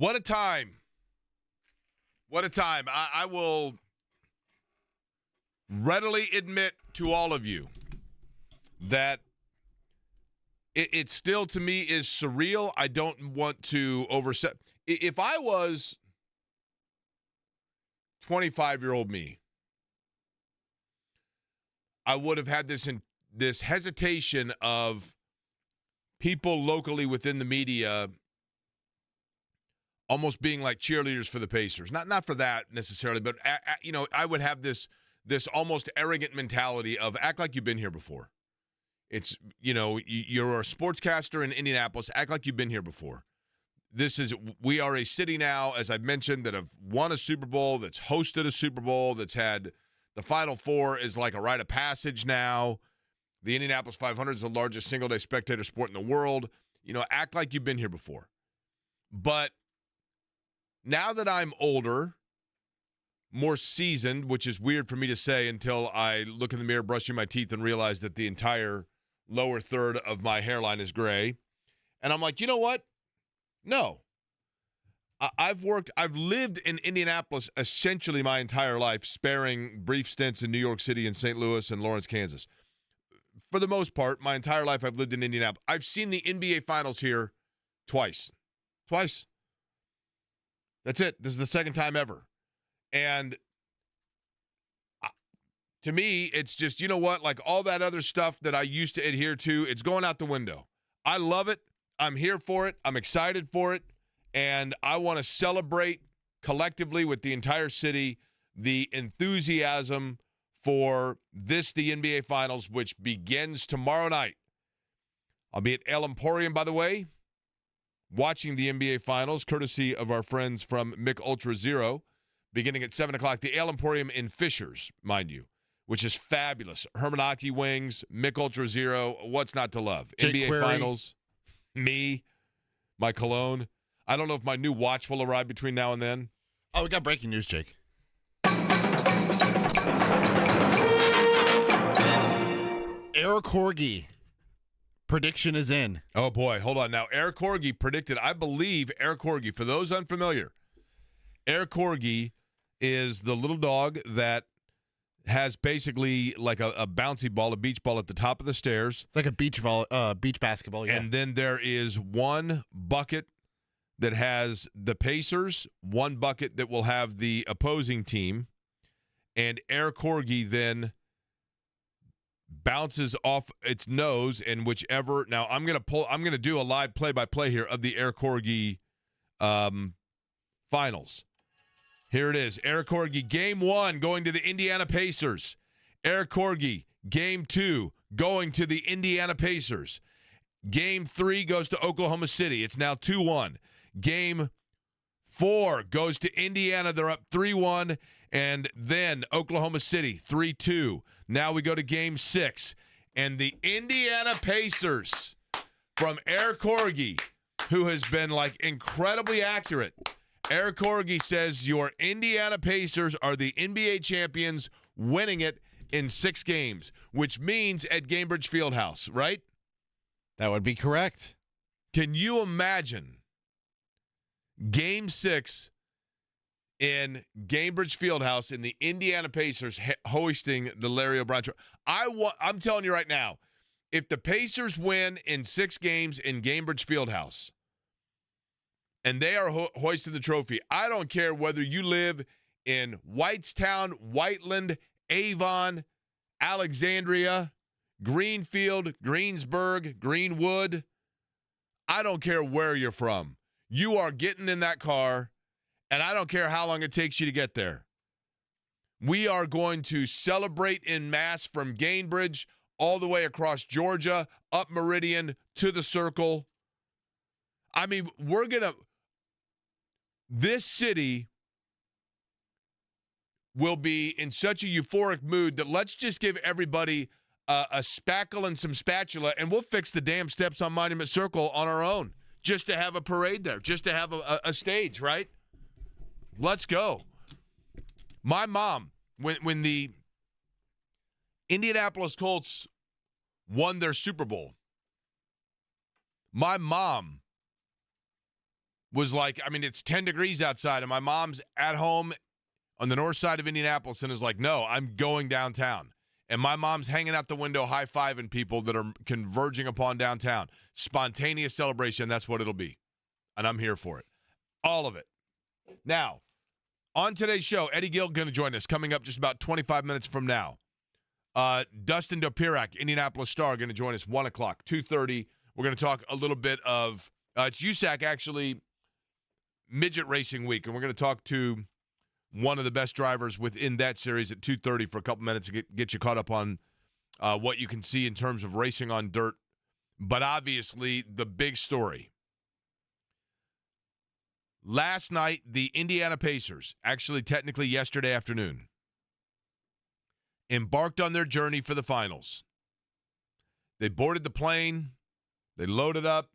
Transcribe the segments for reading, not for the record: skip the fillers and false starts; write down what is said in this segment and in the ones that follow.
What a time. What a time. I will readily admit to all of you that it still, to me, is surreal. I don't want to overstep. If I was 25-year-old me, I would have had this hesitation of people locally within the media almost being like cheerleaders for the Pacers. Not for that necessarily, but I would have this almost arrogant mentality of act like you've been here before. It's, you're a sportscaster in Indianapolis, act like you've been here before. We are a city now, as I've mentioned, that have won a Super Bowl, that's hosted a Super Bowl, that's had the Final Four is like a rite of passage now. The Indianapolis 500 is the largest single-day spectator sport in the world. Act like you've been here before. But now that I'm older, more seasoned, which is weird for me to say until I look in the mirror brushing my teeth and realize that the entire lower third of my hairline is gray. And I'm like, you know what? No. I've lived in Indianapolis essentially my entire life, sparing brief stints in New York City and St. Louis and Lawrence, Kansas. For the most part, my entire life I've lived in Indianapolis. I've seen the NBA Finals here twice. That's it. This is the second time ever. And to me, it's just, you know what? Like all that other stuff that I used to adhere to, it's going out the window. I love it. I'm here for it. I'm excited for it. And I want to celebrate collectively with the entire city the enthusiasm for the NBA Finals, which begins tomorrow night. I'll be at El Emporium, by the way, watching the NBA Finals, courtesy of our friends from Mick Ultra Zero, beginning at 7 o'clock. The El Emporium in Fishers, mind you, which is fabulous. Hermanaki wings, Mick Ultra Zero, what's not to love? Jake NBA Query. Finals, me, my cologne. I don't know if my new watch will arrive between now and then. Oh, we got breaking news, Jake. Eric Corgi. Prediction is in. Oh, boy. Hold on. Now, Eric Corgi predicted, I believe Eric Corgi, for those unfamiliar, Eric Corgi is the little dog that has basically like a bouncy ball, a beach ball at the top of the stairs. It's like a beach basketball, yeah. And then there is one bucket that has the Pacers, one bucket that will have the opposing team, and Eric Corgi then bounces off its nose and whichever. Now I'm gonna do a live play-by-play here of the Eric Corgi finals. Here it is. Eric Corgi, game 1 going to the Indiana Pacers. Eric Corgi, game 2 going to the Indiana Pacers. Game 3 goes to Oklahoma City. It's now 2-1. Game 4 goes to Indiana. They're up 3-1. And then Oklahoma City, 3-2. Now we go to game 6. And the Indiana Pacers from Eric Corgi, who has been like incredibly accurate. Eric Corgi says your Indiana Pacers are the NBA champions, winning it in 6 games, which means at Gainbridge Fieldhouse, right? That would be correct. Can you imagine Game 6 in Gainbridge Fieldhouse in the Indiana Pacers hoisting the Larry O'Brien trophy? I'm telling you right now, if the Pacers win in 6 games in Gainbridge Fieldhouse and they are hoisting the trophy, I don't care whether you live in Whitestown, Whiteland, Avon, Alexandria, Greenfield, Greensburg, Greenwood. I don't care where you're from. You are getting in that car, and I don't care how long it takes you to get there. We are going to celebrate en masse from Gainbridge all the way across Georgia, up Meridian, to the Circle. I mean, this city will be in such a euphoric mood that let's just give everybody a spackle and some spatula, and we'll fix the damn steps on Monument Circle on our own, just to have a parade there, just to have a stage, right? Let's go. My mom, when the Indianapolis Colts won their Super Bowl, my mom was like, I mean, it's 10 degrees outside, and my mom's at home on the north side of Indianapolis and is like, no, I'm going downtown. And my mom's hanging out the window high-fiving people that are converging upon downtown. Spontaneous celebration, that's what it'll be. And I'm here for it. All of it. Now, on today's show, Eddie Gill going to join us coming up just about 25 minutes from now. Dustin Dopirak, Indianapolis Star, going to join us 1 o'clock, 2:30. We're going to talk a little bit of it's USAC, actually, midget racing week, and we're going to talk to one of the best drivers within that series at 2:30 for a couple minutes to get you caught up on what you can see in terms of racing on dirt. But obviously, the big story. Last night, the Indiana Pacers, actually technically yesterday afternoon, embarked on their journey for the finals. They boarded the plane. They loaded up.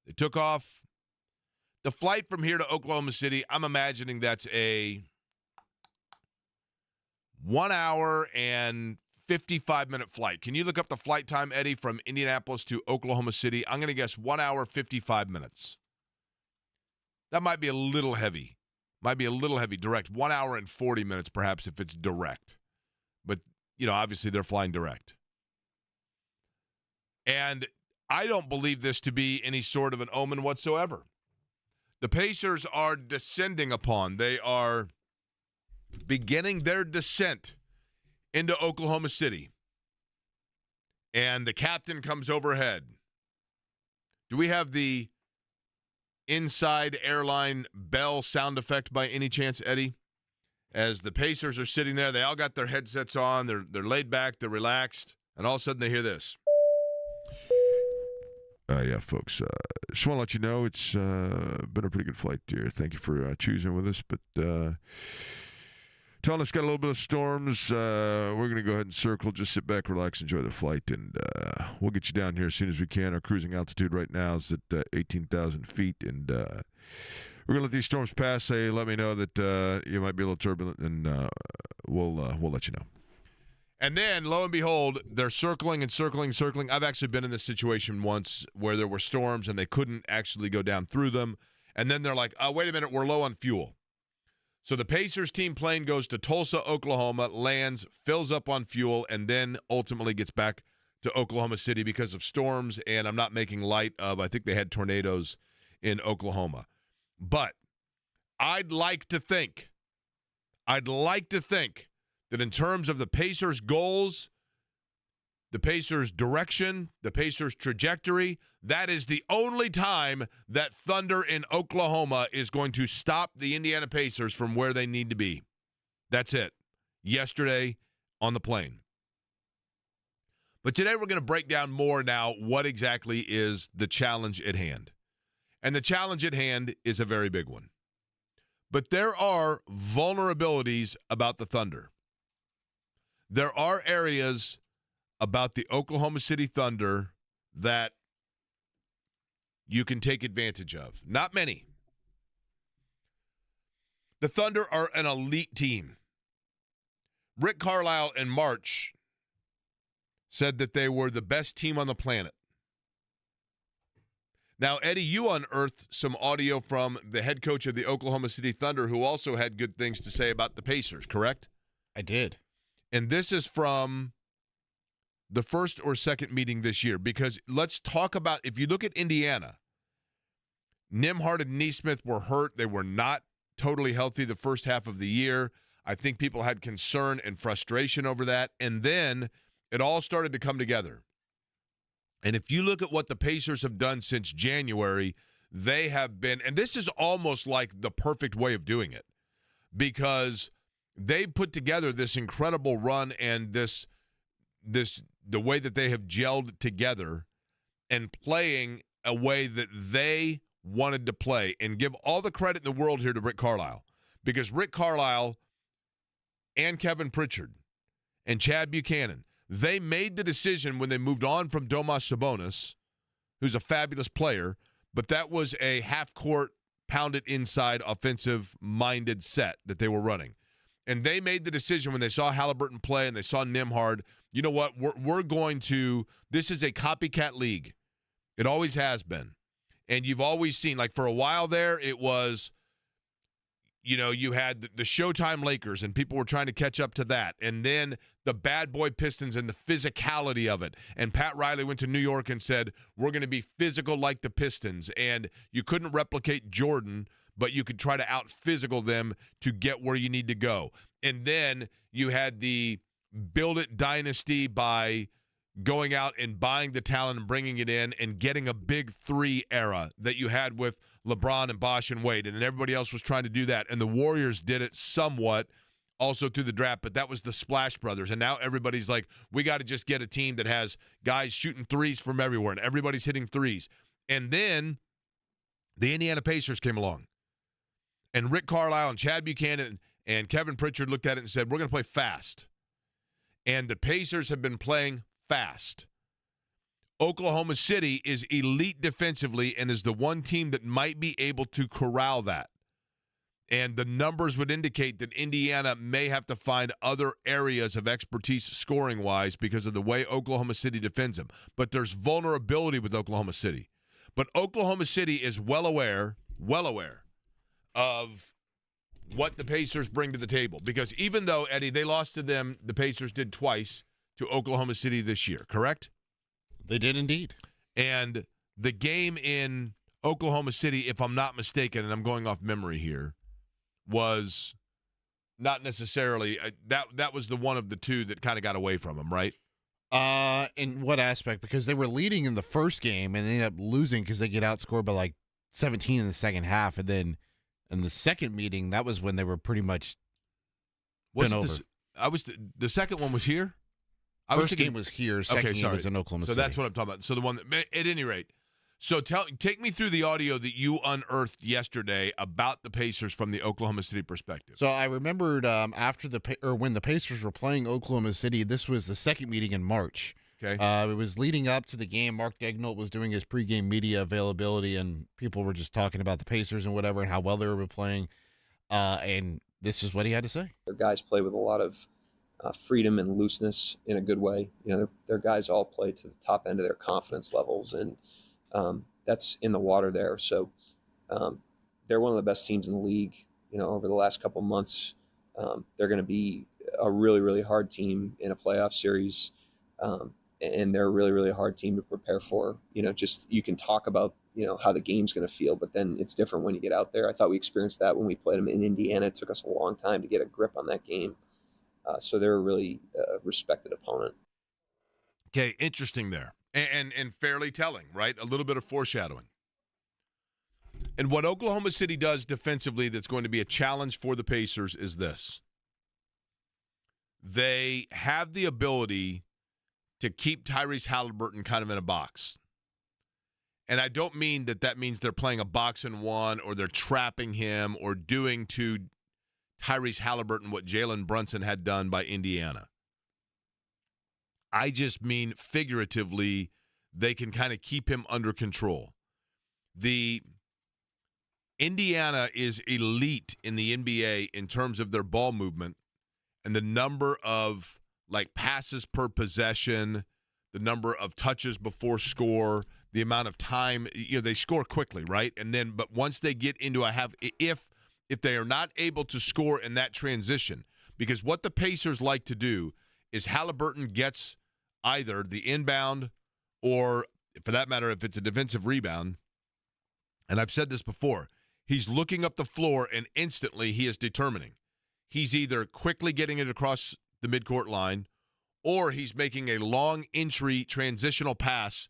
They took off. The flight from here to Oklahoma City, I'm imagining that's a 1 hour and 55-minute flight. Can you look up the flight time, Eddie, from Indianapolis to Oklahoma City? I'm going to guess 1 hour, 55 minutes. That might be a little heavy. Might be a little heavy direct. 1 hour and 40 minutes, perhaps, if it's direct. But, obviously they're flying direct. And I don't believe this to be any sort of an omen whatsoever. The Pacers are descending upon. They are beginning their descent into Oklahoma City. And the captain comes overhead. Do we have the inside airline bell sound effect by any chance, Eddie? As the Pacers are sitting there, they all got their headsets on. They're laid back. They're relaxed. And all of a sudden they hear this. Yeah, folks, just want to let you know it's been a pretty good flight, dear. Thank you for choosing with us. But telling us got a little bit of storms. We're going to go ahead and circle. Just sit back, relax, enjoy the flight, and we'll get you down here as soon as we can. Our cruising altitude right now is at 18,000 feet, and we're going to let these storms pass. Say, let me know that you might be a little turbulent, and we'll let you know. And then, lo and behold, they're circling and circling, circling. I've actually been in this situation once where there were storms and they couldn't actually go down through them. And then they're like, oh, wait a minute, we're low on fuel. So the Pacers team plane goes to Tulsa, Oklahoma, lands, fills up on fuel, and then ultimately gets back to Oklahoma City because of storms. And I'm not making light of, I think they had tornadoes in Oklahoma. But I'd like to think that in terms of the Pacers' goals, the Pacers' direction, the Pacers' trajectory, that is the only time that Thunder in Oklahoma is going to stop the Indiana Pacers from where they need to be. That's it. Yesterday on the plane. But today we're going to break down more now what exactly is the challenge at hand. And the challenge at hand is a very big one. But there are vulnerabilities about the Thunder. There are areas about the Oklahoma City Thunder that you can take advantage of. Not many. The Thunder are an elite team. Rick Carlisle in March said that they were the best team on the planet. Now, Eddie, you unearthed some audio from the head coach of the Oklahoma City Thunder who also had good things to say about the Pacers, correct? I did. And this is from the first or second meeting this year, because let's talk about, if you look at Indiana, Nembhard and Nesmith were hurt. They were not totally healthy the first half of the year. I think people had concern and frustration over that. And then it all started to come together. And if you look at what the Pacers have done since January, they have been, and this is almost like the perfect way of doing it, because they put together this incredible run and the way that they have gelled together and playing a way that they wanted to play. And give all the credit in the world here to Rick Carlisle, because Rick Carlisle and Kevin Pritchard and Chad Buchanan, they made the decision when they moved on from Domas Sabonis, who's a fabulous player, but that was a half-court, pounded inside, offensive-minded set that they were running. And they made the decision when they saw Halliburton play and they saw Nembhard, you know what, we're going to – this is a copycat league. It always has been. And you've always seen, like for a while there, it was, you had the Showtime Lakers, and people were trying to catch up to that. And then the bad boy Pistons and the physicality of it. And Pat Riley went to New York and said, we're going to be physical like the Pistons. And you couldn't replicate Jordan, but you could try to out-physical them to get where you need to go. And then you had the build-it dynasty by going out and buying the talent and bringing it in and getting a big three era that you had with LeBron and Bosh and Wade. And then everybody else was trying to do that. And the Warriors did it somewhat also through the draft, but that was the Splash Brothers. And now everybody's like, we got to just get a team that has guys shooting threes from everywhere, and everybody's hitting threes. And then the Indiana Pacers came along. And Rick Carlisle and Chad Buchanan and Kevin Pritchard looked at it and said, we're going to play fast. And the Pacers have been playing fast. Oklahoma City is elite defensively and is the one team that might be able to corral that. And the numbers would indicate that Indiana may have to find other areas of expertise scoring-wise because of the way Oklahoma City defends them. But there's vulnerability with Oklahoma City. But Oklahoma City is well aware of what the Pacers bring to the table. Because even though, Eddie, they lost to them, the Pacers did twice to Oklahoma City this year, correct? They did indeed. And the game in Oklahoma City, if I'm not mistaken, and I'm going off memory here, was not necessarily that was the one of the two that kind of got away from them, right? In what aspect? Because they were leading in the first game and they ended up losing because they get outscored by like 17 in the second half, and then in the second meeting, that was when they were pretty much been over. The second one was here. First game was here. Second game was in Oklahoma City. So that's what I'm talking about. So the one that, at any rate. So take me through the audio that you unearthed yesterday about the Pacers from the Oklahoma City perspective. So I remembered when the Pacers were playing Oklahoma City. This was the second meeting in March. Okay. It was leading up to the game. Mark Daigneault was doing his pregame media availability, and people were just talking about the Pacers and whatever and how well they were playing. And this is what he had to say. Their guys play with a lot of freedom and looseness in a good way. Their guys all play to the top end of their confidence levels, and that's in the water there. So they're one of the best teams in the league. Over the last couple months, they're going to be a really, really hard team in a playoff series. And they're a really, really hard team to prepare for. You can talk about, how the game's going to feel, but then it's different when you get out there. I thought we experienced that when we played them in Indiana. It took us a long time to get a grip on that game. So they're a really respected opponent. Okay, interesting there. And fairly telling, right? A little bit of foreshadowing. And what Oklahoma City does defensively that's going to be a challenge for the Pacers is this. They have the ability to keep Tyrese Halliburton kind of in a box. And I don't mean that means they're playing a box and one or they're trapping him or doing to Tyrese Halliburton what Jalen Brunson had done by Indiana. I just mean figuratively, they can kind of keep him under control. The Indiana is elite in the NBA in terms of their ball movement and the number of passes per possession, the number of touches before score, the amount of time, they score quickly, right? And then, but once they get into if they are not able to score in that transition, because what the Pacers like to do is Halliburton gets either the inbound or, for that matter, if it's a defensive rebound, and I've said this before, he's looking up the floor and instantly he is determining. He's either quickly getting it across the midcourt line or he's making a long entry transitional pass,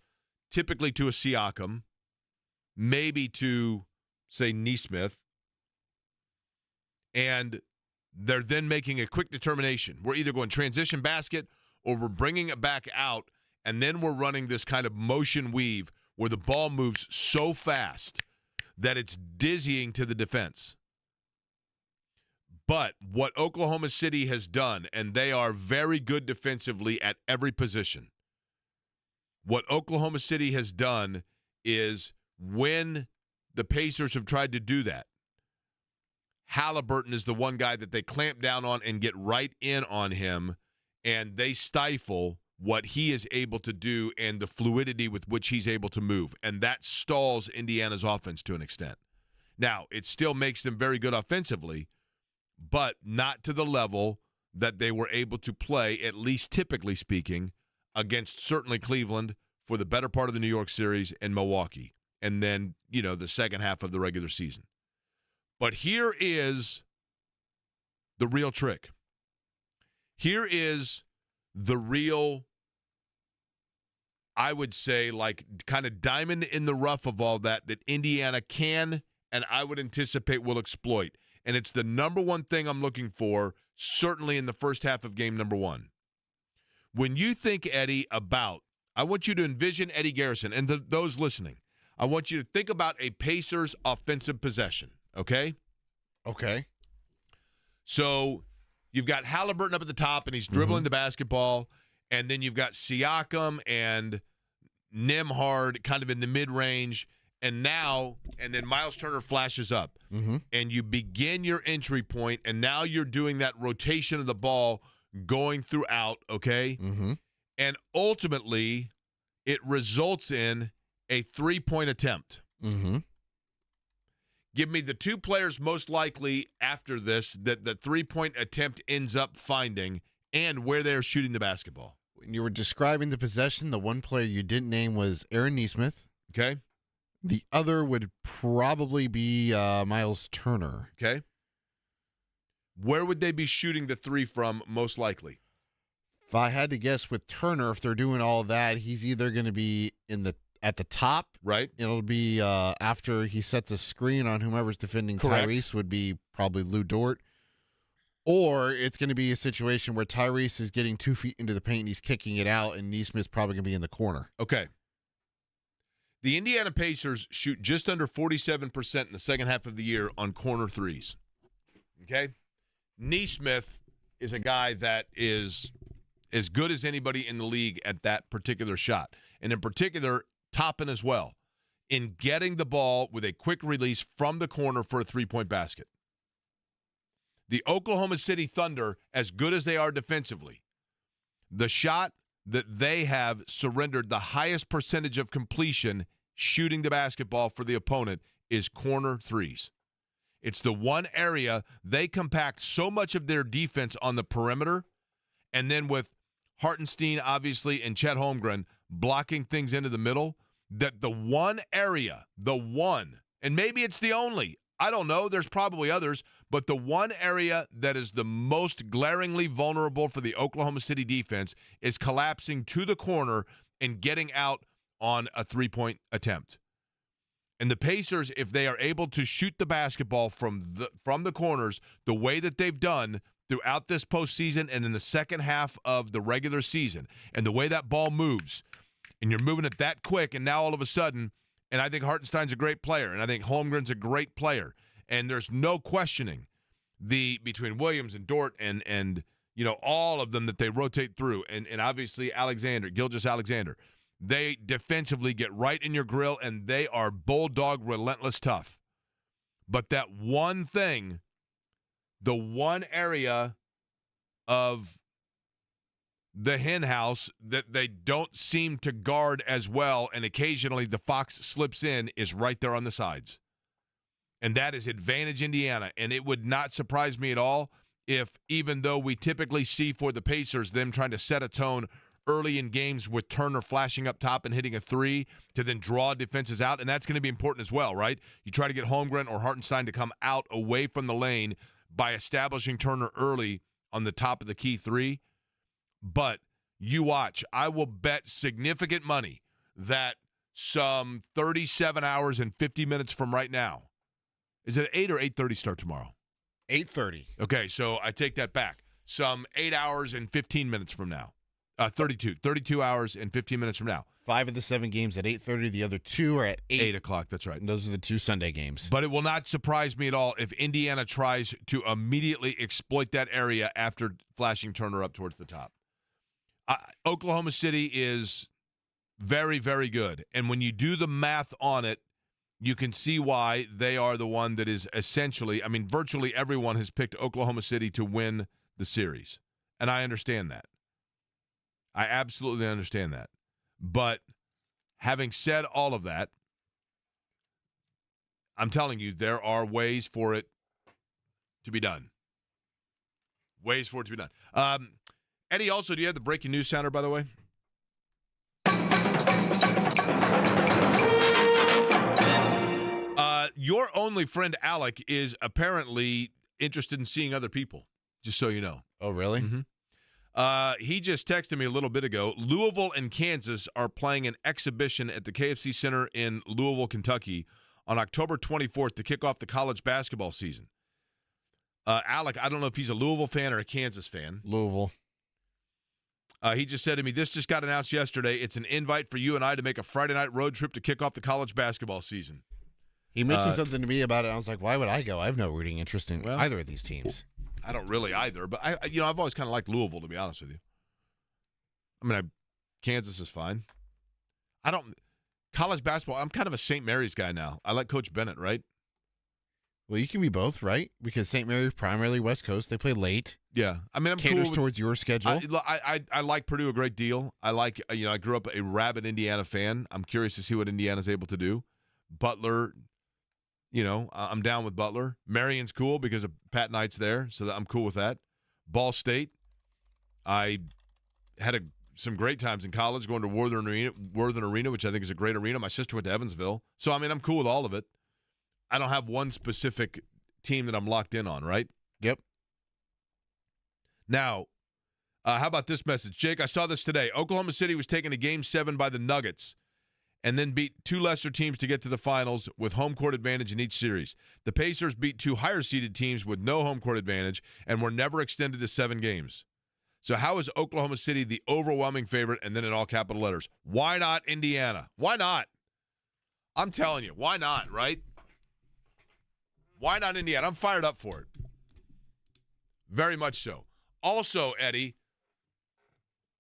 typically to a Siakam, maybe to, say, Nesmith, and they're then making a quick determination. We're either going transition basket or we're bringing it back out, and then we're running this kind of motion weave where the ball moves so fast that it's dizzying to the defense. But what Oklahoma City has done, and they are very good defensively at every position, what Oklahoma City has done is when the Pacers have tried to do that, Halliburton is the one guy that they clamp down on and get right in on him, and they stifle what he is able to do and the fluidity with which he's able to move. And that stalls Indiana's offense to an extent. Now, it still makes them very good offensively, but not to the level that they were able to play, at least typically speaking, against certainly Cleveland for the better part of the New York series and Milwaukee, and then, the second half of the regular season. But here is the real trick. Here is the real, I would say, like kind of diamond in the rough of all that Indiana can and I would anticipate will exploit. And it's the number one thing I'm looking for, certainly in the first half of game number one. When you think, Eddie, I want you to envision Eddie Garrison, and those listening, I want you to think about a Pacers offensive possession, okay? Okay. So you've got Halliburton up at the top, and he's dribbling the basketball, and then you've got Siakam and Nembhard kind of in the mid-range, and then Miles Turner flashes up, and you begin your entry point, and now you're doing that rotation of the ball going throughout, okay? And ultimately, it results in a three-point attempt. Give me the two players most likely after this that the three-point attempt ends up finding and where they're shooting the basketball. When you were describing the possession, the one player you didn't name was Aaron Nesmith. Okay. The other would probably be Miles Turner. Okay. Where would they be shooting the three from most likely? If I had to guess with Turner, if they're doing all that, he's either going to be at the top. Right. It'll be after he sets a screen on whomever's defending Correct. Tyrese, would be probably Lou Dort. Or it's going to be a situation where Tyrese is getting 2 feet into the paint and he's kicking it out, and Nesmith's probably going to be in the corner. Okay. The Indiana Pacers shoot just under 47% in the second half of the year on corner threes. Okay? Nesmith is a guy that is as good as anybody in the league at that particular shot. And in particular, Toppin as well, in getting the ball with a quick release from the corner for a three-point basket. The Oklahoma City Thunder, as good as they are defensively, the shot that they have surrendered the highest percentage of completion shooting the basketball for the opponent is corner threes. It's the one area they compact so much of their defense on the perimeter, and then with Hartenstein, obviously, and Chet Holmgren blocking things into the middle, that the one area, and maybe it's the only, I don't know, there's probably others, but the one area that is the most glaringly vulnerable for the Oklahoma City defense is collapsing to the corner and getting out on a three-point attempt. And the Pacers, if they are able to shoot the basketball from the corners the way that they've done throughout this postseason and in the second half of the regular season, and the way that ball moves, and you're moving it that quick, and now all of a sudden, and I think Hartenstein's a great player, and I think Holmgren's a great player, and there's no questioning between Williams and Dort and all of them that they rotate through, and obviously Gilgeous-Alexander. They defensively get right in your grill, and they are bulldog, relentless tough. But that one thing, the one area of the hen house that they don't seem to guard as well, and occasionally the fox slips in, is right there on the sides. And that is advantage Indiana. And it would not surprise me at all if, even though we typically see for the Pacers them trying to set a tone early in games with Turner flashing up top and hitting a three to then draw defenses out, and that's going to be important as well, right? You try to get Holmgren or Hartenstein to come out away from the lane by establishing Turner early on the top of the key three. But you watch, I will bet significant money that some 37 hours and 50 minutes from right now, is it 8 or 8:30 start tomorrow? 8:30. Okay, so I take that back. Some 8 hours and 15 minutes from now. 32 hours and 15 minutes from now. 5 of the 7 games at 8:30. The other 2 are at 8. 8 o'clock, that's right. And those are the 2 Sunday games. But it will not surprise me at all if Indiana tries to immediately exploit that area after flashing Turner up towards the top. Oklahoma City is very, very good. And when you do the math on it, you can see why they are the one that is essentially, virtually everyone has picked Oklahoma City to win the series. And I understand that. I absolutely understand that. But having said all of that, I'm telling you, there are ways for it to be done. Ways for it to be done. Eddie, also, do you have the breaking news sounder, by the way? Your only friend, Alec, is apparently interested in seeing other people, just so you know. Oh, really? Mm-hmm. He just texted me a little bit ago. Louisville and Kansas are playing an exhibition at the KFC Center in Louisville, Kentucky on October 24th to kick off the college basketball season. Alec, I don't know if he's a Louisville fan or a Kansas fan. Louisville. He just said to me, this just got announced yesterday. It's an invite for you and I to make a Friday night road trip to kick off the college basketball season. He mentioned something to me about it. I was like, why would I go? I have no rooting interest in either of these teams. I don't really either, but I've always kind of liked Louisville, to be honest with you. I mean, Kansas is fine. College basketball, I'm kind of a St. Mary's guy now. I like Coach Bennett, right? Well, you can be both, right? Because St. Mary's primarily West Coast. They play late. Yeah. I mean, I'm caters cool towards your schedule. I like Purdue a great deal. I like, I grew up a rabid Indiana fan. I'm curious to see what Indiana's able to do. Butler, I'm down with Butler. Marion's cool because of Pat Knight's there, so I'm cool with that. Ball State, I had some great times in college going to Worthern Arena, which I think is a great arena. My sister went to Evansville. So, I mean, I'm cool with all of it. I don't have one specific team that I'm locked in on, right? Yep. Now, how about this message? Jake, I saw this today. Oklahoma City was taken to Game 7 by the Nuggets and then beat two lesser teams to get to the finals with home court advantage in each series. The Pacers beat two higher-seeded teams with no home court advantage and were never extended to 7 games. So how is Oklahoma City the overwhelming favorite, and then in all capital letters? Why not Indiana? Why not? I'm telling you, why not, right? Why not Indiana? I'm fired up for it. Very much so. Also, Eddie,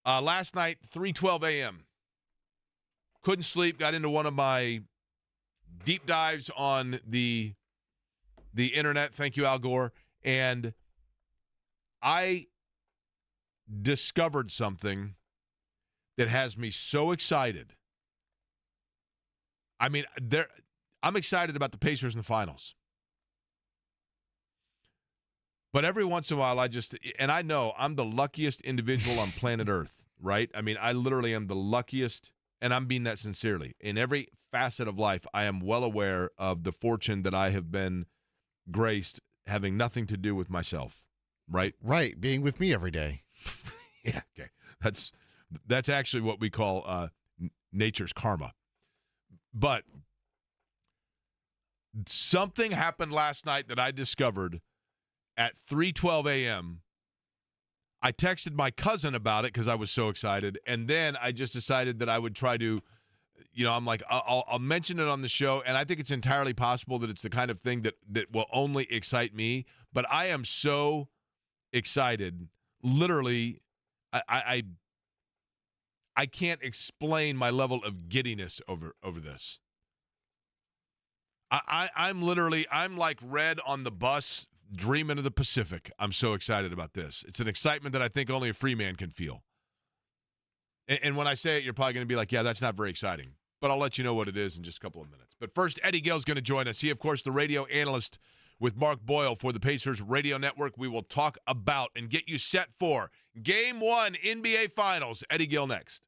last night, 3:12 a.m., couldn't sleep, got into one of my deep dives on the internet. Thank you, Al Gore. And I discovered something that has me so excited. I mean, I'm excited about the Pacers in the finals. But every once in a while, I know I'm the luckiest individual on planet Earth, right? I mean, I literally am the luckiest, and I'm being that sincerely. In every facet of life, I am well aware of the fortune that I have been graced having nothing to do with myself, right? Right, being with me every day. Yeah, okay. That's actually what we call nature's karma. But something happened last night that I discovered at 3:12 a.m. I texted my cousin about it because I was so excited, and then I just decided that I would try to, I'm like, I'll mention it on the show, and I think it's entirely possible that it's the kind of thing that will only excite me, but I am so excited. Literally, I can't explain my level of giddiness over this. I'm like Red on the bus dreaming of the Pacific. I'm so excited about this. It's an excitement that I think only a free man can feel. And when I say it, you're probably going to be like, yeah, that's not very exciting. But I'll let you know what it is in just a couple of minutes. But first, Eddie Gill's going to join us. He, of course, the radio analyst with Mark Boyle for the Pacers Radio Network. We will talk about and get you set for Game 1 NBA Finals. Eddie Gill next.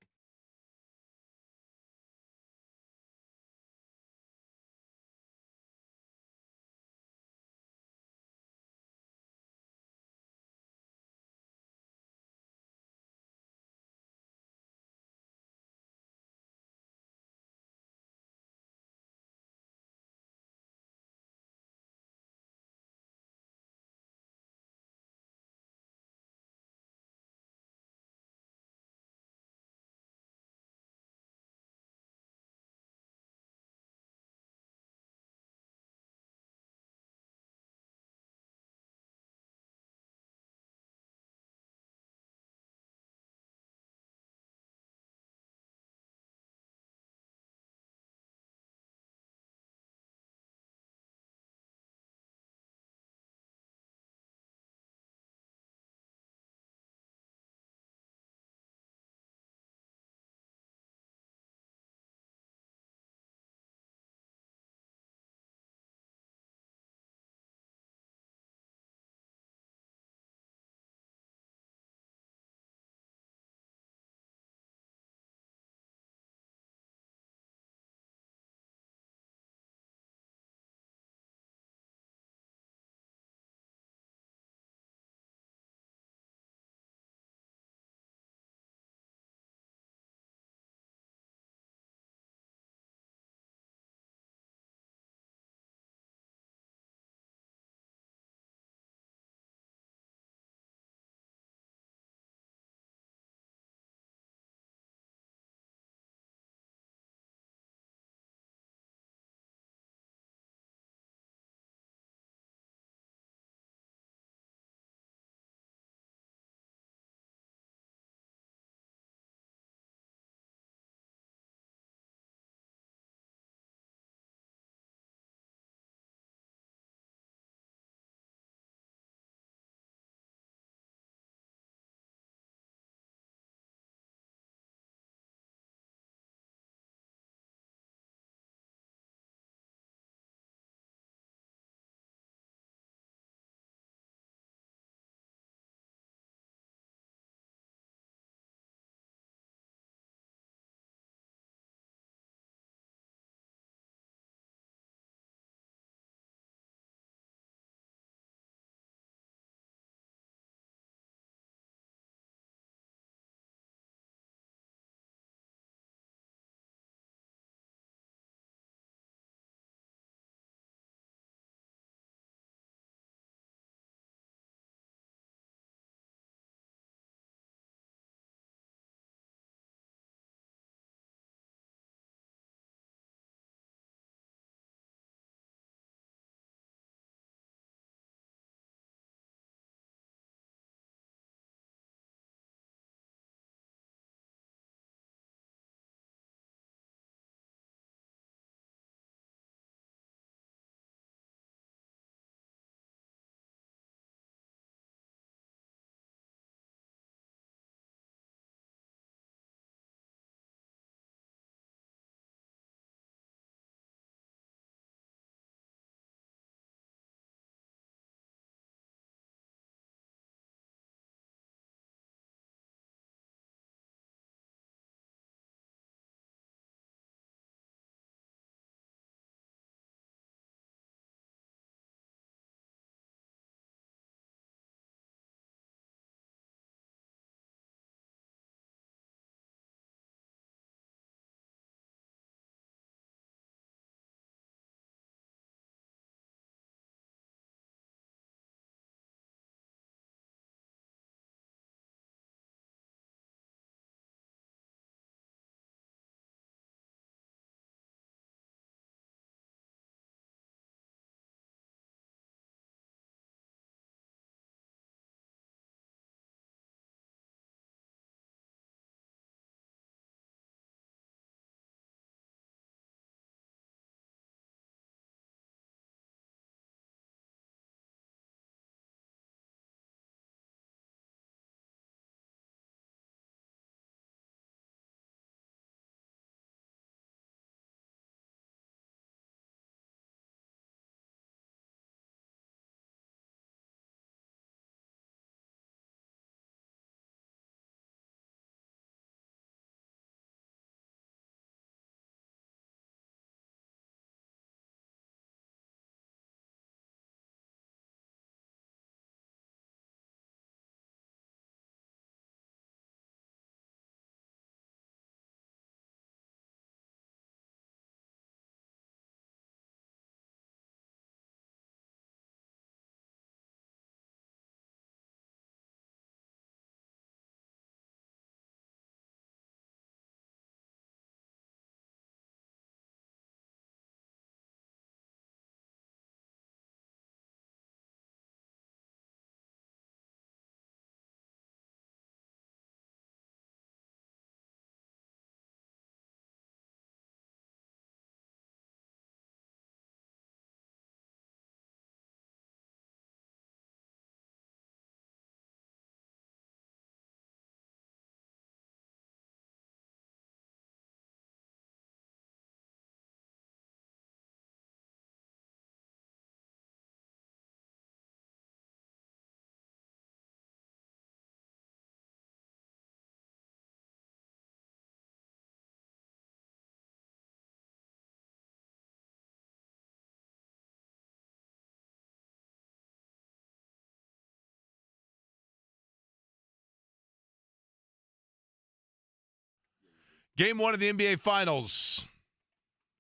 Game 1 of the NBA Finals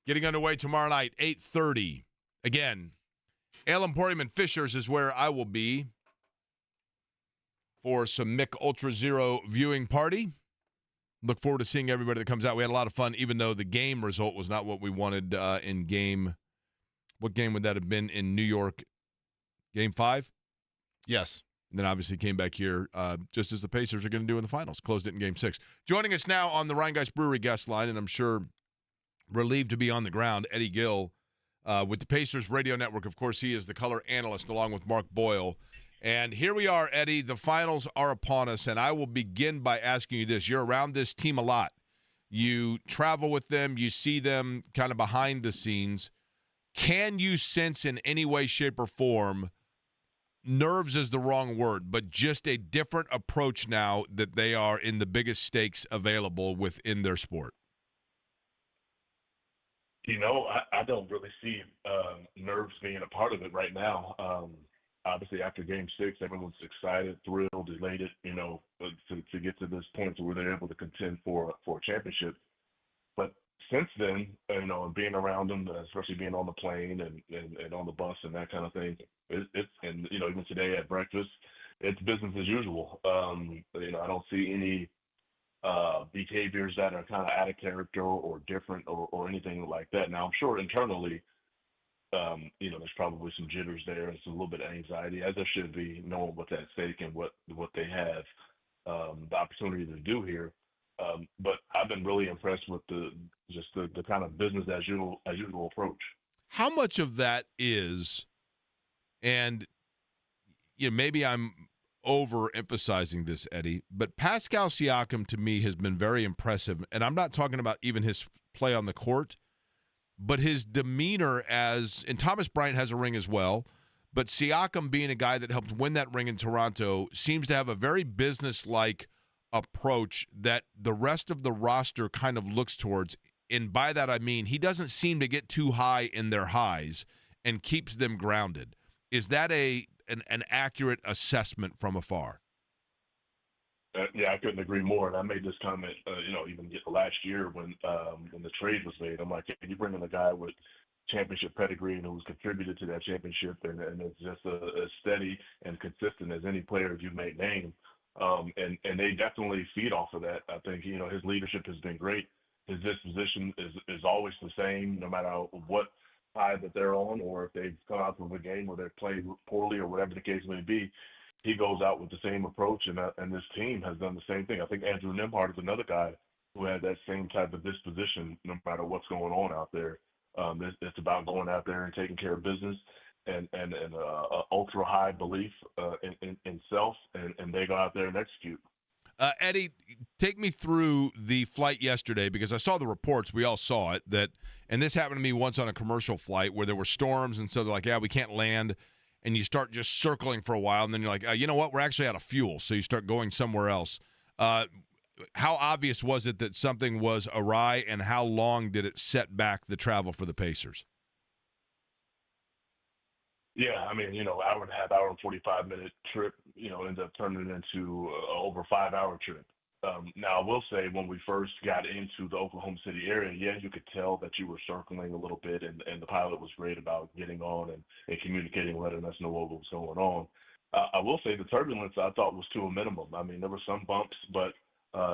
getting underway tomorrow night, 8:30. Again, Ale Emporium and Fishers is where I will be for some Mick Ultra Zero viewing party. Look forward to seeing everybody that comes out. We had a lot of fun, even though the game result was not what we wanted in game. What game would that have been in New York? Game 5? Yes. And then obviously came back here just as the Pacers are going to do in the finals. Closed it in Game 6. Joining us now on the Rhinegeist Brewery guest line, and I'm sure relieved to be on the ground, Eddie Gill with the Pacers Radio Network. Of course, he is the color analyst along with Mark Boyle. And here we are, Eddie. The finals are upon us, and I will begin by asking you this. You're around this team a lot. You travel with them. You see them kind of behind the scenes. Can you sense in any way, shape, or form, nerves is the wrong word, but just a different approach now that they are in the biggest stakes available within their sport? I don't really see nerves being a part of it right now. Obviously, after Game 6, everyone's excited, thrilled, elated, to get to this point where they're able to contend for a championship. But since then, and being around them, especially being on the plane and on the bus and that kind of thing, even today at breakfast, it's business as usual. I don't see any behaviors that are kind of out of character or different or anything like that. Now, I'm sure internally, there's probably some jitters there and some little bit of anxiety, as there should be, knowing what's at stake and what they have the opportunity to do here. But I've been really impressed with the kind of business as usual approach. How much of that is, and maybe I'm overemphasizing this, Eddie, but Pascal Siakam to me has been very impressive, and I'm not talking about even his play on the court, but his demeanor and Thomas Bryant has a ring as well, but Siakam being a guy that helped win that ring in Toronto seems to have a very business-like approach that the rest of the roster kind of looks towards. And by that I mean he doesn't seem to get too high in their highs and keeps them grounded. Is that an accurate assessment from afar? Yeah, I couldn't agree more. And I made this comment, even last year when the trade was made. I'm like, hey, you bring in a guy with championship pedigree and who's contributed to that championship, and it's just as steady and consistent as any player you may name. And they definitely feed off of that. I think, his leadership has been great. His disposition is always the same, no matter what side that they're on, or if they've come out of a game where they've played poorly or whatever the case may be. He goes out with the same approach, and this team has done the same thing. I think Andrew Nembhard is another guy who had that same type of disposition, no matter what's going on out there. It's about going out there and taking care of business, and ultra high belief in self, and they go out there and execute. Eddie, take me through the flight yesterday, because I saw the reports. We all saw it. And this happened to me once on a commercial flight where there were storms, and so they're like, yeah, we can't land. And you start just circling for a while, and then you're like, you know what, we're actually out of fuel, so you start going somewhere else. How obvious was it that something was awry, and how long did it set back the travel for the Pacers? Yeah, I mean, hour and a half, hour and 45-minute trip, ends up turning into over 5-hour trip. Now, I will say when we first got into the Oklahoma City area, yeah, you could tell that you were circling a little bit, and the pilot was great about getting on and communicating, letting us know what was going on. I will say the turbulence I thought was to a minimum. I mean, there were some bumps, but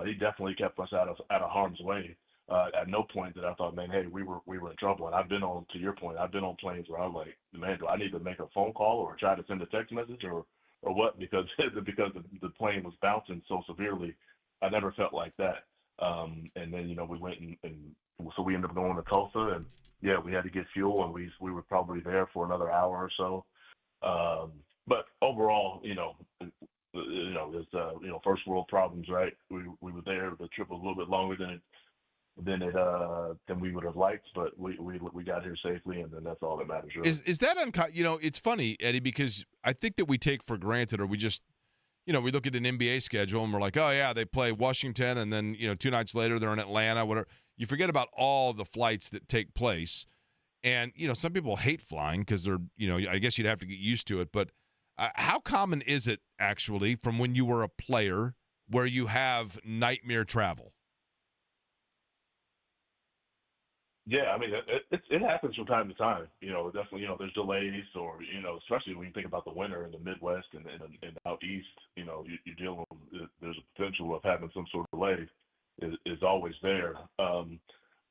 he definitely kept us out of harm's way. At no point did I thought, man, hey, we were in trouble. And I've been on, to your point, I've been on planes where I'm like, man, do I need to make a phone call or try to send a text message or what? Because the plane was bouncing so severely. I never felt like that. And then, we went and so we ended up going to Tulsa, and yeah, we had to get fuel, and we were probably there for another hour or so. But overall, there's first world problems, right? We were there. The trip was a little bit longer than we would have liked, but we got here safely, and then that's all that matters. Really. Is that it's funny, Eddie, because I think that we take for granted, or we just we look at an NBA schedule and we're like, oh yeah, they play Washington, and then 2 nights later they're in Atlanta, whatever. You forget about all the flights that take place, and some people hate flying because they're I guess you'd have to get used to it, but how common is it actually from when you were a player where you have nightmare travel? Yeah, I mean, it happens from time to time. Definitely, there's delays, or especially when you think about the winter in the Midwest and out east. You're dealing with, there's a potential of having some sort of delay is always there.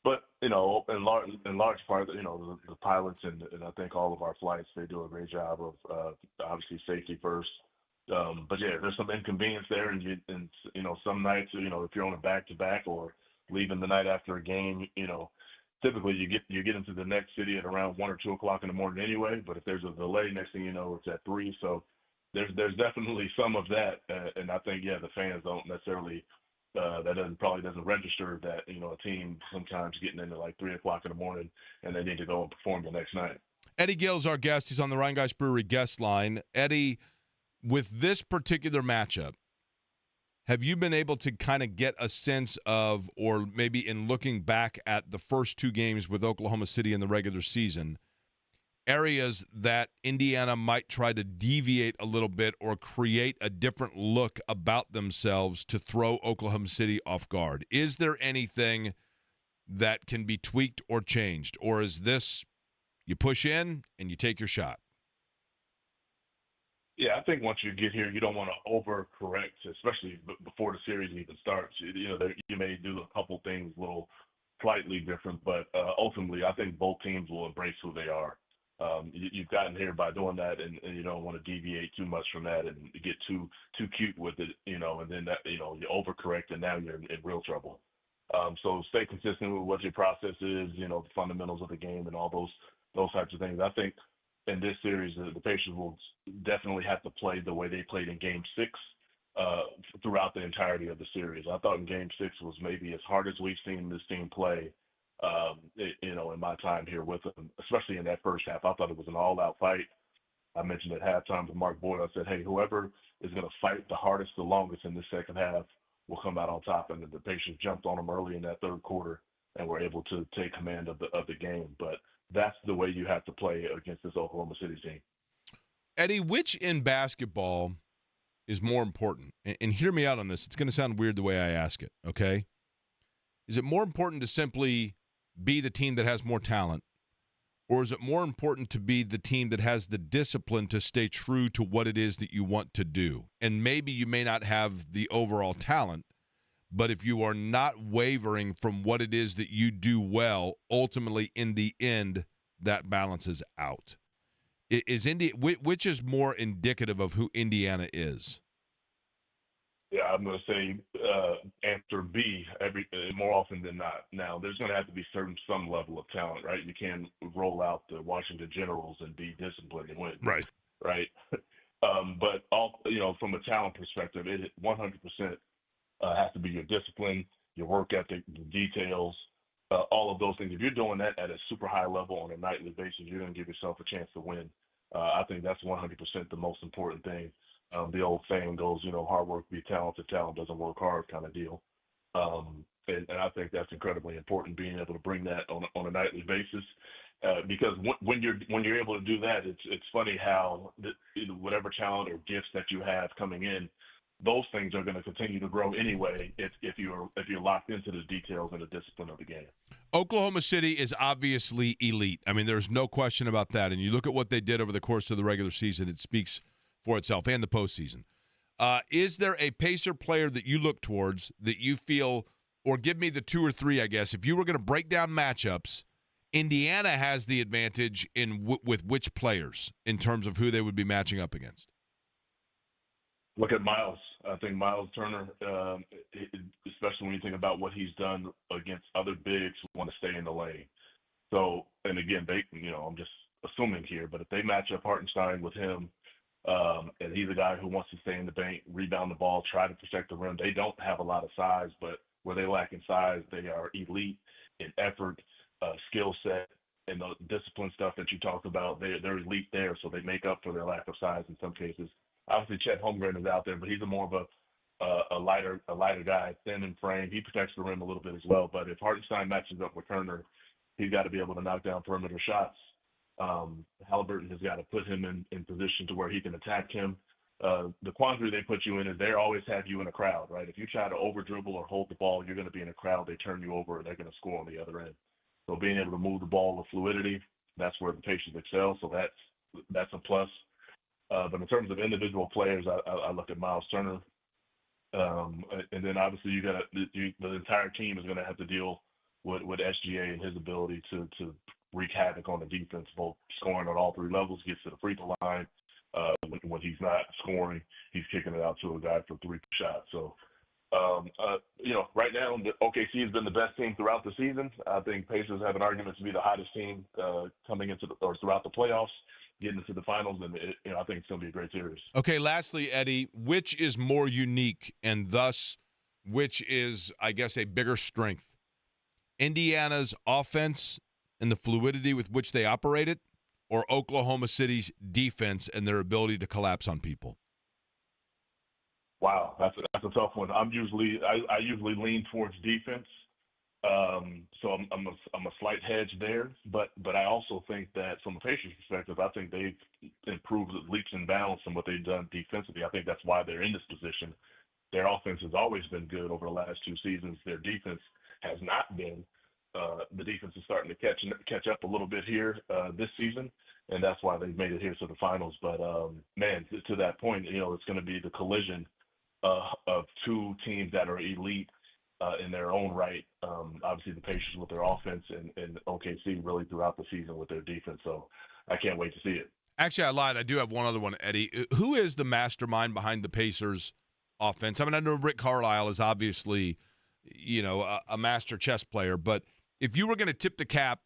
But in large part, the pilots and I think all of our flights, they do a great job of obviously safety first. But yeah, there's some inconvenience there, and some nights, if you're on a back to back or leaving the night after a game, typically you get into the next city at around 1 or 2 o'clock in the morning anyway. But if there's a delay, next thing you know, it's at 3. So there's definitely some of that, and I think the fans don't necessarily probably doesn't register that a team sometimes getting into like 3 o'clock in the morning and they need to go and perform the next night. Eddie Gill's our guest. He's on the Rhinegeist Brewery guest line. Eddie, with this particular matchup, have you been able to kind of get a sense of, or maybe in looking back at the first 2 games with Oklahoma City in the regular season, areas that Indiana might try to deviate a little bit or create a different look about themselves to throw Oklahoma City off guard? Is there anything that can be tweaked or changed? Or is this you push in and you take your shot? Yeah, I think once you get here, you don't want to overcorrect, especially before the series even starts. You may do a couple things a little slightly different, but ultimately, I think both teams will embrace who they are. You've gotten here by doing that, and you don't want to deviate too much from that and get too cute with it, and then that you overcorrect, and now you're in real trouble. So stay consistent with what your process is, the fundamentals of the game, and all those types of things. I think in this series, the Pacers will definitely have to play the way they played in Game 6 throughout the entirety of the series. I thought in Game 6 was maybe as hard as we've seen this team play, in my time here with them, especially in that first half. I thought it was an all-out fight. I mentioned at halftime to Mark Boyd, I said, hey, whoever is going to fight the hardest, the longest in the second half will come out on top. And the Pacers jumped on them early in that third quarter and were able to take command of the game. But that's the way you have to play against this Oklahoma City team. Eddie, which in basketball is more important? And hear me out on this. It's going to sound weird the way I ask it, okay? Is it more important to simply be the team that has more talent, or is it more important to be the team that has the discipline to stay true to what it is that you want to do? And maybe you may not have the overall talent, but if you are not wavering from what it is that you do well, ultimately in the end, that balances out. Which is more indicative of who Indiana is? Yeah, I'm going to say answer B more often than not. Now, there's going to have to be some level of talent, right? You can't roll out the Washington Generals and be disciplined and win. Right. Right. But from a talent perspective, it 100% has to be your discipline, your work ethic, the details, all of those things. If you're doing that at a super high level on a nightly basis, you're going to give yourself a chance to win. I think that's 100% the most important thing. The old saying goes, hard work beats talent, talent doesn't work hard kind of deal. And I think that's incredibly important, being able to bring that on a nightly basis. Because when you're able to do that, it's funny how whatever talent or gifts that you have coming in, those things are going to continue to grow anyway if you're locked into the details and the discipline of the game. Oklahoma City is obviously elite. I mean, there's no question about that. And you look at what they did over the course of the regular season, it speaks for itself, and the postseason. Is there a Pacer player that you look towards that you feel, or give me the 2 or 3, I guess, if you were going to break down matchups, Indiana has the advantage with which players in terms of who they would be matching up against? Look at Miles. I think Miles Turner, especially when you think about what he's done against other bigs who want to stay in the lane. So, and again, I'm just assuming here, but if they match up Hartenstein with him, and he's a guy who wants to stay in the paint, rebound the ball, try to protect the rim. They don't have a lot of size, but where they lack in size, they are elite in effort, skill set, and the discipline stuff that you talked about. They're elite there, so they make up for their lack of size in some cases. Obviously, Chet Holmgren is out there, but he's more of a lighter guy, thin in frame. He protects the rim a little bit as well. But if Hartenstein matches up with Turner, he's got to be able to knock down perimeter shots. Halliburton has got to put him in position to where he can attack him. The quandary they put you in is they always have you in a crowd, right? If you try to over dribble or hold the ball, you're going to be in a crowd. They turn you over, and they're going to score on the other end. So being able to move the ball with fluidity, that's where the Pacers excel. So that's a plus. But in terms of individual players, I look at Miles Turner. And then obviously the entire team is going to have to deal with SGA and his ability to wreak havoc on the defense, both scoring on all three levels, gets to the free throw line. When he's not scoring, he's kicking it out to a guy for 3 shots. So, right now, the OKC has been the best team throughout the season. I think Pacers have an argument to be the hottest team coming into or throughout the playoffs, getting into the finals, and I think it's going to be a great series. Okay, lastly, Eddie, which is more unique and thus which is, I guess, a bigger strength? Indiana's offense and the fluidity with which they operate it, or Oklahoma City's defense and their ability to collapse on people? Wow, that's a tough one. I usually lean towards defense, so I'm a slight hedge there. But I also think that from a Pacers perspective, I think they've improved leaps and bounds from what they've done defensively. I think that's why they're in this position. Their offense has always been good over the last 2 seasons. Their defense has not been. The defense is starting to catch up a little bit here this season, and that's why they've made it here to the finals. But man, to that point, it's going to be the collision of 2 teams that are elite in their own right. Obviously, the Pacers with their offense and OKC really throughout the season with their defense. So I can't wait to see it. Actually, I lied. I do have one other one, Eddie. Who is the mastermind behind the Pacers offense? I mean, I know Rick Carlisle is obviously, a master chess player, but if you were going to tip the cap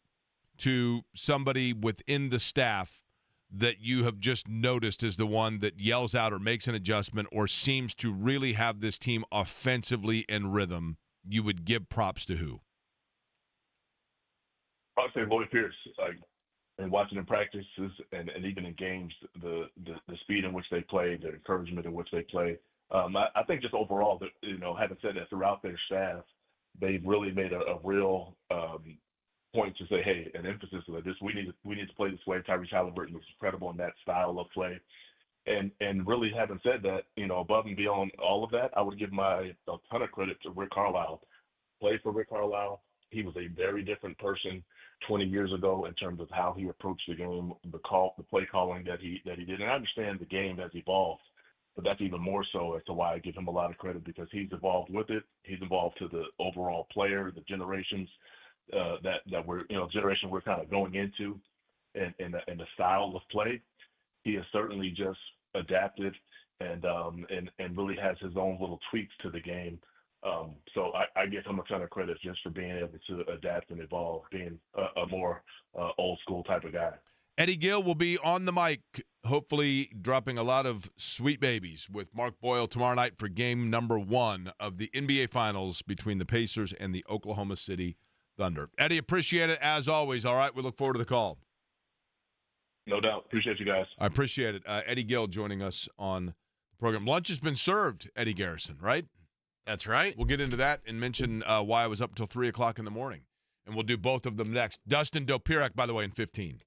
to somebody within the staff that you have just noticed as the one that yells out or makes an adjustment or seems to really have this team offensively in rhythm, you would give props to who? I would say Lloyd Pierce. And watching in practices and even in games, the speed in which they play, the encouragement in which they play. I think just overall, having said that, throughout their staff, they've really made a real point to say, hey, an emphasis on this. We need to play this way. Tyrese Halliburton was incredible in that style of play. And really having said that, above and beyond all of that, I would give a ton of credit to Rick Carlisle. Played for Rick Carlisle. He was a very different person 20 years ago in terms of how he approached the game, the play calling that he did. And I understand the game has evolved, but that's even more so as to why I give him a lot of credit, because he's evolved with it. He's evolved to the overall player, the generations that we're, generation we're kind of going into, and the style of play. He has certainly just adapted and really has his own little tweaks to the game. So I give him a ton of credit just for being able to adapt and evolve, being a more old school type of guy. Eddie Gill will be on the mic, hopefully dropping a lot of sweet babies with Mark Boyle tomorrow night for game number 1 of the NBA Finals between the Pacers and the Oklahoma City Thunder. Eddie, appreciate it as always. All right, we look forward to the call. No doubt. Appreciate you guys. I appreciate it. Eddie Gill joining us on the program. Lunch has been served, Eddie Garrison, right? That's right. We'll get into that and mention why I was up until 3 o'clock in the morning. And we'll do both of them next. Dustin Dopirak, by the way, in 15.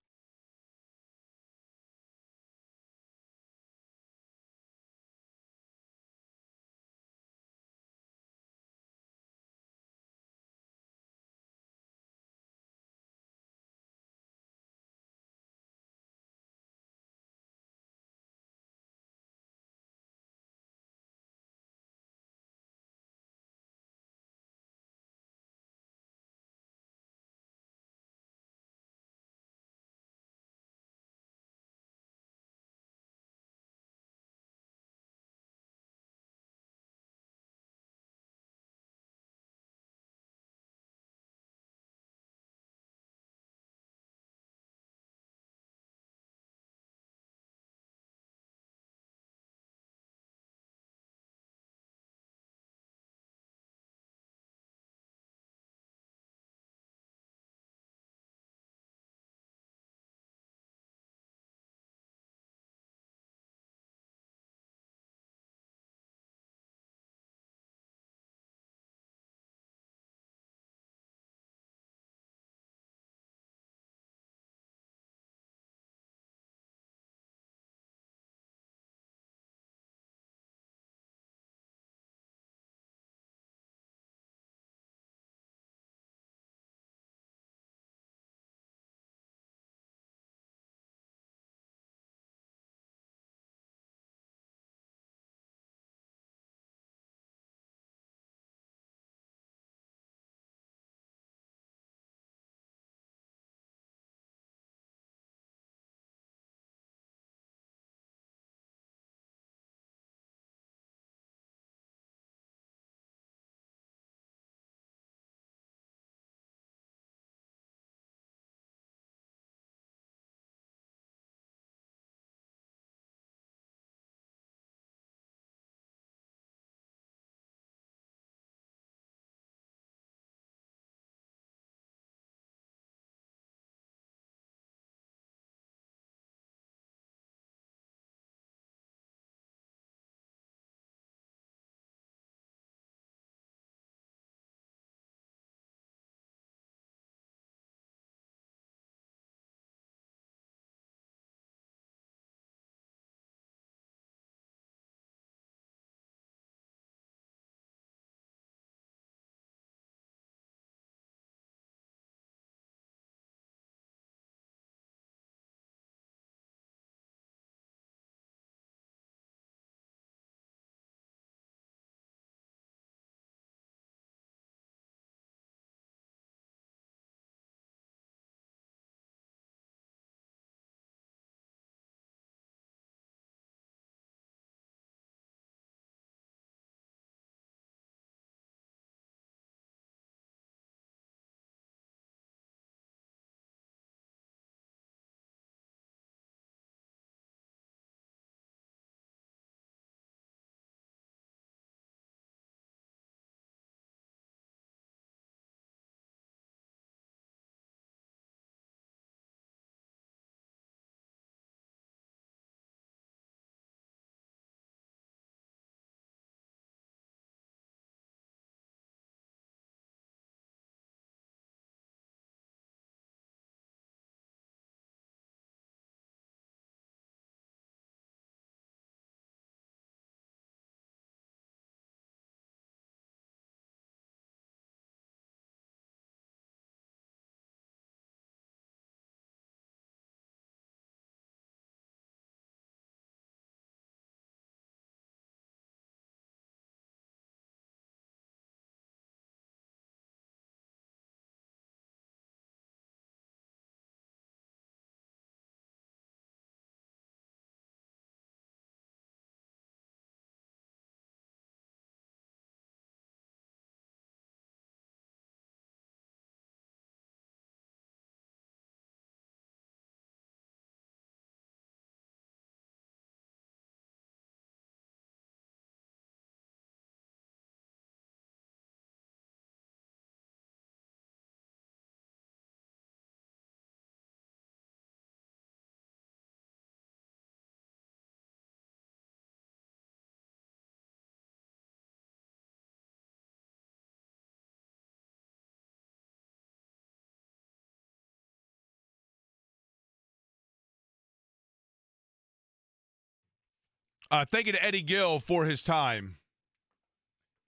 Thank you to Eddie Gill for his time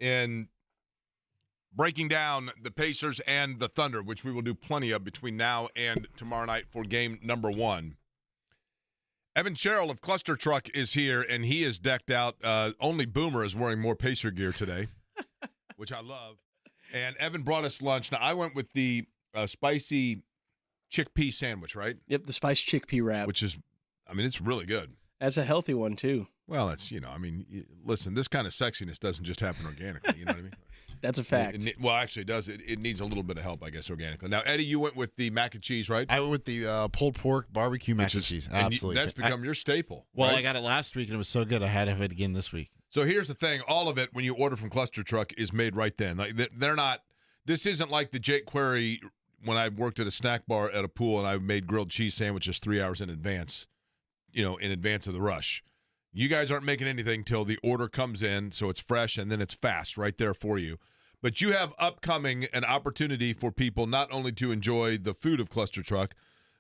in breaking down the Pacers and the Thunder, which we will do plenty of between now and tomorrow night for game number 1. Evan Sherrill of Cluster Truck is here, and he is decked out. Only Boomer is wearing more Pacer gear today, which I love. And Evan brought us lunch. Now, I went with the spicy chickpea sandwich, right? Yep, the spiced chickpea wrap. Which is, I mean, it's really good. That's a healthy one, too. Well, that's, listen, this kind of sexiness doesn't just happen organically. You know what I mean? That's a fact. Well, actually, it does. It needs a little bit of help, I guess, organically. Now, Eddie, you went with the mac and cheese, right? I went with the pulled pork barbecue mac and cheese. Absolutely. That's become your staple. Well, right? I got it last week, and it was so good I had to have it again this week. So here's the thing. All of it, when you order from Cluster Truck, is made right then. Like they're not – this isn't like the Jake Query when I worked at a snack bar at a pool and I made grilled cheese sandwiches 3 hours in advance, in advance of the rush. You guys aren't making anything till the order comes in, so it's fresh, and then it's fast right there for you. But you have upcoming an opportunity for people not only to enjoy the food of Cluster Truck,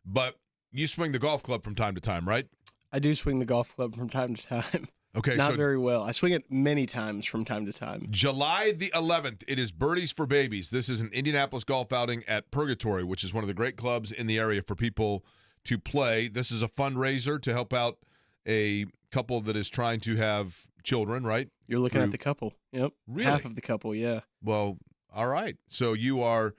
but you swing the golf club from time to time, right? I do swing the golf club from time to time. Okay, Not very well. I swing it many times from time to time. July the 11th, it is Birdies for Babies. This is an Indianapolis golf outing at Purgatory, which is one of the great clubs in the area for people to play. This is a fundraiser to help out a couple that is trying to have children, right? You're looking at the couple. Yep. Really? Half of the couple, yeah. Well, all right. So you are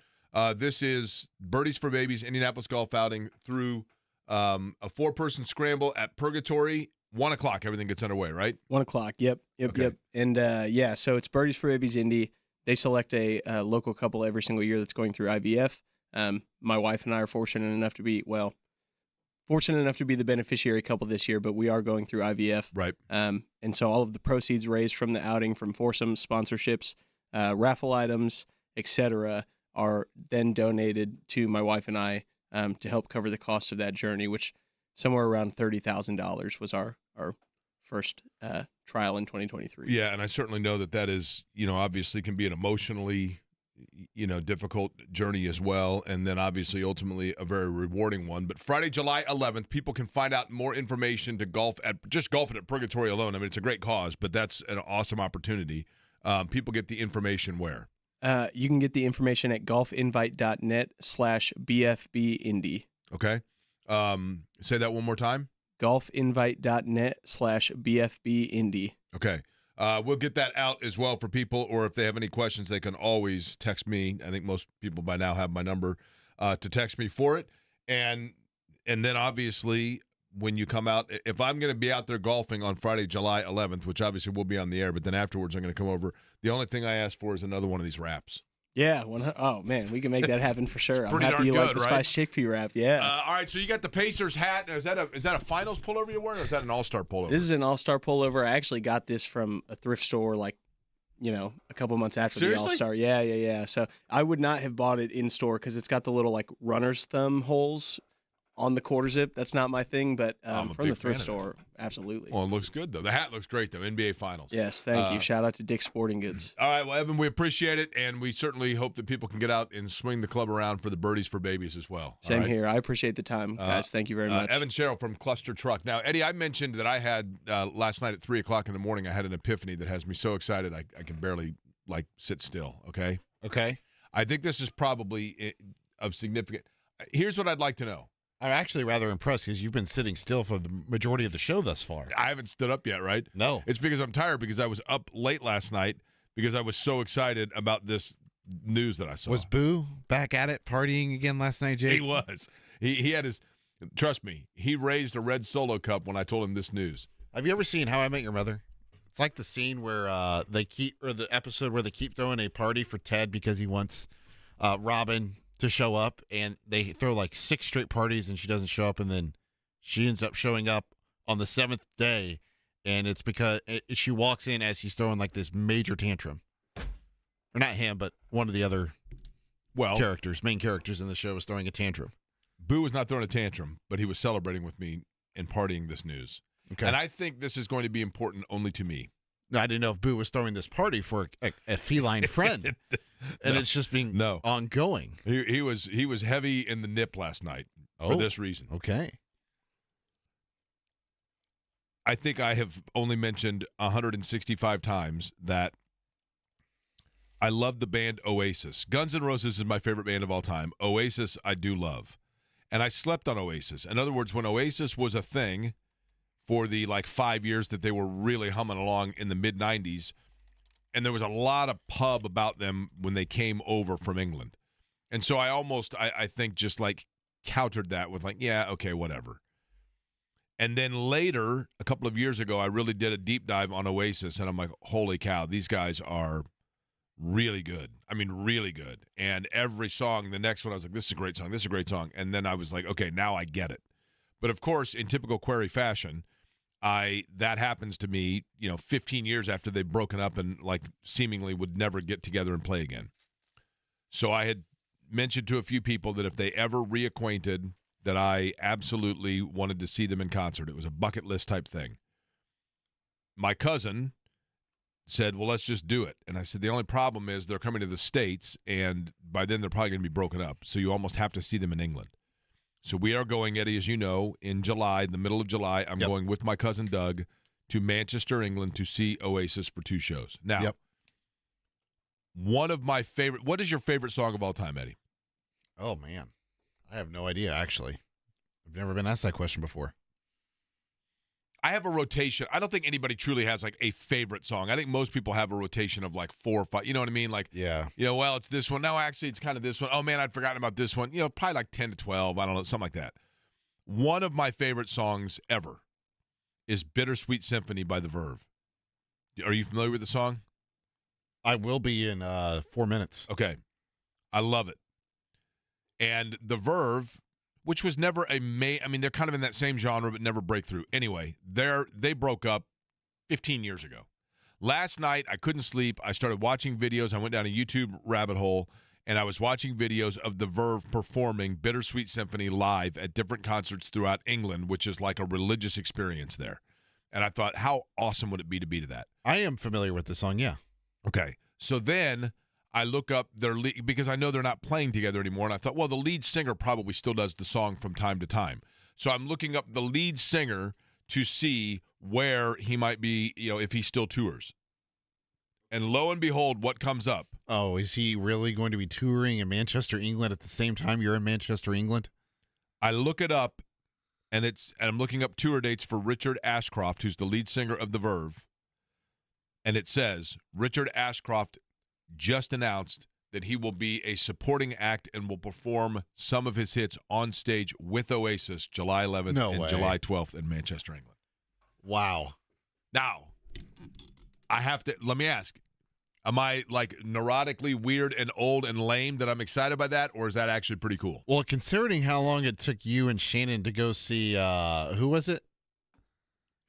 this is Birdies for Babies Indianapolis golf outing through a 4-person scramble at Purgatory. 1 o'clock, everything gets underway, right? 1 o'clock. Yep. Okay. And so it's Birdies for Babies Indy. They select a local couple every single year that's going through IVF. My wife and I are fortunate enough to be the beneficiary couple this year, but we are going through IVF. Right. And so all of the proceeds raised from the outing, from foursomes, sponsorships, raffle items, etc., are then donated to my wife and I to help cover the cost of that journey, which somewhere around $30,000 was our first trial in 2023. Yeah, and I certainly know that is, obviously can be an emotionally difficult journey as well, and then obviously ultimately a very rewarding one. But Friday, July 11th, people can find out more information to golfing at Purgatory alone. I mean, it's a great cause, but that's an awesome opportunity. People get the information where? You can get the information at golfinvite.net/BFBindy. Okay. Say that one more time. golfinvite.net/BFBindy. Okay. We'll get that out as well for people, or if they have any questions, they can always text me. I think most people by now have my number to text me for it. And then obviously when you come out, if I'm going to be out there golfing on Friday, July 11th, which obviously will be on the air, but then afterwards I'm going to come over. The only thing I ask for is another one of these wraps. Yeah. Oh, man, we can make that happen for sure. I'm happy you good, like the right? spiced chickpea wrap. Yeah. All right, so you got the Pacers hat. Is that a finals pullover you're wearing, or is that an all-star pullover? This is an all-star pullover. I actually got this from a thrift store a couple months after Seriously? the all-star. Yeah. So I would not have bought it in store because it's got the little runner's thumb holes on the quarter zip. That's not my thing, but from the thrift store, absolutely. Well, it looks good, though. The hat looks great, though. NBA Finals. Yes, thank you. Shout out to Dick's Sporting Goods. All right, well, Evan, we appreciate it, and we certainly hope that people can get out and swing the club around for the Birdies for Babies as well. Same here. I appreciate the time, guys. Thank you very much. Evan Sherrill from Cluster Truck. Now, Eddie, I mentioned that I had last night at 3 o'clock in the morning, I had an epiphany that has me so excited I can barely, sit still, okay? Okay. I think this is probably of significant. Here's what I'd like to know. I'm actually rather impressed because you've been sitting still for the majority of the show thus far. I haven't stood up yet, right? No. It's because I'm tired because I was up late last night because I was so excited about this news that I saw. Was Boo back at it partying again last night, Jake? He was. He had his – trust me, he raised a red Solo cup when I told him this news. Have you ever seen How I Met Your Mother? It's like the scene where the episode where they keep throwing a party for Ted because he wants Robin – to show up, and they throw 6 straight parties and she doesn't show up, and then she ends up showing up on the 7th day, and it's because she walks in as he's throwing this major tantrum. Or not him, but one of the other main characters in the show was throwing a tantrum. Boo was not throwing a tantrum, but he was celebrating with me and partying this news. Okay. And I think this is going to be important only to me. No, I didn't know if Boo was throwing this party for a feline friend, and it's just being ongoing. He was heavy in the nip last night for this reason. Okay. I think I have only mentioned 165 times that I love the band Oasis. Guns N' Roses is my favorite band of all time. Oasis I do love. And I slept on Oasis. In other words, when Oasis was a thing for the 5 years that they were really humming along in the mid-90s, and there was a lot of pub about them when they came over from England. And so I think just countered that with yeah, okay, whatever. And then later, a couple of years ago, I really did a deep dive on Oasis, and I'm like, holy cow, these guys are really good. I mean, really good. And every song, the next one, I was like, this is a great song, this is a great song. And then I was like, okay, now I get it. But of course, in typical Query fashion, that happens to me, 15 years after they've broken up and seemingly would never get together and play again. So I had mentioned to a few people that if they ever reacquainted, that I absolutely wanted to see them in concert. It was a bucket list type thing. My cousin said, well, let's just do it. And I said, the only problem is they're coming to the States, and by then they're probably going to be broken up. So you almost have to see them in England. So we are going, Eddie, as you know, in July, in the middle of July, I'm going with my cousin Doug to Manchester, England to see Oasis for 2 shows. Now, one of my favorite, what is your favorite song of all time, Eddie? Oh, man. I have no idea, actually. I've never been asked that question before. I have a rotation. I don't think anybody truly has a favorite song. I think most people have a rotation of 4 or 5. You know what I mean? Well, it's this one. No, actually, it's kind of this one. Oh, man, I'd forgotten about this one. Probably 10 to 12. I don't know, something like that. One of my favorite songs ever is Bittersweet Symphony by The Verve. Are you familiar with the song? I will be in 4 minutes. Okay. I love it. And The Verve, which was never I mean, they're kind of in that same genre, but never breakthrough. Anyway, they broke up 15 years ago. Last night, I couldn't sleep. I started watching videos. I went down a YouTube rabbit hole, and I was watching videos of The Verve performing Bittersweet Symphony live at different concerts throughout England, which is like a religious experience there. And I thought, how awesome would it be to that? I am familiar with the song, yeah. Okay. So then I look up their lead, because I know they're not playing together anymore, and I thought, well, the lead singer probably still does the song from time to time. So I'm looking up the lead singer to see where he might be, if he still tours. And lo and behold, what comes up? Oh, is he really going to be touring in Manchester, England at the same time you're in Manchester, England? I look it up, and I'm looking up tour dates for Richard Ashcroft, who's the lead singer of The Verve. And it says, Richard Ashcroft just announced that he will be a supporting act and will perform some of his hits on stage with Oasis July 11th and July 12th in Manchester, England. Wow. Now, let me ask, am I neurotically weird and old and lame that I'm excited by that, or is that actually pretty cool? Well, considering how long it took you and Shannon to go see, who was it?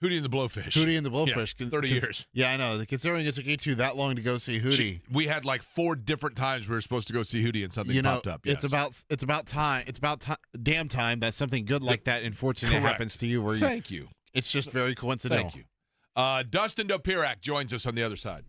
Hootie and the Blowfish. Hootie and the Blowfish. Yeah, 30 years. Yeah, I know. Considering it took you two that long to go see Hootie. We had 4 different times we were supposed to go see Hootie and something popped up. Yes. It's about time. It's about damn time that something good like that unfortunately happens to you. Thank you. It's just very coincidental. Thank you. Dustin Dopirak joins us on the other side.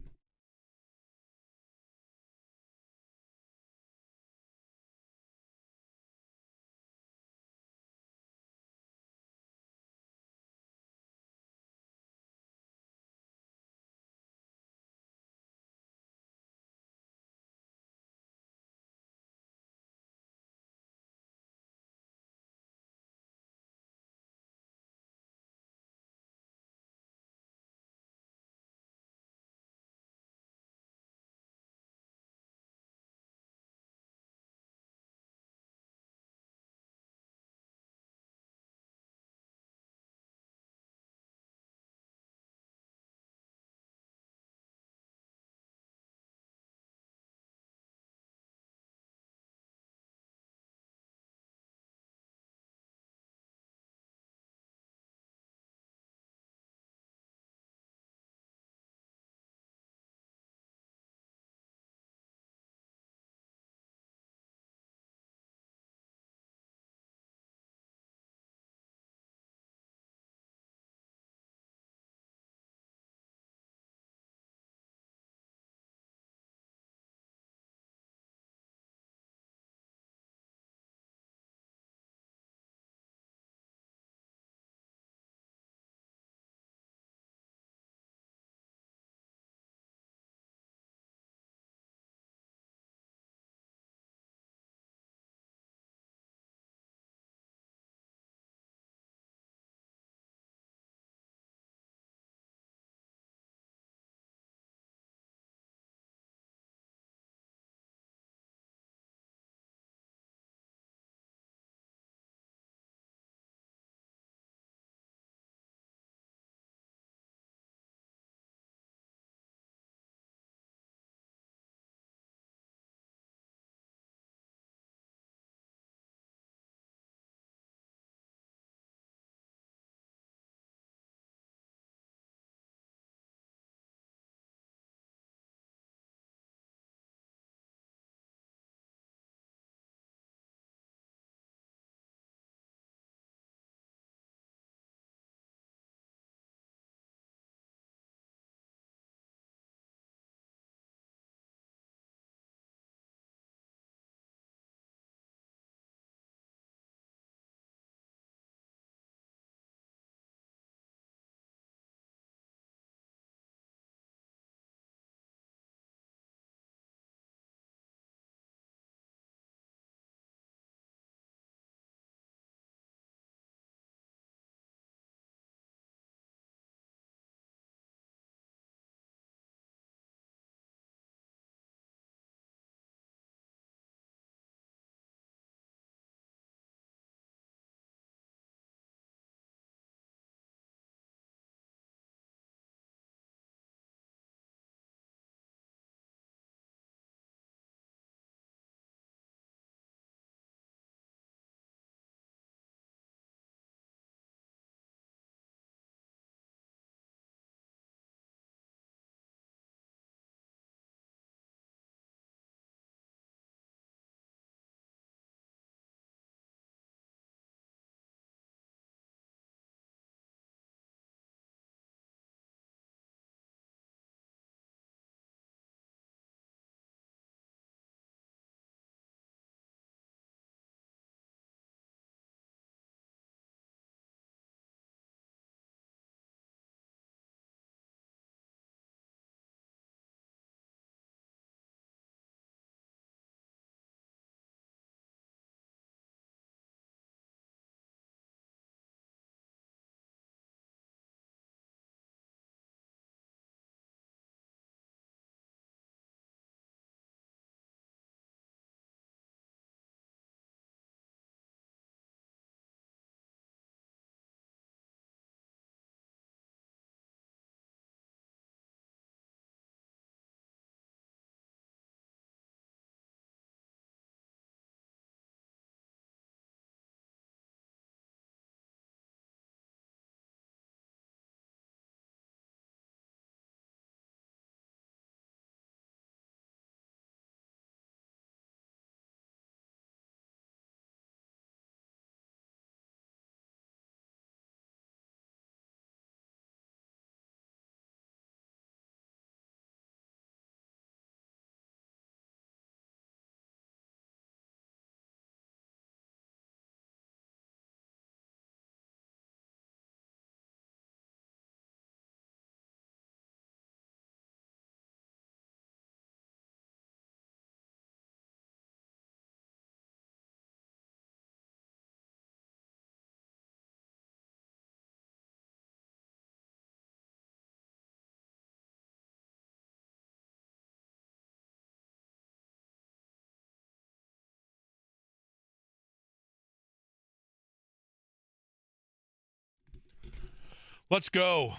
Let's go.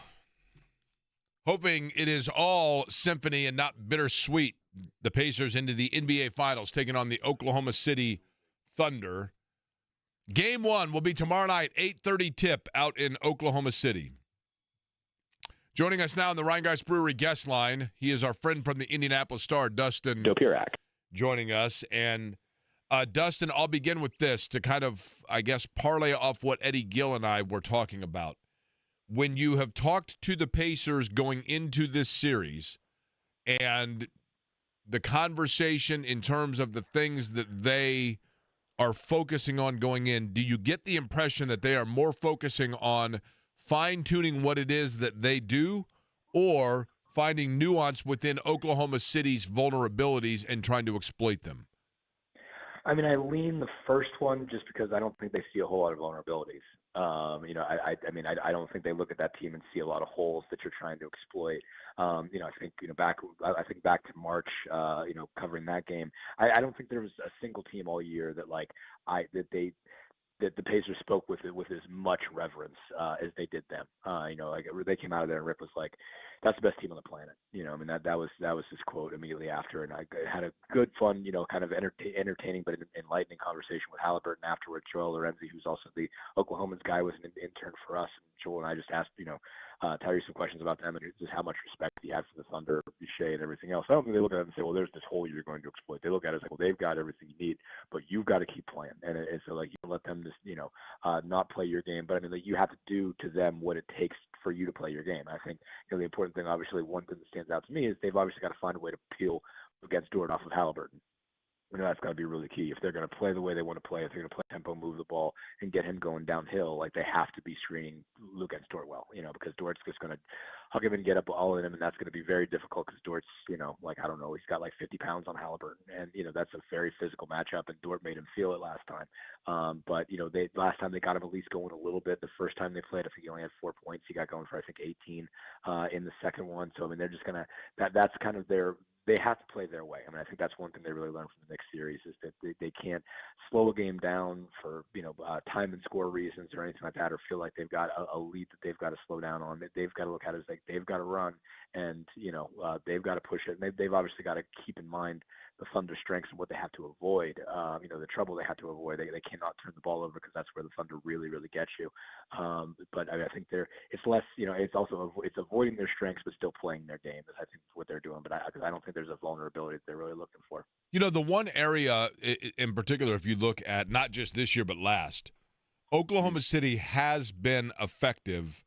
Hoping it is all symphony and not bittersweet. The Pacers into the NBA Finals, taking on the Oklahoma City Thunder. Game 1 will be tomorrow night, 8:30 tip out in Oklahoma City. Joining us now on the Rhinegeist Brewery guest line, he is our friend from the Indianapolis Star, Dustin Dopirak. Joining us. And Dustin, I'll begin with this to kind of, I guess, parlay off what Eddie Gill and I were talking about. When you have talked to the Pacers going into this series and the conversation in terms of the things that they are focusing on going in, do you get the impression that they are more focusing on fine-tuning what it is that they do or finding nuance within Oklahoma City's vulnerabilities and trying to exploit them? I mean, I lean the first one just because I don't think they see a whole lot of vulnerabilities. I don't think they look at that team and see a lot of holes that you're trying to exploit. I think back to March, covering that game, I don't think there was a single team all year that the Pacers spoke with as much reverence as they did them. They came out of there and Rip was like, "That's the best team on the planet." That was his quote immediately after, and I had a good, fun, kind of entertaining but enlightening conversation with Halliburton afterward. Joel Lorenzi, who's also the Oklahoma's guy, was an intern for us, and Joel and I just asked Tyree some questions about them and just how much respect he had for the Thunder, Shea, and everything else. I don't think they look at it and say, "Well, there's this hole you're going to exploit." They look at it as like, "Well, they've got everything you need, but you've got to keep playing." And so like, you don't let them just not play your game, but you have to do to them what it takes for you to play your game. I think the important thing, obviously, one thing that stands out to me is they've obviously got to find a way to peel against Dort off of Halliburton. That's got to be really key. If they're going to play the way they want to play, if they're going to play tempo, move the ball, and get him going downhill, like they have to be screening Luke against Dort well, because Dort's just going to hug him and get up all in him, and that's going to be very difficult because Dort's, I don't know, he's got like 50 pounds on Halliburton, and that's a very physical matchup, and Dort made him feel it last time. But last time they got him at least going a little bit. The first time they played, I think he only had 4 points. He got going for I think 18 in the second one. So they're just gonna that's kind of their. They have to play their way. I think that's one thing they really learned from the Knicks series is that they can't slow a game down for time and score reasons or anything like that, or feel like they've got a lead that they've got to slow down on. They've got to look at it as like they've got to run and they've got to push it. And they've obviously got to keep in mind the Thunder's strengths and what they have to avoid. The trouble they have to avoid. They cannot turn the ball over because that's where the Thunder really, really gets you. But I think it's less. It's avoiding their strengths but still playing their game. I think what they're doing. But I don't think there's a vulnerability that they're really looking for. The one area in particular, if you look at not just this year but last, Oklahoma City has been effective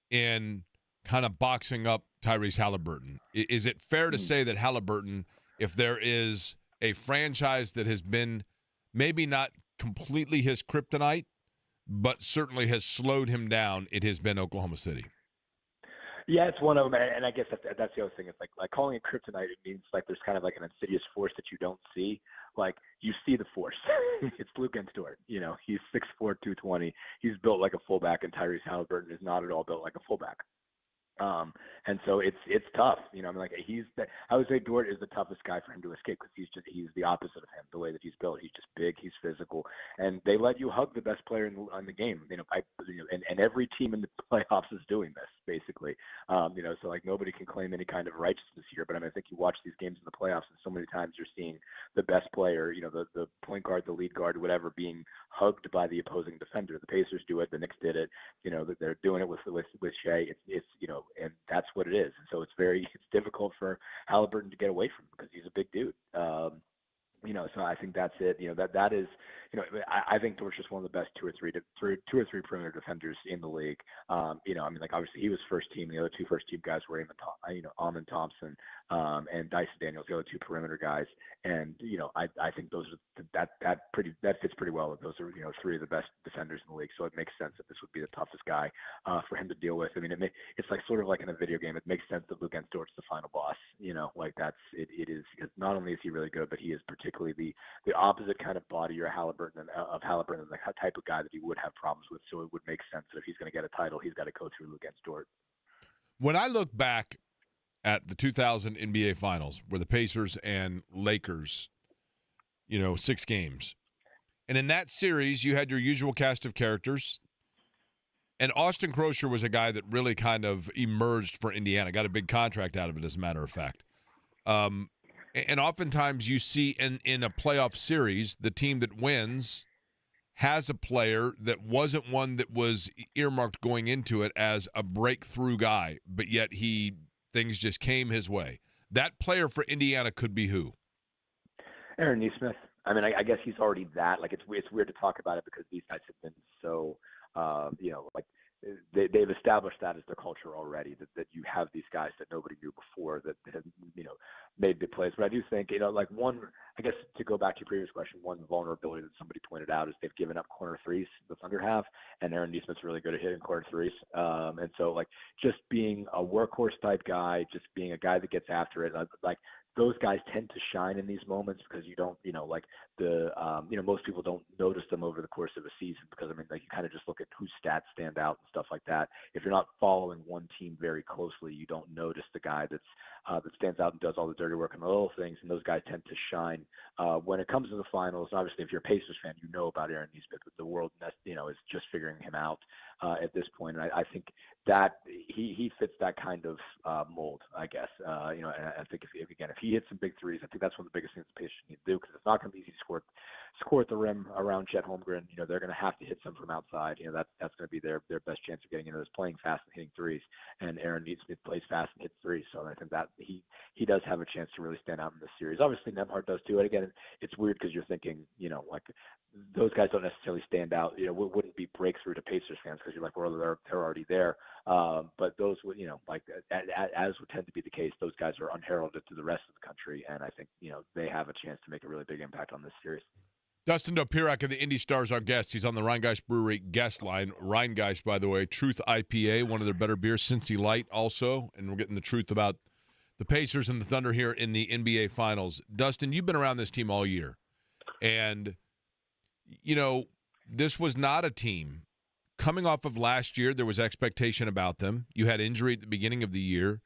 in kind of boxing up Tyrese Halliburton. Is it fair to say that Halliburton, if there is a franchise that has been maybe not completely his kryptonite, but certainly has slowed him down, it has been Oklahoma City? Yeah, it's one of them, and I guess that's the other thing. It's like calling it kryptonite. It means like there's kind of like an insidious force that you don't see. Like you see the force. It's Luke against Dort. He's 6'4", 220. He's built like a fullback, and Tyrese Halliburton is not at all built like a fullback. And so it's tough, I would say Dort is the toughest guy for him to escape because he's the opposite of him, the way that he's built. He's just big, he's physical, and they let you hug the best player in the game. And every team in the playoffs is doing this basically. So like nobody can claim any kind of righteousness here. But I think you watch these games in the playoffs, and so many times you're seeing the best player, the point guard, the lead guard, whatever, being hugged by the opposing defender. The Pacers do it, the Knicks did it. They're doing it with Shea. It's and that's what it is. And so it's difficult for Halliburton to get away from him because he's a big dude. So I think that's it. That is, I think Dort's just one of the best two or three perimeter defenders in the league. Obviously he was first team. The other two first team guys were Amon Thompson and Dyson Daniels, the other two perimeter guys. And I think those are that fits pretty well. Those are three of the best defenders in the league. So it makes sense that this would be the toughest guy for him to deal with. It's like sort of like in a video game. It makes sense that Luke against Dort's the final boss. It is. Not only is he really good, but he is particularly the opposite kind of body of Halliburton and the type of guy that he would have problems with. So it would make sense that if he's going to get a title, he's got to go through Luke against Dort. When I look back at the 2000 NBA Finals, where the Pacers and Lakers, 6 games, and in that series you had your usual cast of characters. And Austin Crosher was a guy that really kind of emerged for Indiana, got a big contract out of it, as a matter of fact. And oftentimes you see in a playoff series, the team that wins has a player that wasn't one that was earmarked going into it as a breakthrough guy, but yet things just came his way. That player for Indiana could be who? Aaron Neesmith. I mean, I guess he's already that. Like, it's weird to talk about it because these guys have been so, like they've established that as their culture already. That you have these guys that nobody knew before that have made big plays. But I do think like one. I guess to go back to your previous question, one vulnerability that somebody pointed out is they've given up corner threes the Thunder have, and Aaron Neesmith's really good at hitting corner threes. And so like just being a workhorse type guy, just being a guy that gets after it, like. Those guys tend to shine in these moments because you don't, like most people don't notice them over the course of a season because, I mean, like you kind of just look at whose stats stand out and stuff like that. If you're not following one team very closely, you don't notice the guy that stands out and does all the dirty work and the little things, and those guys tend to shine when it comes to the finals. Obviously, if you're a Pacers fan, you know about Aaron Neesmith, but the world, is just figuring him out at this point. And I think that he fits that kind of mold, I guess. And I think if he hits some big threes, I think that's one of the biggest things the Pacers need to do because it's not going to be easy to score at the rim around Chet Holmgren. They're going to have to hit some from outside. That's going to be their best chance of getting into this, playing fast and hitting threes. And Aaron Neesmith plays fast and hits threes, so I think that he does have a chance to really stand out in this series. Obviously, Nemhard does too. And again, it's weird because you're thinking, like those guys don't necessarily stand out. Wouldn't be breakthrough to Pacers fans because you're like, well, they're already there. But those would, like as would tend to be the case, those guys are unheralded to the rest of the country, and I think they have a chance to make a really big impact on this series. Dustin Dopirak of the Indy Stars, our guest. He's on the Rheingeist Brewery guest line. Rheingeist, by the way, Truth IPA, one of their better beers. Cincy Light also, and we're getting the truth about the Pacers and the Thunder here in the NBA Finals. Dustin, you've been around this team all year, and this was not a team. Coming off of last year, there was expectation about them. You had injury at the beginning of the year.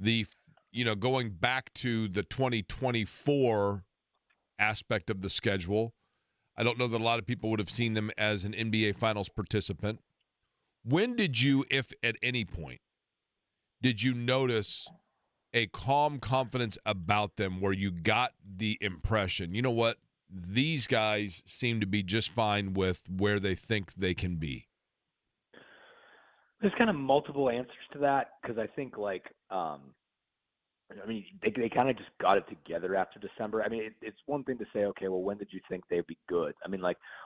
Going back to the 2024 aspect of the schedule, I don't know that a lot of people would have seen them as an NBA Finals participant. When did you, if at any point, did you notice a calm confidence about them where you got the impression, you know what, these guys seem to be just fine with where they think they can be? There's kind of multiple answers to that because I think they kind of just got it together after December. I mean, it's one thing to say, okay, well, when did you think they'd be good? I mean,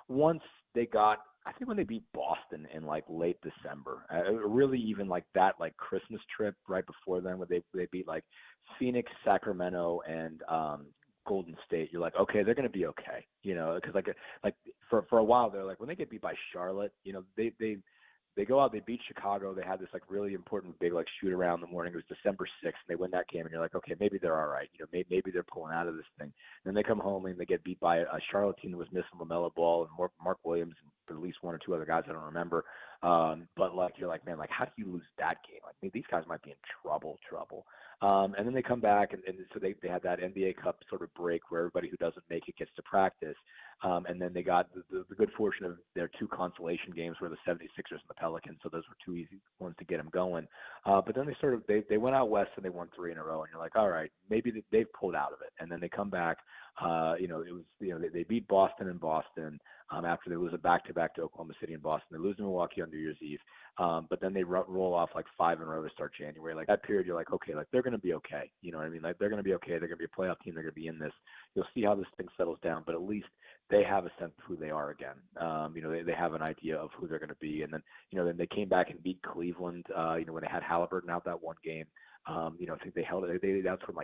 once they got, I think when they beat Boston in late December, really even that Christmas trip right before then, when they beat Phoenix, Sacramento, and Golden State, you're like, okay, they're going to be okay, because for a while they're when they get beat by Charlotte, they go out, they beat Chicago. They had this really important big shoot around in the morning. It was December 6th, and they win that game, and you're like, okay, maybe they're all right. Maybe they're pulling out of this thing. And then they come home and they get beat by a Charlotte team that was missing LaMelo Ball and Mark Williams and at least one or two other guys I don't remember. But you're like, man, how do you lose that game? These guys might be in trouble. And then they come back, and so they had that NBA Cup sort of break where everybody who doesn't make it gets to practice. And then they got the good fortune of their two consolation games were the 76ers and the Pelicans, so those were two easy ones to get them going. But then they went out west and they won 3 in a row, and you're like, all right, maybe they've pulled out of it. And then they come back. They beat Boston in Boston after they lose a back-to-back to Oklahoma City and Boston. They lose to Milwaukee on New Year's Eve. But then they roll off 5 in a row to start January. That period, you're like, okay, they're going to be okay. You know what I mean? They're going to be okay. They're going to be a playoff team. They're going to be in this. You'll see how this thing settles down, but at least they have a sense of who they are again. They have an idea of who they're going to be. And then, then they came back and beat Cleveland, when they had Halliburton out that one game. I think they held it. They outscored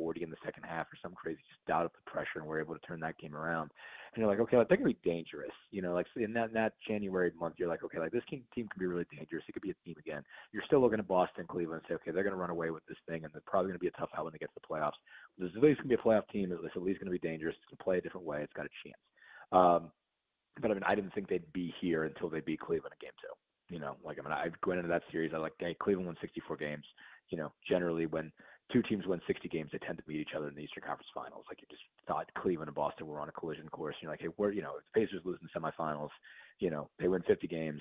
68-40 in the second half or some crazy, just out of the pressure, and were able to turn that game around. And you're like, okay, they're gonna be dangerous. In that January month, you're like, okay, this team can be really dangerous. It could be a team again. You're still looking at Boston, Cleveland, and say, okay, they're gonna run away with this thing, and they're probably gonna be a tough out when they get to the playoffs. There's at least gonna be a playoff team. It's at least gonna be dangerous. It's gonna play a different way. It's got a chance. But I didn't think they'd be here until they beat Cleveland in Game 2. I went into that series. I hey, Cleveland won 64 games. Generally when two teams win 60 games, they tend to meet each other in the Eastern Conference Finals. You just thought Cleveland and Boston were on a collision course. You're like, hey, if the Pacers lose in the semifinals, they win 50 games.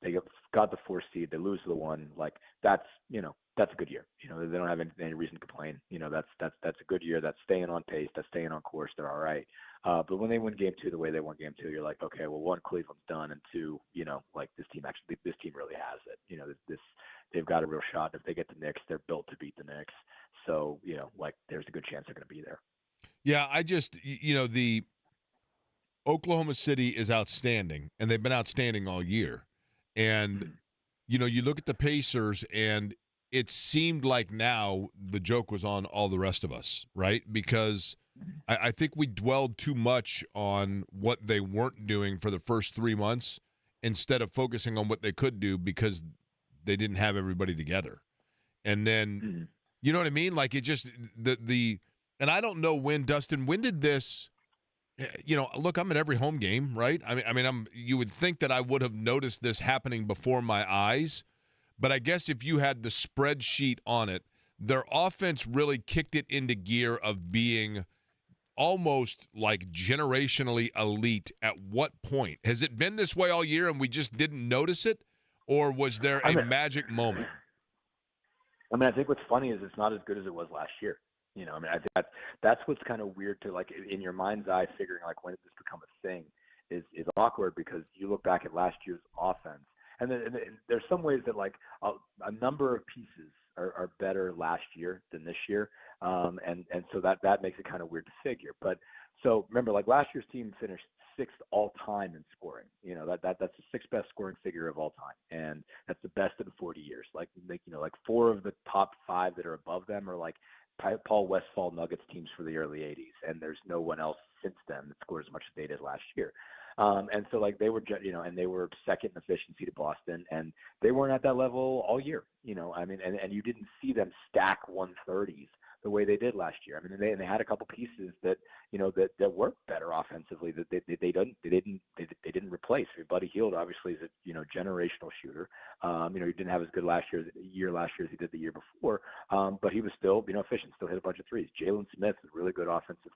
they got the 4 seed, they lose the 1. Like that's a good year. They don't have any reason to complain. That's a good year. That's staying on pace. That's staying on course. They're all right. But when they win game 2 the way they won game 2, you're like, okay, well, 1, Cleveland's done, and 2, like this team really has it. They've got a real shot. If they get the Knicks, they're built to beat the Knicks. So like there's a good chance they're going to be there. Yeah, I just the Oklahoma City is outstanding, and they've been outstanding all year. And you look at the Pacers, and it seemed like now the joke was on all the rest of us, right? Because I think we dwelled too much on what they weren't doing for the first 3 months instead of focusing on what they could do because they didn't have everybody together. And then, you know what I mean? Like it just and I don't know Dustin, when did this, look, I'm at every home game, right? I mean, you would think that I would have noticed this happening before my eyes, but I guess if you had the spreadsheet on it, their offense really kicked it into gear of being almost like generationally elite. At what point? Has it been this way all year and we just didn't notice it? Or was there a magic moment? I think what's funny is it's not as good as it was last year. I think that's what's kind of weird to, like, in your mind's eye, figuring like when did this become a thing is awkward, because you look back at last year's offense, and then there's some ways that like a number of pieces are better last year than this year, and so that makes it kind of weird to figure. But so remember, like last year's team finished 6th all time in scoring. That's the 6th best scoring figure of all time, and that's the best in 40 years. Like 4 of the top 5 that are above them are like Paul Westphal Nuggets teams for the early 80s, and there's no one else since then that scored as much as they did last year. And so like they were, and they were 2nd in efficiency to Boston, and they weren't at that level all year. And you didn't see them stack 130s the way they did last year. They had a couple pieces that that worked better offensively that they didn't replace. Buddy Hield obviously is a generational shooter. He didn't have as good last year as he did the year before, but he was still efficient, still hit a bunch of threes. Jalen Smith is a really good offensive,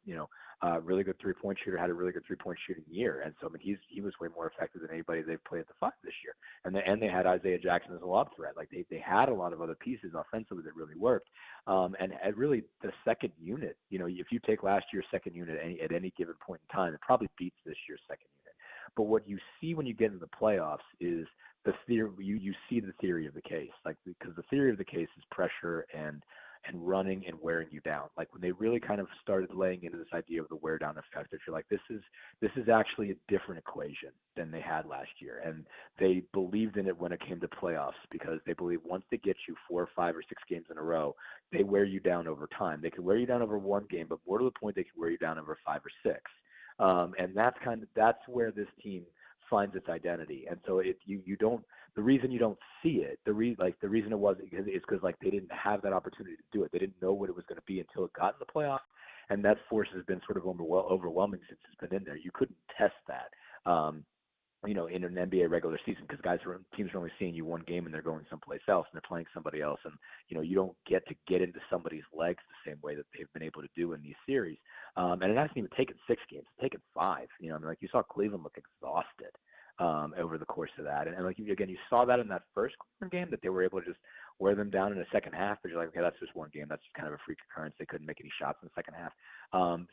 really good 3-point shooter, had a really good 3-point shooting year, and so he was way more effective than anybody they've played at the 5 this year. And they had Isaiah Jackson as a lob threat. Like they had a lot of other pieces offensively that really worked. And really the second unit, if you take last year's second unit at any given point in time, it probably beats this year's second unit. But what you see when you get into the playoffs is the theory. You see the theory of the case, like, because the theory of the case is pressure and running and wearing you down. Like when they really kind of started laying into this idea of the wear down effect, if you're like, this is actually a different equation than they had last year. And they believed in it when it came to playoffs, because they believe once they get you 4 or 5 or 6 games in a row, they wear you down over time. They can wear you down over one game, but more to the point, they can wear you down over 5 or 6. And that's where this team finds its identity. And so if you don't, the reason you don't see it, the reason it wasn't is because like they didn't have that opportunity to do it. They didn't know what it was going to be until it got in the playoffs, and that force has been sort of overwhelming since it's been in there. You couldn't test that, in an NBA regular season, because teams are only seeing you one game and they're going someplace else and they're playing somebody else, and you don't get to get into somebody's legs the same way that they've been able to do in these series. And it hasn't even taken 6 games; it's taken 5. Like you saw Cleveland look exhausted over the course of that. And like, again, you saw that in that first game, that they were able to just wear them down in the second half, but you're like, okay, that's just one game. That's just kind of a freak occurrence. They couldn't make any shots in the second half.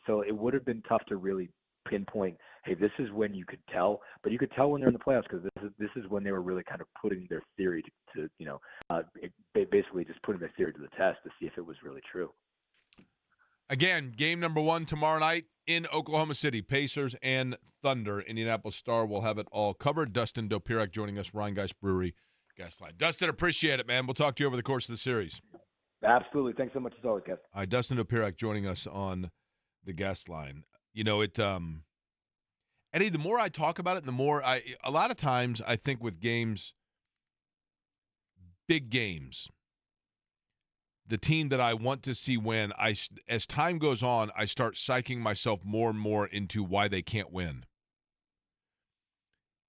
So it would have been tough to really pinpoint, hey, this is when you could tell, but you could tell when they're in the playoffs, because this is when they were really kind of putting their theory to basically just putting their theory to the test to see if it was really true. Again, game number 1 tomorrow night in Oklahoma City. Pacers and Thunder. Indianapolis Star will have it all covered. Dustin Dopirak joining us, Rhinegeist Brewery guest line. Dustin, appreciate it, man. We'll talk to you over the course of the series. Absolutely. Thanks so much as always, guys. All right, Dustin Dopirak joining us on the guest line. Eddie, the more I talk about it, the more a lot of times I think with games, big games, the team that I want to see win, as time goes on, I start psyching myself more and more into why they can't win.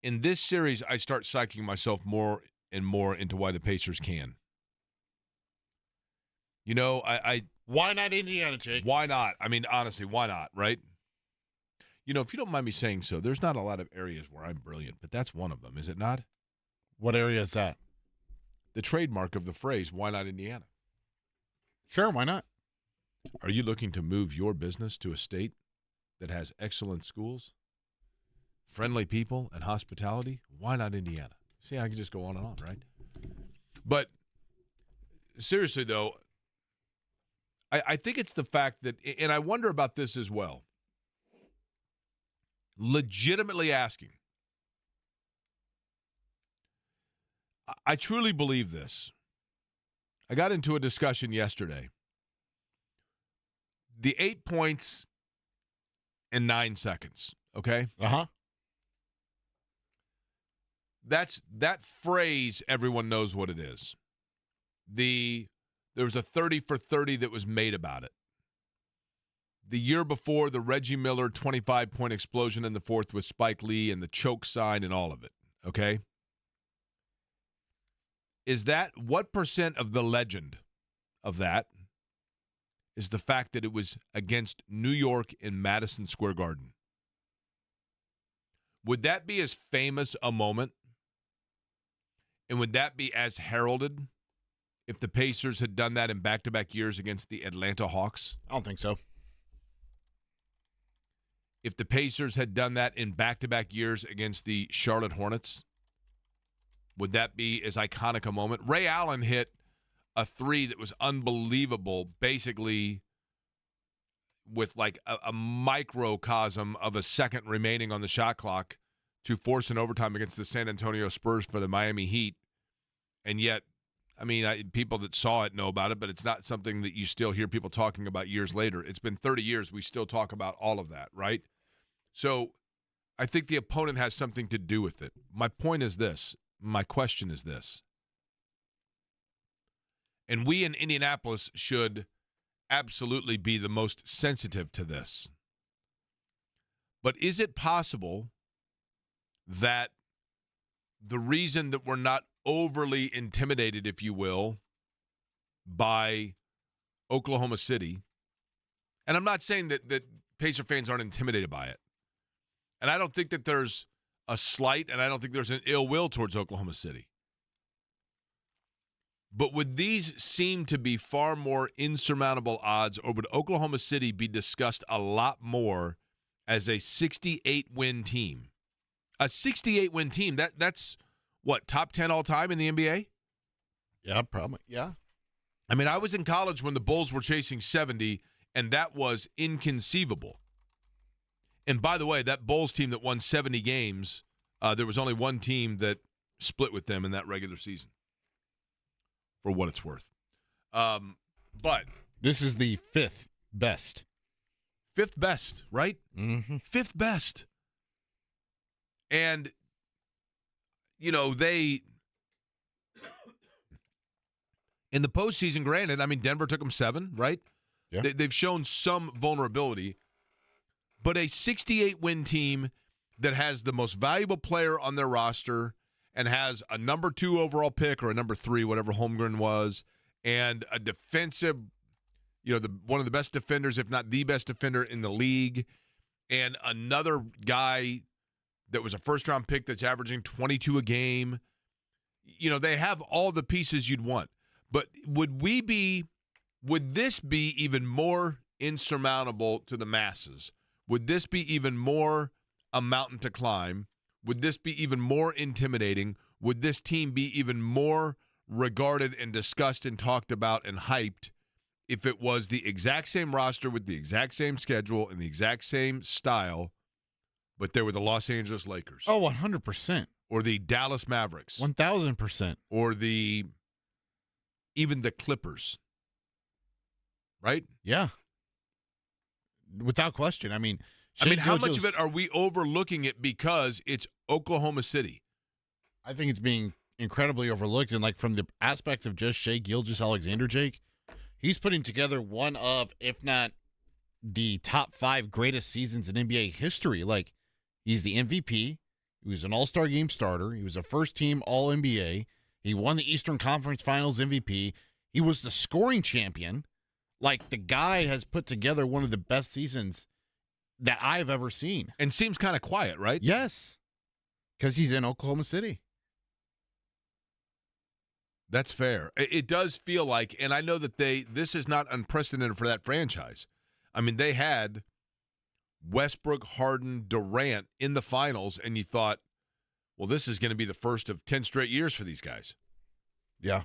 In this series, I start psyching myself more and more into why the Pacers can. Why not Indiana, Jake? Why not? I mean, honestly, why not, right? If you don't mind me saying so, there's not a lot of areas where I'm brilliant, but that's one of them, is it not? What area is that? The trademark of the phrase, why not Indiana? Sure, why not? Are you looking to move your business to a state that has excellent schools, friendly people, and hospitality? Why not Indiana? See, I can just go on and on, right? But seriously, though, I think it's the fact that, and I wonder about this as well, legitimately asking, I truly believe this. I got into a discussion yesterday. The 8 points in 9 seconds, okay? Uh-huh. That phrase, everyone knows what it is. There was a 30 for 30 that was made about it. The year before, the Reggie Miller 25-point explosion in the fourth with Spike Lee and the choke sign and all of it, okay? Is that, what percent of the legend of that is the fact that it was against New York in Madison Square Garden? Would that be as famous a moment? And would that be as heralded if the Pacers had done that in back-to-back years against the Atlanta Hawks? I don't think so. If the Pacers had done that in back-to-back years against the Charlotte Hornets, would that be as iconic a moment? Ray Allen hit a three that was unbelievable, basically with like a microcosm of a second remaining on the shot clock to force an overtime against the San Antonio Spurs for the Miami Heat. And yet, I mean, people that saw it know about it, but it's not something that you still hear people talking about years later. It's been 30 years. We still talk about all of that, right? So I think the opponent has something to do with it. My point is this. My question is this. And we in Indianapolis should absolutely be the most sensitive to this. But is it possible that the reason that we're not overly intimidated, if you will, by Oklahoma City, and I'm not saying that Pacer fans aren't intimidated by it, and I don't think that there's a slight, and I don't think there's an ill will towards Oklahoma City, but would these seem to be far more insurmountable odds, or would Oklahoma City be discussed a lot more as a 68-win team? A 68-win team, that's what, top 10 all-time in the NBA? Yeah, probably. Yeah. I mean, I was in college when the Bulls were chasing 70, and that was inconceivable. And by the way, that Bulls team that won 70 games, there was only one team that split with them in that regular season, for what it's worth. But this is the fifth best. Fifth best, right? Mm-hmm. Fifth best. And, you know, they, in the postseason, granted, I mean, Denver took them 7, right? Yeah. They've shown some vulnerability. But a 68-win team that has the most valuable player on their roster and has a number 2 overall pick or a number 3, whatever Holmgren was, and a defensive, you know, one of the best defenders, if not the best defender in the league, and another guy that was a first-round pick that's averaging 22 a game. You know, they have all the pieces you'd want. But would this be even more insurmountable to the masses? Would this be even more a mountain to climb? Would this be even more intimidating? Would this team be even more regarded and discussed and talked about and hyped if it was the exact same roster with the exact same schedule and the exact same style, but they were the Los Angeles Lakers? Oh, 100%. Or the Dallas Mavericks? 1,000%. Or even the Clippers? Right? Yeah. Without question. I mean, how much of it are we overlooking it because it's Oklahoma City? I think it's being incredibly overlooked. And, like, from the aspect of just Shai Gilgeous-Alexander, Jake, he's putting together one of, if not the top 5 greatest seasons in NBA history. Like, he's the MVP. He was an all-star game starter. He was a first-team All-NBA. He won the Eastern Conference Finals MVP. He was the scoring champion. Like, the guy has put together one of the best seasons that I've ever seen. And seems kind of quiet, right? Yes, because he's in Oklahoma City. That's fair. It does feel like, and I know that this is not unprecedented for that franchise. I mean, they had Westbrook, Harden, Durant in the finals, and you thought, well, this is going to be the first of 10 straight years for these guys. Yeah.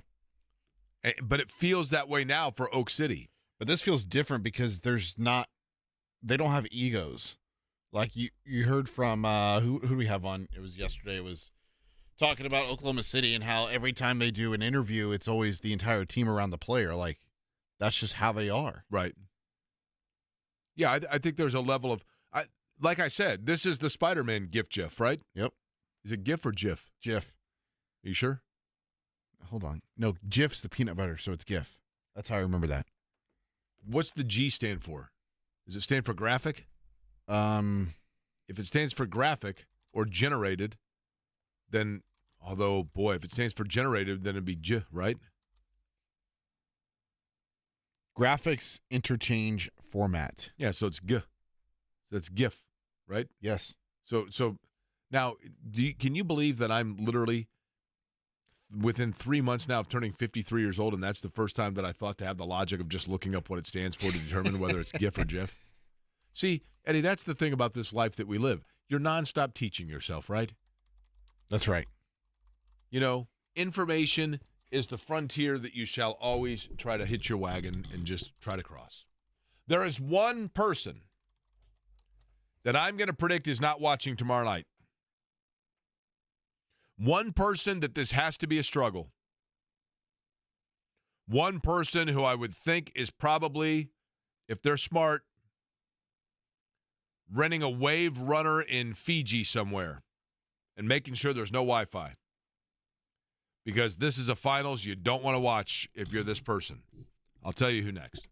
But it feels that way now for Oak City. But this feels different because they don't have egos. Like you heard from, who do we have on? It was yesterday. It was talking about Oklahoma City and how every time they do an interview, it's always the entire team around the player. Like, that's just how they are. Right. Yeah, I think there's a level of, like I said, this is the Spider-Man GIF, Jeff, right? Yep. Is it GIF or GIF? GIF. Are you sure? Hold on. No, GIF's the peanut butter, so it's GIF. That's how I remember that. What's the G stand for? Does it stand for graphic? If it stands for graphic or generated, then, although, boy, if it stands for generated, then it'd be J, right? Graphics interchange format. Yeah, so it's G. So that's GIF, right? Yes. So now, can you believe that I'm literally within 3 months now of turning 53 years old, and that's the first time that I thought to have the logic of just looking up what it stands for to determine whether it's GIF or GIF? See, Eddie, that's the thing about this life that we live. You're nonstop teaching yourself, right? That's right. You know, information is the frontier that you shall always try to hitch your wagon and just try to cross. There is one person that I'm going to predict is not watching tomorrow night. One person that this has to be a struggle. One person who I would think is probably, if they're smart, renting a Wave runner in Fiji somewhere and making sure there's no Wi-Fi. Because this is a finals you don't want to watch if you're this person. I'll tell you who next.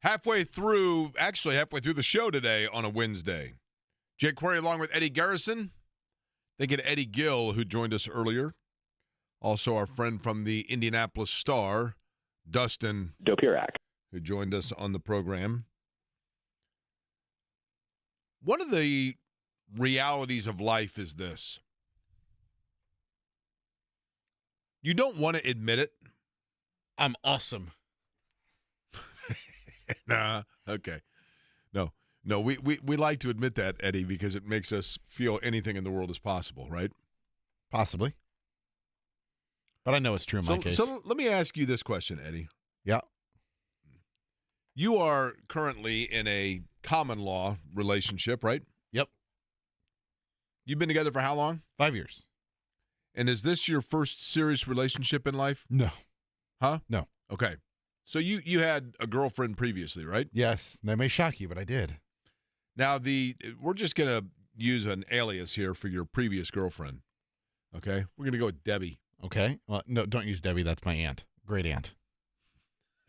Halfway through the show today on a Wednesday. Jake Query along with Eddie Garrison. Thinking of Eddie Gill, who joined us earlier. Also our friend from the Indianapolis Star, Dustin Dopirak, who joined us on the program. One of the realities of life is this. You don't want to admit it. I'm awesome. Nah, okay. No, we like to admit that, Eddie, because it makes us feel anything in the world is possible, right? Possibly. But I know it's true in my case. So let me ask you this question, Eddie. Yeah. You are currently in a common law relationship, right? Yep. You've been together for how long? 5 years. And is this your first serious relationship in life? No. Huh? No. Okay. So you had a girlfriend previously, right? Yes. That may shock you, but I did. Now, we're just going to use an alias here for your previous girlfriend, okay? We're going to go with Debbie. Okay. Well, no, don't use Debbie. That's my aunt. Great aunt.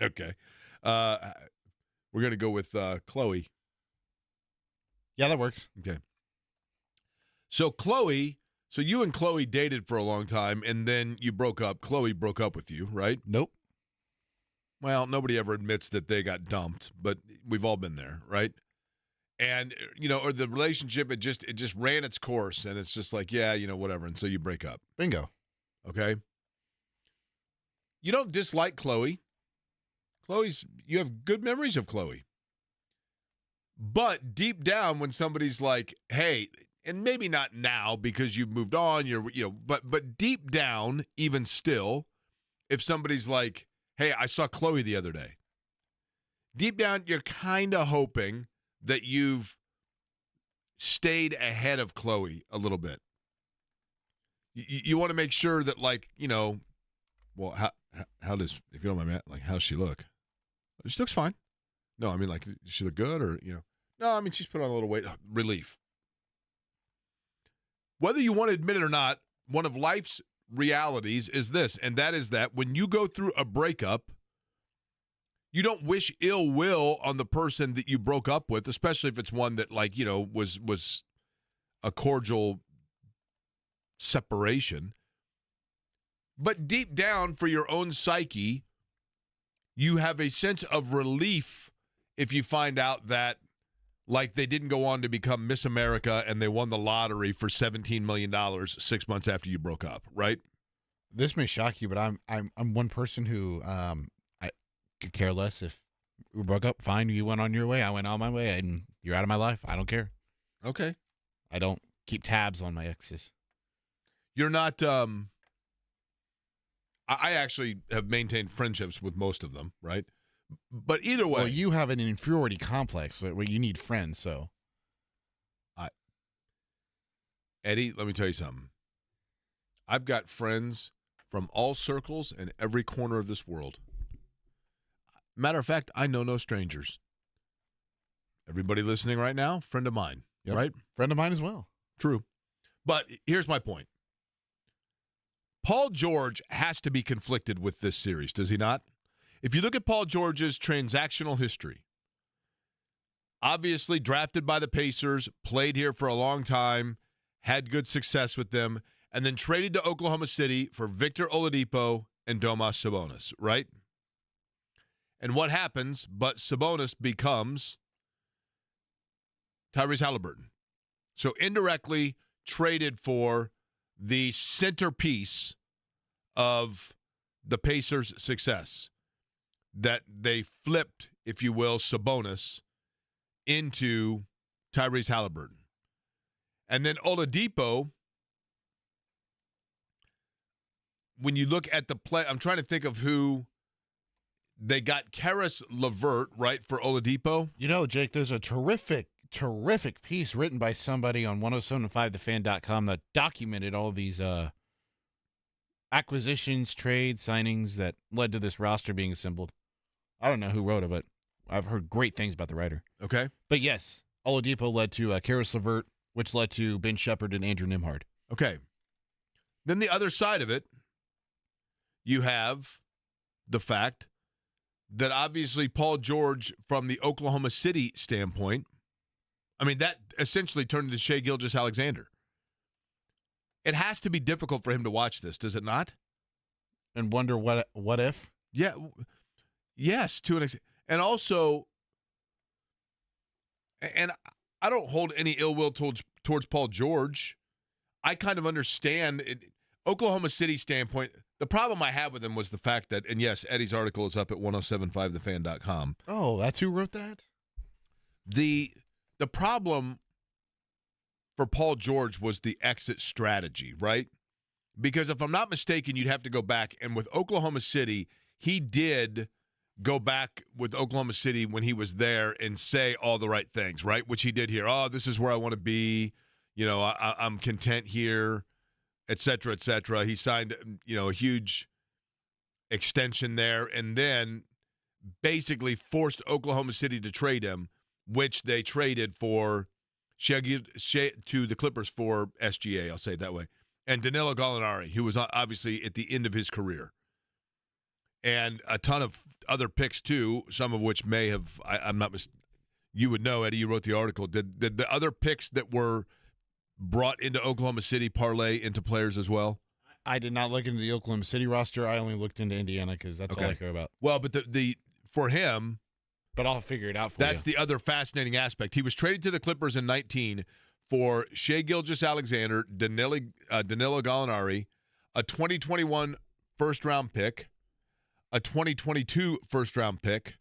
Okay. We're going to go with Chloe. Yeah, that works. Okay. So you and Chloe dated for a long time, and then you broke up. Chloe broke up with you, right? Nope. Well, nobody ever admits that they got dumped, but we've all been there, right? And, or the relationship, it just ran its course, and it's just like, yeah, whatever, and so you break up. Bingo. Okay? You don't dislike Chloe. You have good memories of Chloe. But deep down, when somebody's like, hey, and maybe not now because you've moved on, but deep down, even still, if somebody's like, hey, I saw Chloe the other day. Deep down, you're kind of hoping that you've stayed ahead of Chloe a little bit. You want to make sure that, well, how does, if you don't mind me, how's she look? She looks fine. No, I mean, does she look good or, No, I mean, she's put on a little weight. Relief. Whether you want to admit it or not, one of life's realities is this, and that is that when you go through a breakup, you don't wish ill will on the person that you broke up with, especially if it's one that, was a cordial separation. But deep down, for your own psyche, you have a sense of relief if you find out that, they didn't go on to become Miss America and they won the lottery for $17 million 6 months after you broke up, right? This may shock you, but I'm one person who I could care less if we broke up. Fine, you went on your way, I went on my way, and you're out of my life. I don't care. Okay. I don't keep tabs on my exes. You're not. I actually have maintained friendships with most of them, right? But either way, well, you have an inferiority complex where you need friends. So, Eddie, let me tell you something. I've got friends from all circles and every corner of this world. Matter of fact, I know no strangers. Everybody listening right now, friend of mine, yep. Right? Friend of mine as well. True. But here's my point. Paul George has to be conflicted with this series, does he not? If you look at Paul George's transactional history, obviously drafted by the Pacers, played here for a long time, had good success with them, and then traded to Oklahoma City for Victor Oladipo and Domas Sabonis, right? And what happens but Sabonis becomes Tyrese Halliburton. So indirectly traded for the centerpiece of the Pacers' success, that they flipped, if you will, Sabonis into Tyrese Halliburton. And then Oladipo, when you look at the play, I'm trying to think of who they got. Karis LeVert, right, for Oladipo. Jake, there's a terrific piece written by somebody on 1075thefan.com that documented all these acquisitions, trades, signings that led to this roster being assembled. I don't know who wrote it, but I've heard great things about the writer. Okay. But yes, Oladipo led to Karis LeVert, which led to Ben Shepherd and Andrew Nembhard. Okay. Then the other side of it, you have the fact that obviously Paul George, from the Oklahoma City standpoint, I mean, that essentially turned into Shai Gilgeous-Alexander. It has to be difficult for him to watch this, does it not? And wonder what if? Yeah. Yes, to an extent. And also, and I don't hold any ill will towards Paul George. I kind of understand it. Oklahoma City standpoint, the problem I had with him was the fact that, and yes, Eddie's article is up at 1075thefan.com. Oh, that's who wrote that? The problem for Paul George was the exit strategy, right? Because if I'm not mistaken, you'd have to go back, and with Oklahoma City, he did go back with Oklahoma City when he was there and say all the right things, right? Which he did here. Oh, this is where I want to be. You know, I'm content here, et cetera, et cetera. He signed, a huge extension there, and then basically forced Oklahoma City to trade him, which they traded for to the Clippers for SGA, I'll say it that way, and Danilo Gallinari, who was obviously at the end of his career. And a ton of other picks, too, some of which may have, you would know, Eddie, you wrote the article. Did the other picks that were brought into Oklahoma City parlay into players as well? I did not look into the Oklahoma City roster. I only looked into Indiana because that's all I care about. Well, but the for him, but I'll figure it out for that's the other fascinating aspect. He was traded to the Clippers in 19 for Shai Gilgeous-Alexander, Danilo Gallinari, a 2021 first-round pick, a 2022 first-round pick,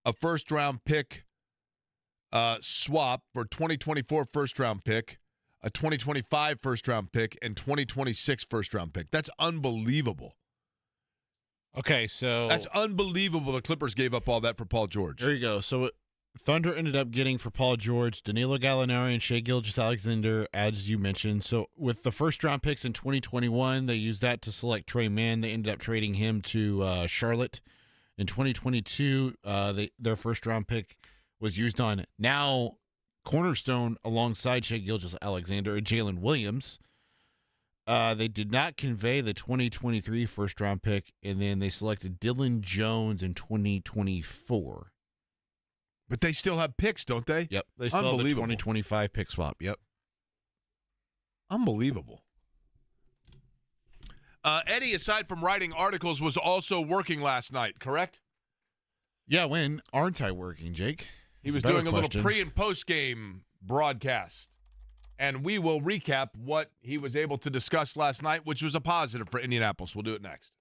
a first-round pick swap for 2024 first-round pick, a 2025 first-round pick, and 2026 first-round pick. That's unbelievable. Okay, so that's unbelievable. The Clippers gave up all that for Paul George. There you go. So Thunder ended up getting for Paul George, Danilo Gallinari, and Shai Gilgeous-Alexander, as you mentioned. So with the first-round picks in 2021, they used that to select Trey Mann. They ended up trading him to Charlotte. In 2022, their first-round pick was used on now cornerstone alongside Shai Gilgeous-Alexander and Jalen Williams. They did not convey the 2023 first-round pick, and then they selected Dylan Jones in 2024. But they still have picks, don't they? Yep. They still have the 2025 pick swap. Yep. Unbelievable. Eddie, aside from writing articles, was also working last night, correct? Yeah, when aren't I working, Jake? He was doing a little pre- and post-game broadcast. And we will recap what he was able to discuss last night, which was a positive for Indianapolis. We'll do it next.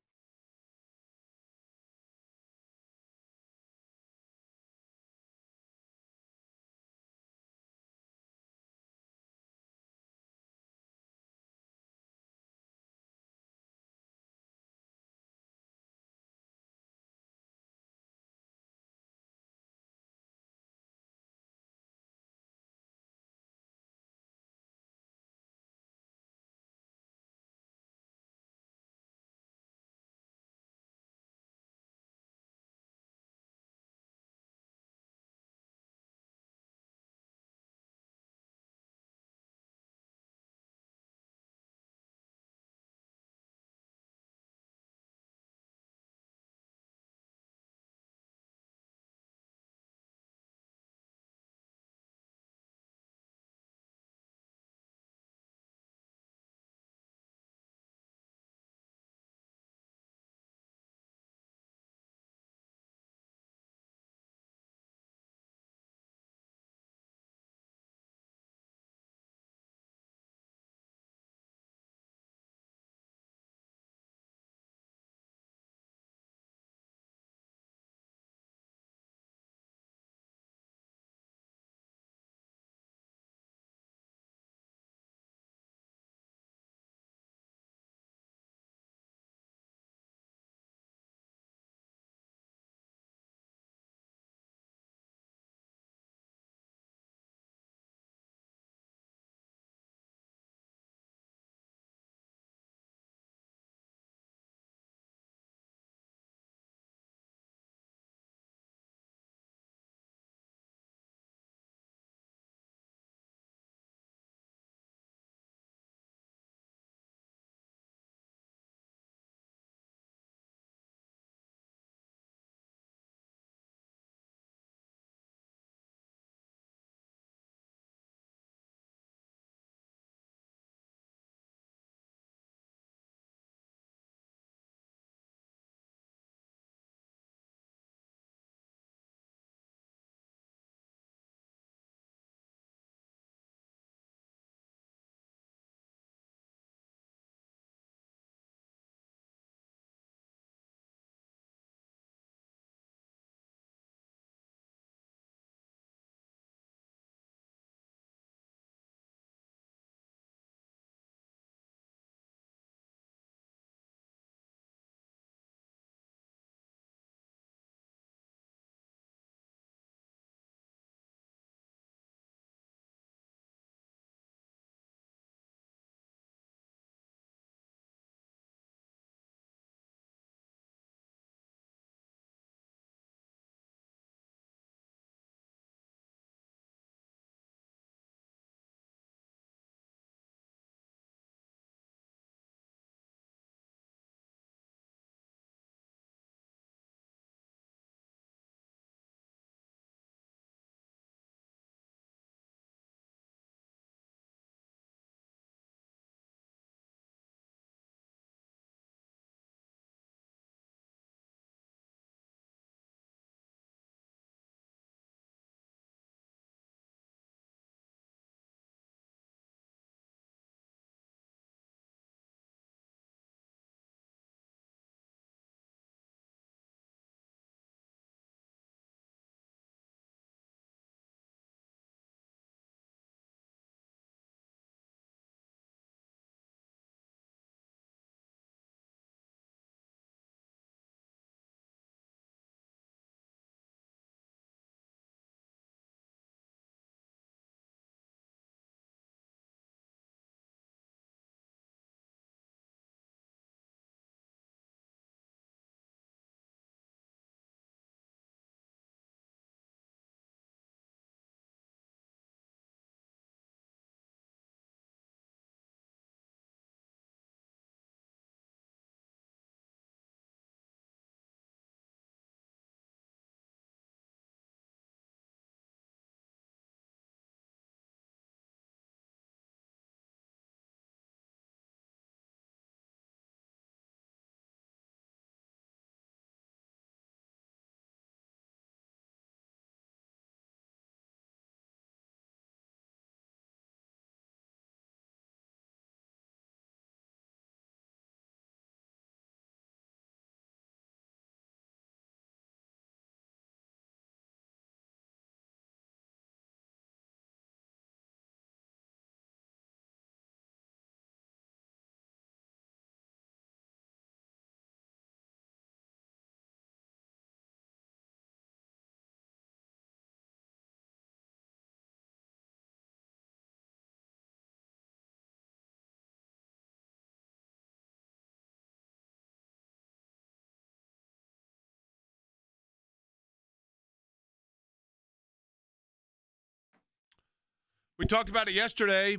We talked about it yesterday.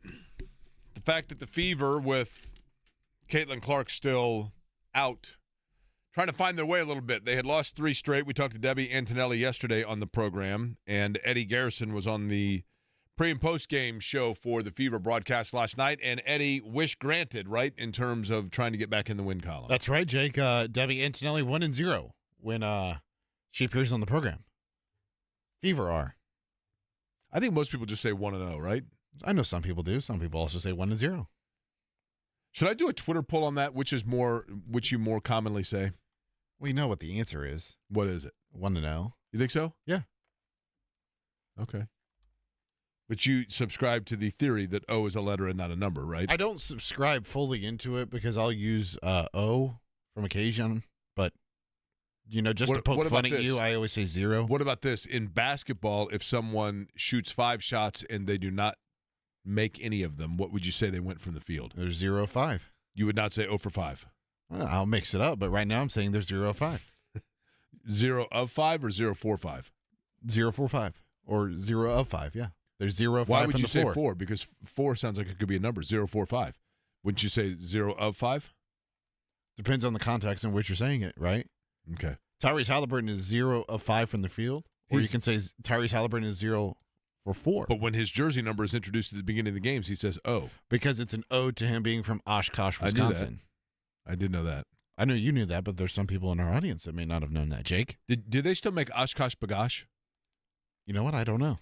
The fact that the Fever, with Caitlin Clark still out, trying to find their way a little bit. They had lost 3 straight. We talked to Debbie Antonelli yesterday on the program, and Eddie Garrison was on the pre- and post-game show for the Fever broadcast last night, and Eddie, wish granted, right, in terms of trying to get back in the win column. That's right, Jake. Debbie Antonelli 1-0 when she appears on the program. Fever are. I think most people just say 1-0, right? I know some people do. Some people also say 1-0. Should I do a Twitter poll on that? Which you more commonly say? We know what the answer is. What is it? 1-0. You think so? Yeah. Okay. But you subscribe to the theory that O is a letter and not a number, right? I don't subscribe fully into it because I'll use O from occasion, but just to poke fun at you, I always say 0. What about this? In basketball, if someone shoots 5 shots and they do not make any of them, what would you say they went from the field? There's 0 of 5. You would not say 0 for 5. I'll mix it up, but right now I'm saying there's 0 of 5. 0 of 5 or 0 for 5? 0 for 5 or 0 of 5, yeah. There's 0 of 5 Why from would you the say 4? 4? Because 4 sounds like it could be a number. 0, 4, 5. Wouldn't you say 0 of 5? Depends on the context in which you're saying it, right? Okay. Tyrese Halliburton is 0 of 5 from the field, or you can say Tyrese Halliburton is 0 for 4. But when his jersey number is introduced at the beginning of the games, he says O. Because it's an ode to him being from Oshkosh, Wisconsin. I did know that. I know you knew that, but there's some people in our audience that may not have known that. Jake? Do they still make Oshkosh Bagosh? You know what? I don't know.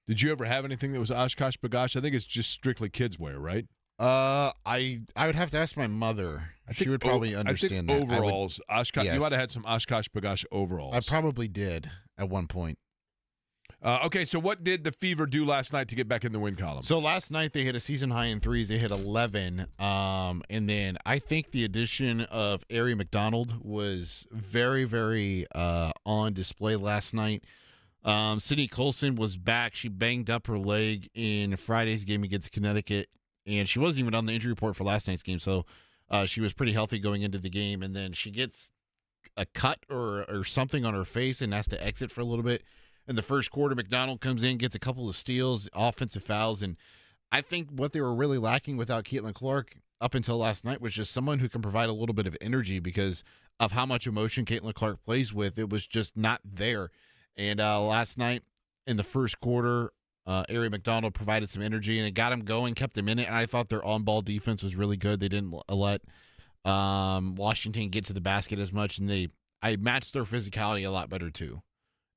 Did you ever have anything that was Oshkosh Bagosh? I think it's just strictly kids wear, right? I would have to ask my mother. She would probably understand that. Overalls, Oshkosh. Yes. You might have had some Oshkosh Bagosh overalls. I probably did at one point. Okay, so what did the Fever do last night to get back in the win column? So last night they hit a season high in threes. They hit 11. And then I think the addition of Ari McDonald was very, very on display last night. Sydney Colson was back. She banged up her leg in Friday's game against Connecticut, and she wasn't even on the injury report for last night's game. So she was pretty healthy going into the game, and then she gets a cut or something on her face and has to exit for a little bit. In the first quarter, McDonald comes in, gets a couple of steals, offensive fouls, and I think what they were really lacking without Caitlin Clark up until last night was just someone who can provide a little bit of energy because of how much emotion Caitlin Clark plays with. It was just not there. And last night in the first quarter, Ari McDonald provided some energy, and it got him going, kept him in it, and I thought their on-ball defense was really good. They didn't let Washington get to the basket as much, and I matched their physicality a lot better too.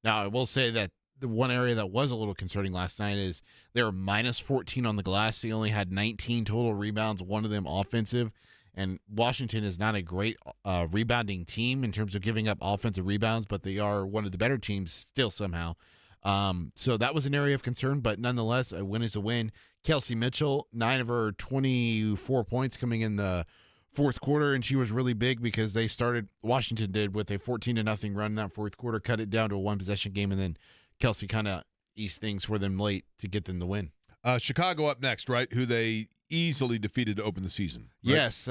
Now, I will say that the one area that was a little concerning last night is they were minus 14 on the glass. They only had 19 total rebounds, one of them offensive. And Washington is not a great rebounding team in terms of giving up offensive rebounds, but they are one of the better teams still somehow. So that was an area of concern, but nonetheless, a win is a win. Kelsey Mitchell, 9 of her 24 points coming in the fourth quarter, and she was really big because Washington did, with a 14-0 run in that fourth quarter, cut it down to a one-possession game, and then Kelsey kind of eased things for them late to get them the win. Chicago up next, right, who they easily defeated to open the season. Right? Yes,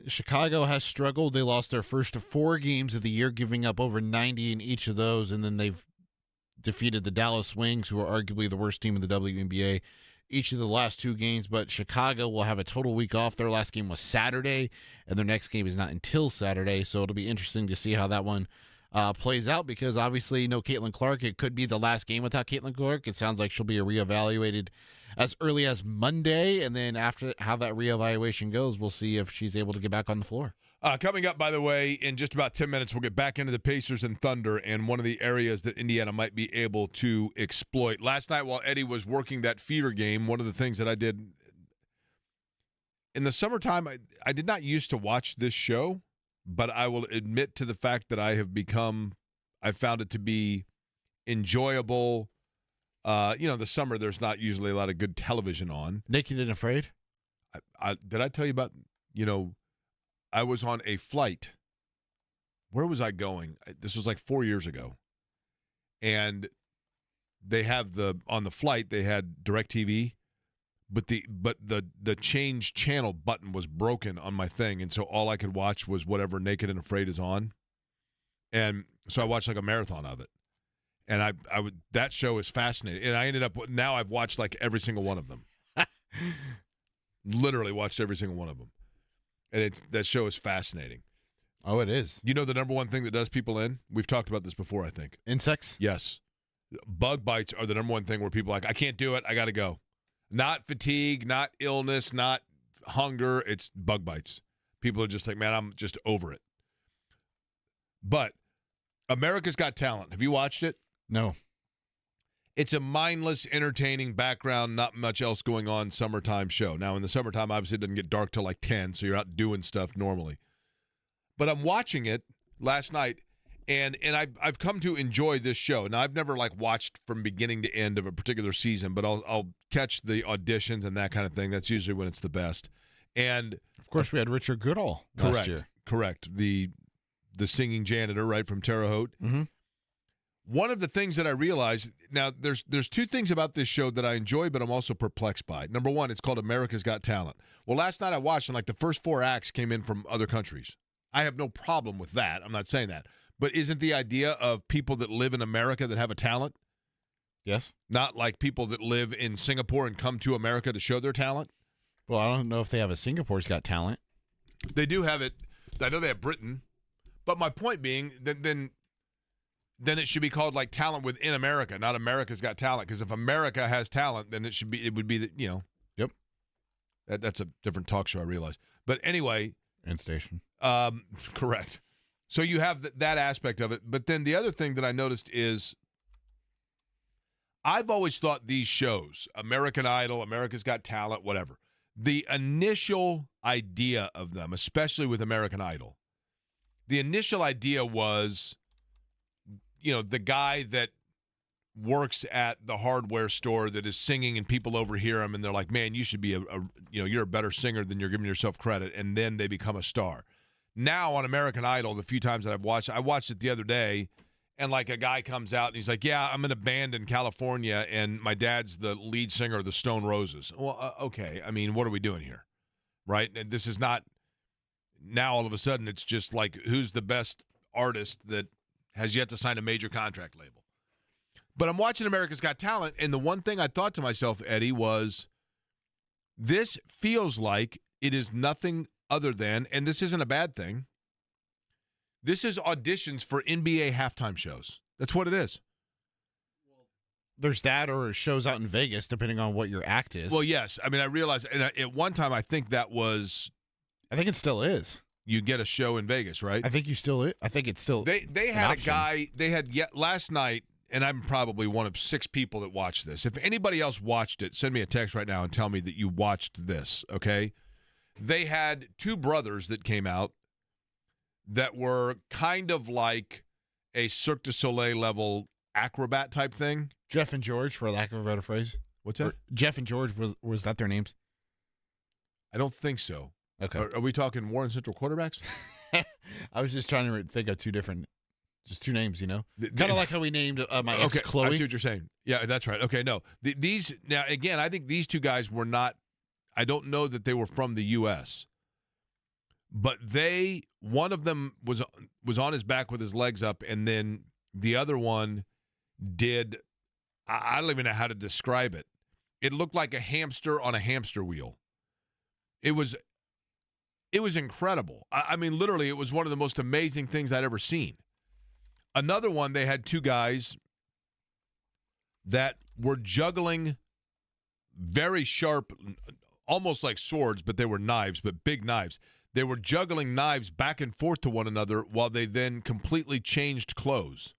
Chicago has struggled. They lost their first 4 games of the year, giving up over 90 in each of those, and then they've defeated the Dallas Wings, who are arguably the worst team in the WNBA, each of the last 2 games. But Chicago will have a total week off. Their last game was Saturday, and their next game is not until Saturday, so it'll be interesting to see how that one plays out, because obviously Caitlin Clark, it could be the last game without Caitlin Clark. It sounds like she'll be reevaluated as early as Monday, and then after how that reevaluation goes, we'll see if she's able to get back on the floor. Coming up, by the way, in just about 10 minutes, we'll get back into the Pacers and Thunder and one of the areas that Indiana might be able to exploit. Last night, while Eddie was working that Fever game, one of the things that I did in the summertime, I did not used to watch this show, but I will admit to the fact that I found it to be enjoyable. The summer, there's not usually a lot of good television on. Naked and Afraid? Did I tell you about, I was on a flight. Where was I going? This was like 4 years ago. And they have on the flight, they had DirecTV, but the change channel button was broken on my thing. And so all I could watch was whatever Naked and Afraid is on. And so I watched like a marathon of it. And I would that show is fascinating. And I ended up now I've watched like every single one of them. Literally watched every single one of them. And that show is fascinating. Oh, it is. You know the number one thing that does people in? We've talked about this before, I think. Insects? Yes. Bug bites are the number one thing where people are like, I can't do it. I got to go. Not fatigue, not illness, not hunger. It's bug bites. People are just like, man, I'm just over it. But America's Got Talent. Have you watched it? No. It's a mindless, entertaining background, not much else going on summertime show. Now, in the summertime, obviously, it doesn't get dark till like 10, so you're out doing stuff normally. But I'm watching it last night, and I've come to enjoy this show. Now, I've never like watched from beginning to end of a particular season, but I'll catch the auditions and that kind of thing. That's usually when it's the best. And of course, we had Richard Goodall last year. Correct. The singing janitor, right, from Terre Haute. Mm-hmm. One of the things that I realized, now there's two things about this show that I enjoy, but I'm also perplexed by. Number one, it's called America's Got Talent. Well, last night I watched, and like the first 4 acts came in from other countries. I have no problem with that. I'm not saying that. But isn't the idea of people that live in America that have a talent? Yes. Not like people that live in Singapore and come to America to show their talent? Well, I don't know if they have a Singapore's Got Talent. They do have it. I know they have Britain. But my point being, then it should be called like Talent Within America, not America's Got Talent. Because if America has talent, then it would be that, you know. Yep. That's a different talk show, I realize. But anyway. And station. Correct. So you have that aspect of it. But then the other thing that I noticed is I've always thought these shows, American Idol, America's Got Talent, whatever, the initial idea of them, especially with American Idol, the initial idea was, you know, the guy that works at the hardware store that is singing and people overhear him and they're like, man, you should be you're a better singer than you're giving yourself credit. And then they become a star. Now on American Idol, the few times that I watched it the other day, and like a guy comes out and he's like, yeah, I'm in a band in California and my dad's the lead singer of the Stone Roses. Well, okay. I mean, what are we doing here? Right? And this is not, now all of a sudden it's just like, who's the best artist that has yet to sign a major contract label? But I'm watching America's Got Talent, and the one thing I thought to myself, Eddie, was this feels like it is nothing other than, and this isn't a bad thing, this is auditions for NBA halftime shows. That's what it is. There's that, or shows out in Vegas, depending on what your act is. Well, yes. I mean, I realized, and at one time, I think that was... I think it still is. You get a show in Vegas, right? I think it's still They had a guy, last night, and I'm probably one of 6 people that watched this. If anybody else watched it, send me a text right now and tell me that you watched this, okay? They had 2 brothers that came out that were kind of like a Cirque du Soleil level acrobat type thing. Jeff and George, for lack of a better phrase. What's that? Jeff and George, was that their names? I don't think so. Okay. Are we talking Warren Central quarterbacks? I was just trying to think of 2 names, you know? Kind of like how we named my ex Chloe. I see what you're saying. Yeah, that's right. Okay, no. Now, again, I think these 2 guys were not, I don't know that they were from the U.S., but one of them was on his back with his legs up, and then the other one did, I don't even know how to describe it. It looked like a hamster on a hamster wheel. It was incredible. I mean, literally, it was one of the most amazing things I'd ever seen. Another one, they had 2 guys that were juggling very sharp, almost like swords, but they were knives, but big knives. They were juggling knives back and forth to one another while they then completely changed clothes.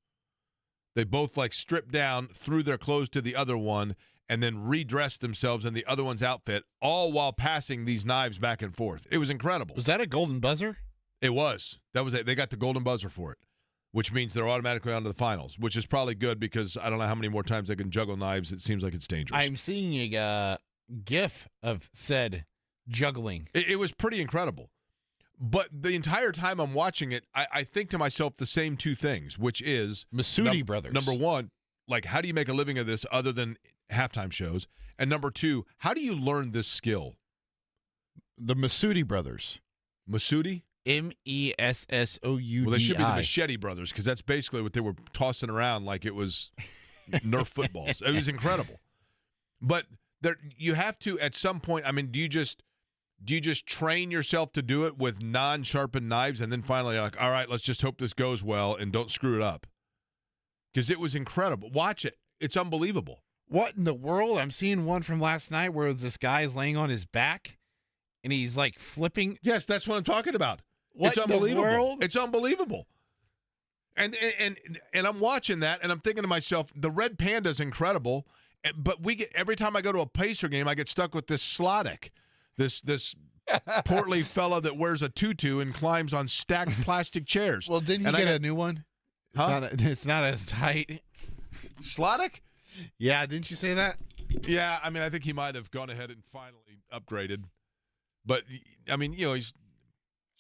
They both like stripped down, threw their clothes to the other one, and then redressed themselves in the other one's outfit, all while passing these knives back and forth. It was incredible. Was that a golden buzzer? It was. That was it. They got the golden buzzer for it, which means they're automatically on to the finals, which is probably good because I don't know how many more times they can juggle knives. It seems like it's dangerous. I'm seeing a GIF of said juggling. It was pretty incredible. But the entire time I'm watching it, I think to myself the same 2 things, which is Masudi brothers. Number 1, like, how do you make a living of this other than halftime shows? And number 2, how do you learn this skill? The Masudi brothers. Masudi? Messoudi. Well, they should be the Machete Brothers because that's basically what they were tossing around like it was Nerf footballs. It was incredible. But you have to at some point. I mean, do you just train yourself to do it with non-sharpened knives, and then finally you're like, all right, let's just hope this goes well and don't screw it up? Because it was incredible. Watch it. It's unbelievable. What in the world? I'm seeing one from last night where this guy is laying on his back and he's like flipping. Yes, that's what I'm talking about. What It's unbelievable. in the world? It's unbelievable. And I'm watching that and I'm thinking to myself, the red panda's incredible, but every time I go to a Pacer game, I get stuck with this Slottick, this portly fella that wears a tutu and climbs on stacked plastic chairs. Well, didn't you get a new one? Huh? It's not as tight. Slottick? Yeah, didn't you say that? Yeah, I mean, I think he might have gone ahead and finally upgraded. But, I mean, he's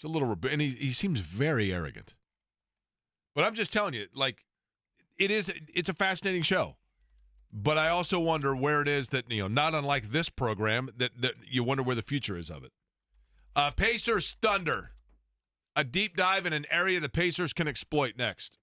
a little, and he seems very arrogant. But I'm just telling you, like, it's a fascinating show. But I also wonder where it is that, not unlike this program, that you wonder where the future is of it. Pacers Thunder. A deep dive in an area the Pacers can exploit next.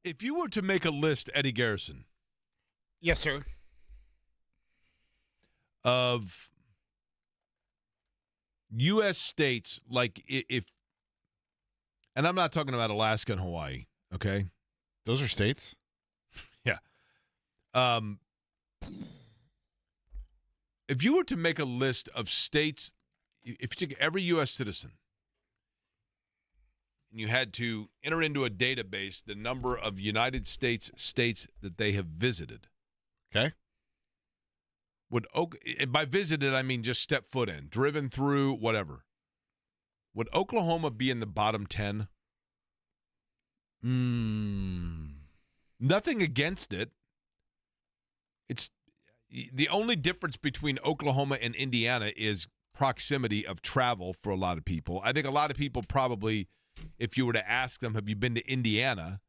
If you were to make a list, Eddie Garrison, Yes, sir. of U.S. states, like if, and I'm not talking about Alaska and Hawaii, okay? Those are states. If you were to make a list of states, if you took every U.S. citizen and you had to enter into a database the number of United States states that they have visited, Okay. and by visited, I mean just step foot in, driven through, whatever. Would Oklahoma be in the bottom 10? Nothing against it. It's the only difference between Oklahoma and Indiana is proximity of travel for a lot of people. I think a lot of people probably, if you were to ask them, have you been to Indiana?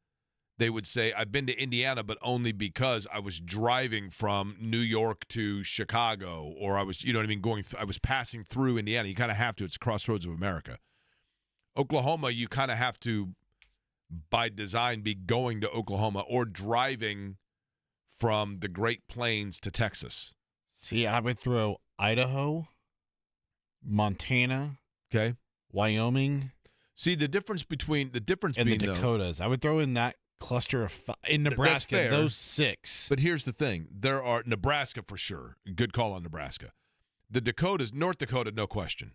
They would say, I've been to Indiana, but only because I was driving from New York to Chicago, or I was, you know what I mean, I was passing through Indiana. You kind of have to. It's crossroads of America. Oklahoma, you kind of have to, by design, be going to Oklahoma or driving from the Great Plains to Texas. See, I would throw Idaho, Montana, Okay. Wyoming, See, the difference and being, the though, Dakotas. I would throw in that cluster of in Nebraska. fair. Those 6. but here's the thing. There are Nebraska for sure. Good call on Nebraska. The Dakotas, North Dakota, no question.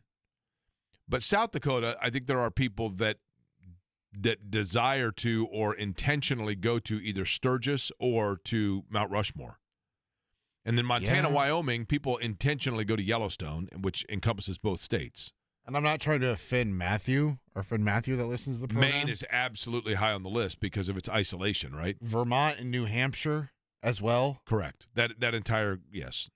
But South Dakota, I think there are people that desire to or intentionally go to either Sturgis or to Mount Rushmore. And then Montana, Yeah. Wyoming, people intentionally go to Yellowstone, which encompasses both states. And I'm not trying to offend Matthew, our friend Matthew that listens to the program. Maine is absolutely high on the list because of its isolation, right? Vermont and New Hampshire as well. Correct. That entire, yes.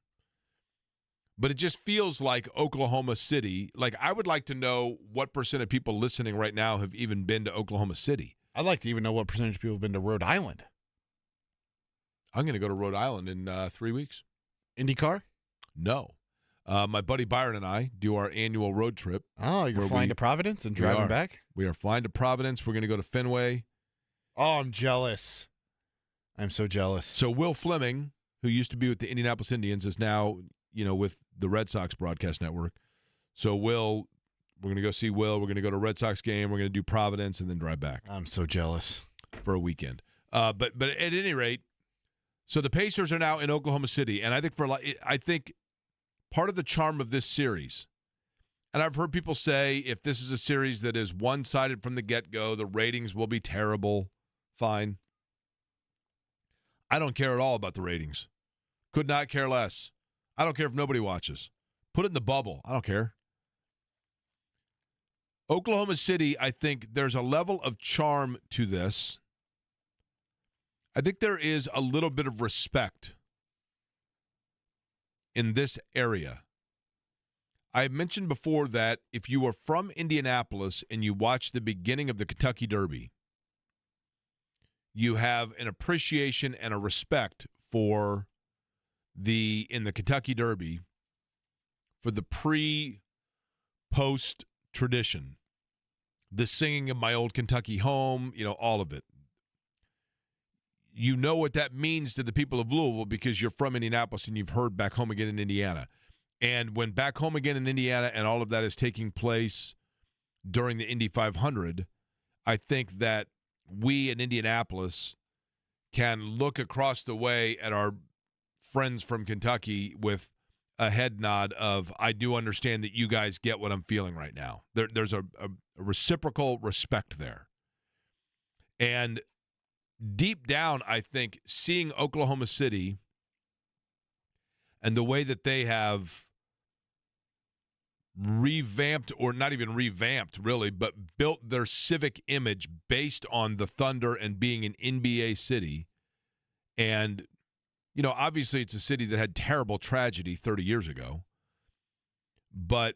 But it just feels like Oklahoma City. Like, I would like to know what percent of people listening right now have even been to Oklahoma City. I'd like to even know what percentage of people have been to Rhode Island. I'm going to go to Rhode Island in 3 weeks. IndyCar? No. My buddy Byron and I do our annual road trip. Oh, you're Where flying we- to Providence and we driving are. back? We are flying to Providence. We're going to go to Fenway. Oh, I'm jealous. I'm so jealous. So Will Fleming, who used to be with the Indianapolis Indians, is now, with the Red Sox broadcast network. So we're going to go see Will. We're going to go to a Red Sox game. We're going to do Providence and then drive back I'm so jealous. for a weekend. But at any rate, so the Pacers are now in Oklahoma City, and I think part of the charm of this series, and I've heard people say if this is a series that is one-sided from the get-go, the ratings will be terrible. Fine. I don't care at all about the ratings. Could not care less. I don't care if nobody watches. Put it in the bubble. I don't care. Oklahoma City, I think there's a level of charm to this. I think there is a little bit of respect in this area. I mentioned before that if you are from Indianapolis and you watch the beginning of the Kentucky Derby, you have an appreciation and a respect for in the Kentucky Derby for the pre-post tradition, the singing of My Old Kentucky Home, all of it. You know what that means to the people of Louisville because you're from Indianapolis and you've heard Back Home Again in Indiana. And when Back Home Again in Indiana and all of that is taking place during the Indy 500, I think that we in Indianapolis can look across the way at our friends from Kentucky with a head nod of, I do understand that you guys get what I'm feeling right now. There's a reciprocal respect there. And deep down, I think seeing Oklahoma City and the way that they have revamped, or not even revamped really, but built their civic image based on the Thunder and being an NBA city. And, obviously it's a city that had terrible tragedy 30 years ago, but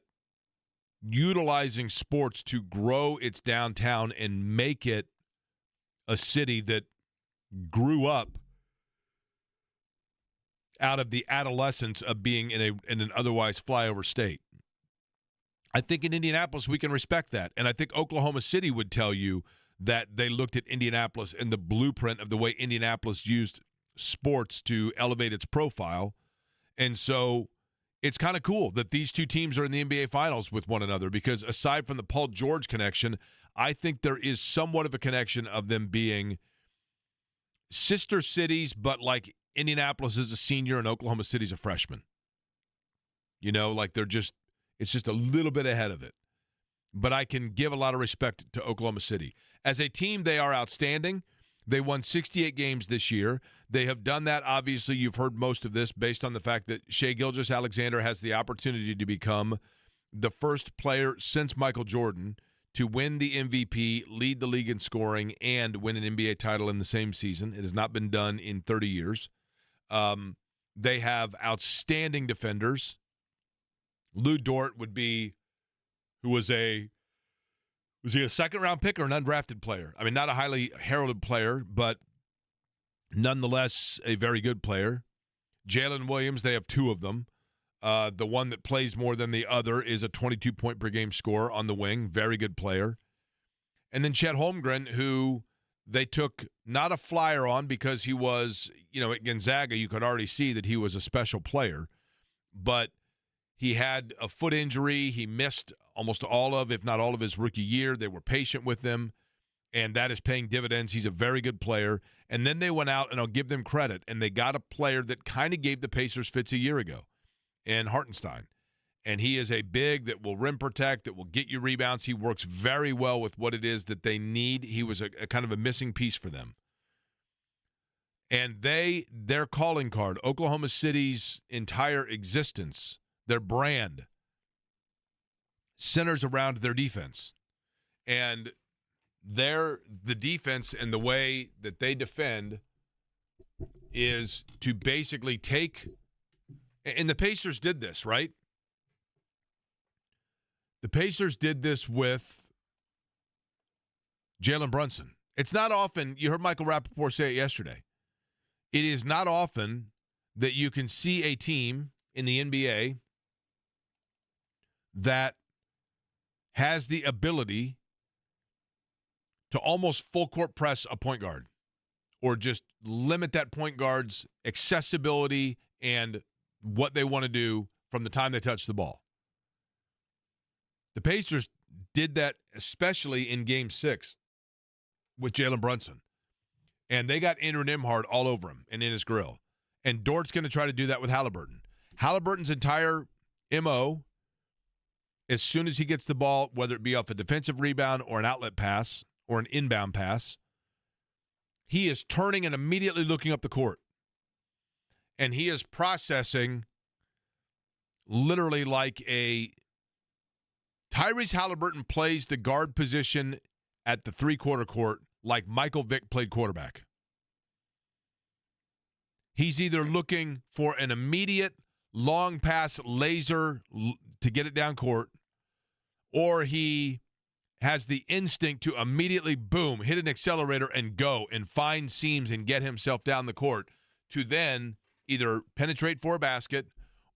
utilizing sports to grow its downtown and make it a city that grew up out of the adolescence of being in an otherwise flyover state. I think in Indianapolis we can respect that. And I think Oklahoma City would tell you that they looked at Indianapolis and the blueprint of the way Indianapolis used sports to elevate its profile. And so it's kind of cool that these two teams are in the NBA Finals with one another, because aside from the Paul George connection, I think there is somewhat of a connection of them being sister cities, but like Indianapolis is a senior and Oklahoma City's a freshman. You know, like it's just a little bit ahead of it. But I can give a lot of respect to Oklahoma City. As a team, they are outstanding. They won 68 games this year. They have done that. Obviously, you've heard most of this based on the fact that Shai Gilgeous-Alexander has the opportunity to become the first player since Michael Jordan to win the MVP, lead the league in scoring, and win an NBA title in the same season. It has not been done in 30 years. They have outstanding defenders. Lou Dort would be, who was he a second-round pick or an undrafted player? I mean, not a highly heralded player, but nonetheless a very good player. Jalen Williams, they have two of them. The one that plays more than the other is a 22-point-per-game scorer on the wing, very good player. And then Chet Holmgren, who they took not a flyer on because he was, at Gonzaga, you could already see that he was a special player, but he had a foot injury. He missed almost all of, if not all of, his rookie year. They were patient with him, and that is paying dividends. He's a very good player. And then they went out, and I'll give them credit, and they got a player that kind of gave the Pacers fits a year ago, in Hartenstein. And he is a big that will rim protect, that will get you rebounds. He works very well with what it is that they need. He was a kind of a missing piece for them. And their calling card, Oklahoma City's entire existence, their brand, centers around their defense. And the defense and the way that they defend is to basically take, and the Pacers did this, right? The Pacers did this with Jalen Brunson. It's not often, you heard Michael Rappaport say it yesterday, it is not often that you can see a team in the NBA that has the ability to almost full court press a point guard, or just limit that point guard's accessibility and what they want to do from the time they touch the ball. The Pacers did that especially in Game 6 with Jalen Brunson. And they got Andrew Nembhard all over him and in his grill. And Dort's going to try to do that with Halliburton. Halliburton's entire MO, as soon as he gets the ball, whether it be off a defensive rebound or an outlet pass or an inbound pass, he is turning and immediately looking up the court. And he is processing literally like a Tyrese Halliburton plays the guard position at the three-quarter court like Michael Vick played quarterback. He's either looking for an immediate long pass laser to get it down court, or he has the instinct to immediately, boom, hit an accelerator and go and find seams and get himself down the court to then either penetrate for a basket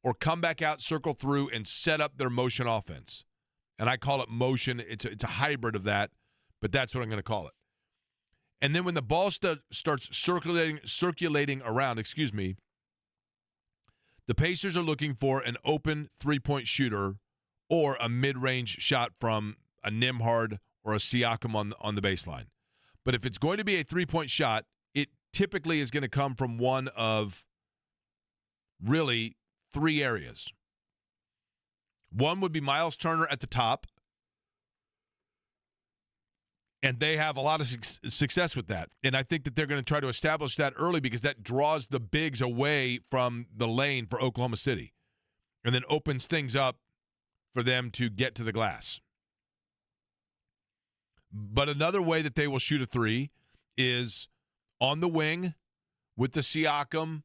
or come back out, circle through, and set up their motion offense. And I call it motion. It's a hybrid of that, but that's what I'm going to call it. And then when the ball starts circulating around, the Pacers are looking for an open three-point shooter or a mid-range shot from a Nembhard or a Siakam on the baseline. But if it's going to be a three-point shot, it typically is going to come from one of really three areas. One would be Miles Turner at the top, and they have a lot of success with that. And I think that they're going to try to establish that early because that draws the bigs away from the lane for Oklahoma City and then opens things up for them to get to the glass. But another way that they will shoot a three is on the wing with the Siakam,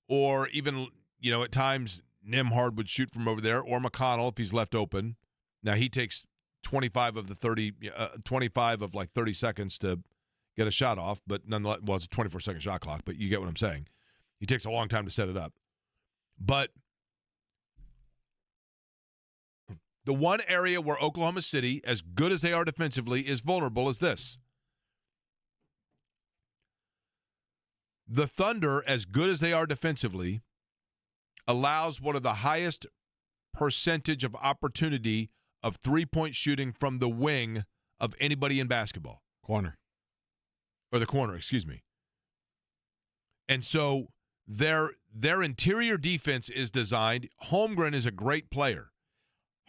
or even, at times Nembhard would shoot from over there, or McConnell if he's left open. Now he takes 25 of 30 seconds to get a shot off, but nonetheless, well, it's a 24-second shot clock, but you get what I'm saying. He takes a long time to set it up. But the one area where Oklahoma City, as good as they are defensively, is vulnerable is this. The Thunder, as good as they are defensively, allows one of the highest percentage of opportunity of three-point shooting from the wing of anybody in basketball. Corner. Or the corner, excuse me. And so their interior defense is designed. Holmgren is a great player.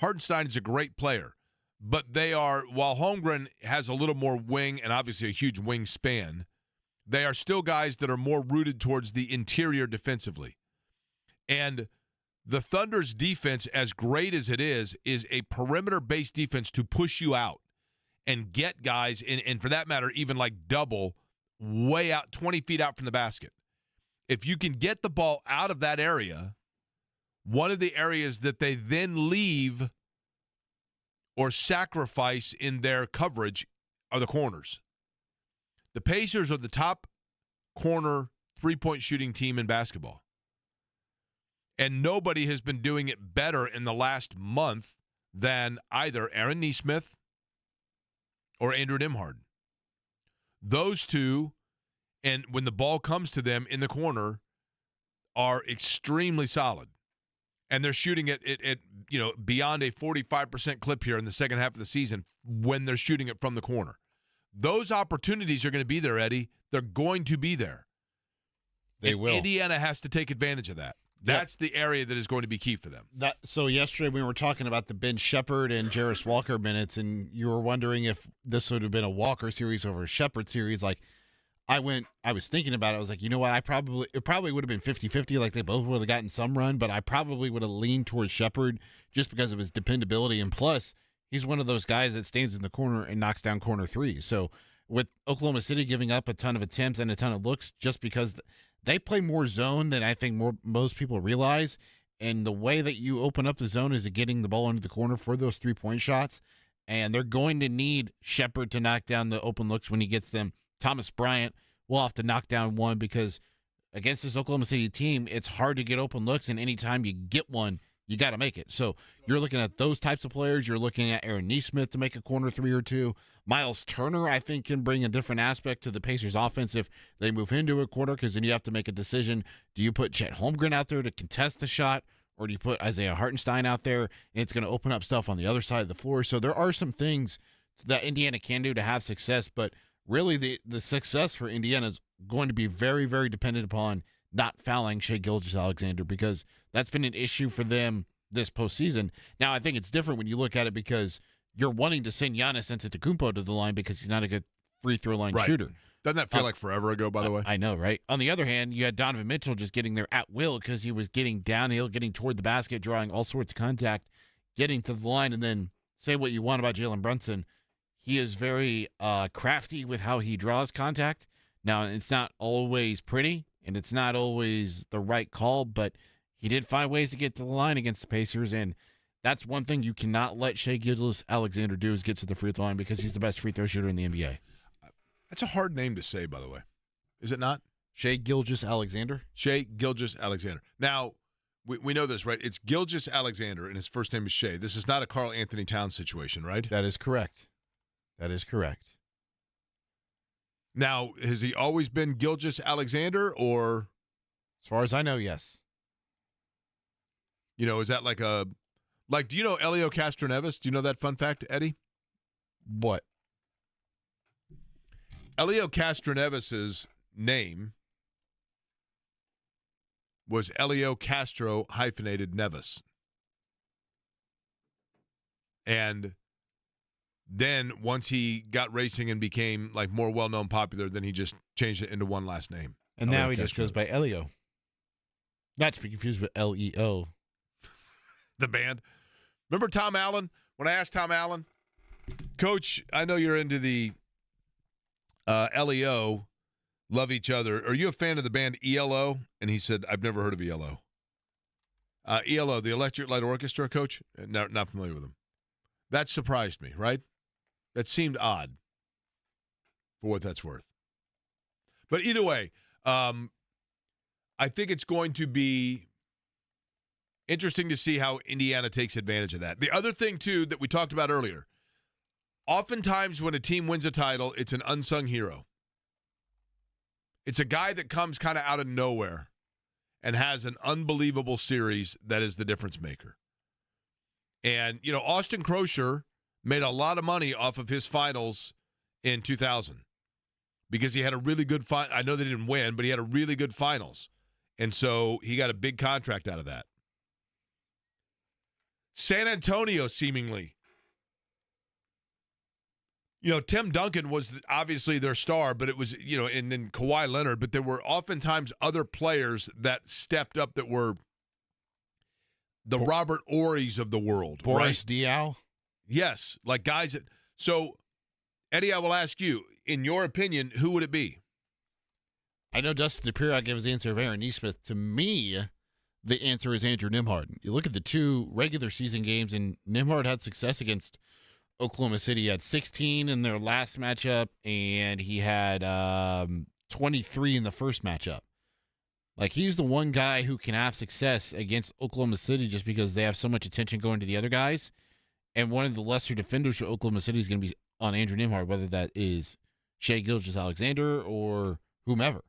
Hartenstein is a great player. But they are, while Holmgren has a little more wing and obviously a huge wingspan, they are still guys that are more rooted towards the interior defensively. And the Thunder's defense, as great as it is a perimeter-based defense to push you out and get guys, and for that matter, even like double, way out, 20 feet out from the basket. If you can get the ball out of that area, one of the areas that they then leave or sacrifice in their coverage are the corners. The Pacers are the top corner three-point shooting team in basketball. And nobody has been doing it better in the last month than either Aaron Nesmith or Andrew Nembhard. Those two, and when the ball comes to them in the corner, are extremely solid. And they're shooting it beyond a 45% clip here in the second half of the season when they're shooting it from the corner. Those opportunities are going to be there, Eddie. They're going to be there. They will. Indiana has to take advantage of that. That's the area that is going to be key for them. So yesterday we were talking about the Ben Shepherd and Jarris Walker minutes, and you were wondering if this would have been a Walker series over a Shepherd series. Like, I was thinking about it. I was like, you know what? It probably would have been 50-50. Like, they both would have gotten some run, but I probably would have leaned towards Shepherd just because of his dependability. And plus, he's one of those guys that stands in the corner and knocks down corner threes. So with Oklahoma City giving up a ton of attempts and a ton of looks just because they play more zone than I think most people realize. And the way that you open up the zone is getting the ball into the corner for those three-point shots. And they're going to need Shepherd to knock down the open looks when he gets them. Thomas Bryant will have to knock down one because against this Oklahoma City team, it's hard to get open looks. And anytime you get one, you got to make it. So you're looking at those types of players. You're looking at Aaron Nesmith to make a corner three or two. Miles Turner, I think, can bring a different aspect to the Pacers offense if they move into a corner, because then you have to make a decision. Do you put Chet Holmgren out there to contest the shot, or do you put Isaiah Hartenstein out there, and it's going to open up stuff on the other side of the floor? So there are some things that Indiana can do to have success, but really the success for Indiana is going to be very, very dependent upon not fouling Shai Gilgeous-Alexander, because that's been an issue for them this postseason. Now, I think it's different when you look at it because you're wanting to send Giannis Antetokounmpo to the line because he's not a good free throw line shooter. Doesn't that feel like forever ago, by the way? I know, right? On the other hand, you had Donovan Mitchell just getting there at will because he was getting downhill, getting toward the basket, drawing all sorts of contact, getting to the line. And then say what you want about Jalen Brunson, he is very crafty with how he draws contact. Now, it's not always pretty, and it's not always the right call, but he did find ways to get to the line against the Pacers, and that's one thing you cannot let Shai Gilgeous-Alexander do is get to the free throw line because he's the best free throw shooter in the NBA. That's a hard name to say, by the way. Is it not? Shai Gilgeous-Alexander? Shai Gilgeous-Alexander. Now, we know this, right? It's Gilgeous-Alexander, and his first name is Shai. This is not a Karl Anthony Towns situation, right? That is correct. That is correct. Now, has he always been Gilgeous-Alexander, or? As far as I know, yes. You know, is that do you know Elio Castroneves? Do you know that fun fact, Eddie? What? Elio Castroneves' name was Elio Castro hyphenated Neves. And then once he got racing and became like more well-known, popular, then he just changed it into one last name. And now he just goes by Elio. Not to be confused with Leo. The band. Remember Tom Allen? When I asked Tom Allen, Coach, I know you're into the LEO, love each other. Are you a fan of the band ELO? And he said, I've never heard of ELO. ELO, the Electric Light Orchestra, Coach? Not familiar with them. That surprised me, right? That seemed odd for what that's worth. But either way, I think it's going to be interesting to see how Indiana takes advantage of that. The other thing, too, that we talked about earlier, oftentimes when a team wins a title, it's an unsung hero. It's a guy that comes kind of out of nowhere and has an unbelievable series that is the difference maker. And, Austin Crosher made a lot of money off of his finals in 2000 because he had a really good I know they didn't win, but he had a really good finals. And so he got a big contract out of that. San Antonio, seemingly. Tim Duncan was obviously their star, but it was, and then Kawhi Leonard, but there were oftentimes other players that stepped up that were the Robert Ory's of the world. Boris right? Diaw? Yes, like guys that. So, Eddie, I will ask you, in your opinion, who would it be? I know Dustin Dopirak gives the answer of Aaron Nesmith. To me, the answer is Andrew Nembhard. You look at the 2 regular season games, and Nembhard had success against Oklahoma City. He had 16 in their last matchup, and he had 23 in the first matchup. Like, he's the one guy who can have success against Oklahoma City just because they have so much attention going to the other guys. And one of the lesser defenders for Oklahoma City is going to be on Andrew Nembhard, whether that is Shai Gilgeous-Alexander or whomever.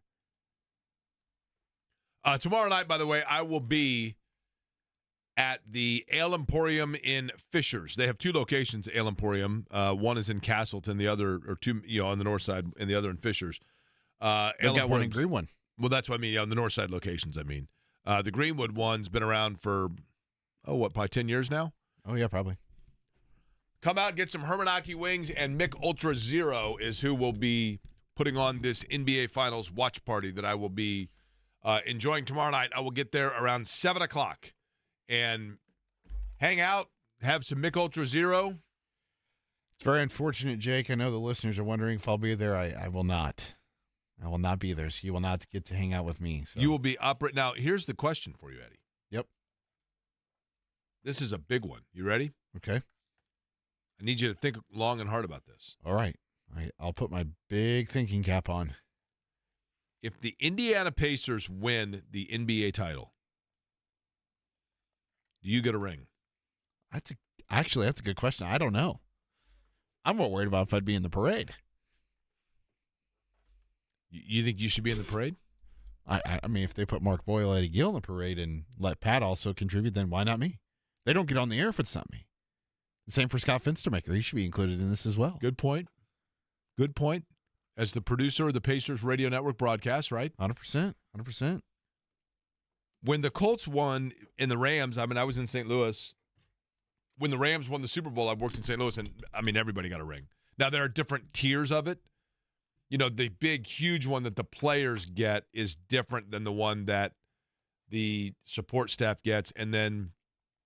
Tomorrow night, by the way, I will be at the Ale Emporium in Fishers. They have 2 locations, Ale Emporium. One is in Castleton, the other, or 2, on the north side, and the other in Fishers. They've got one in Greenwood. Well, that's what I mean. On the north side locations, I mean. The Greenwood one's been around for, probably 10 years now? Oh, yeah, probably. Come out, get some Hermanaki wings, and Mick Ultra Zero is who will be putting on this NBA Finals watch party that I will be enjoying tomorrow night. I will get there around 7 o'clock and hang out, have some Mick Ultra Zero. It's very unfortunate, Jake. I know the listeners are wondering if I'll be there. I will not. I will not be there, so you will not get to hang out with me. So. You will be up. Now, here's the question for you, Eddie. Yep. This is a big one. You ready? Okay. I need you to think long and hard about this. All right. I'll put my big thinking cap on. If the Indiana Pacers win the NBA title, do you get a ring? That's a good question. I don't know. I'm more worried about if I'd be in the parade. You think you should be in the parade? I mean, if they put Mark Boyle, Eddie Gill in the parade and let Pat also contribute, then why not me? They don't get on the air if it's not me. The same for Scott Finstermaker. He should be included in this as well. Good point. Good point. As the producer of the Pacers Radio Network broadcast, right? 100%. 100%. When the Colts won in the Rams, I was in St. Louis. When the Rams won the Super Bowl, I worked in St. Louis, and, everybody got a ring. Now, there are different tiers of it. The big, huge one that the players get is different than the one that the support staff gets. And then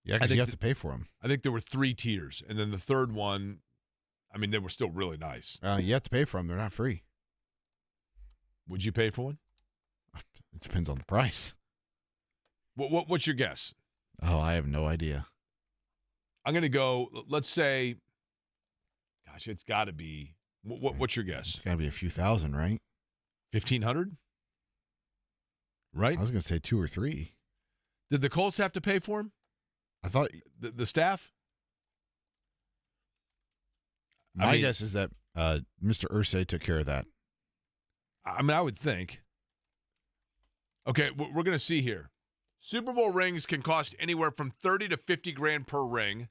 yeah, because you have to pay for them. I think there were 3 tiers. And then the third one, they were still really nice. You have to pay for them. They're not free. Would you pay for one? It depends on the price. What's your guess? Oh, I have no idea. I'm going to go, let's say, gosh, it's got to be, what's your guess? It's got to be a few thousand, right? 1,500? Right? I was going to say 2 or 3. Did the Colts have to pay for him? I thought the staff? My guess is that Mr. Irsay took care of that. I would think. Okay, we're going to see here. Super Bowl rings can cost anywhere from $30 to $50,000 per ring.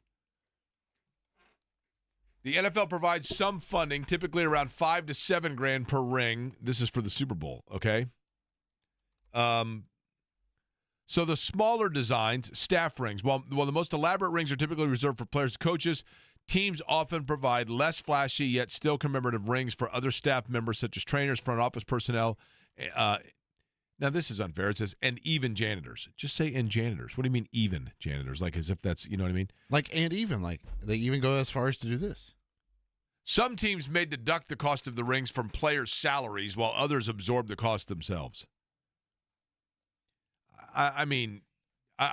The NFL provides some funding, typically around $5 to $7,000 per ring. This is for the Super Bowl, okay? So the smaller designs, staff rings, while the most elaborate rings are typically reserved for players and coaches, teams often provide less flashy yet still commemorative rings for other staff members such as trainers, front office personnel. Now, this is unfair. It says, and even janitors. Just say and janitors. What do you mean even janitors? Like as if that's, you know what I mean? Like and even. Like they even go as far as to do this. Some teams may deduct the cost of the rings from players' salaries while others absorb the cost themselves. I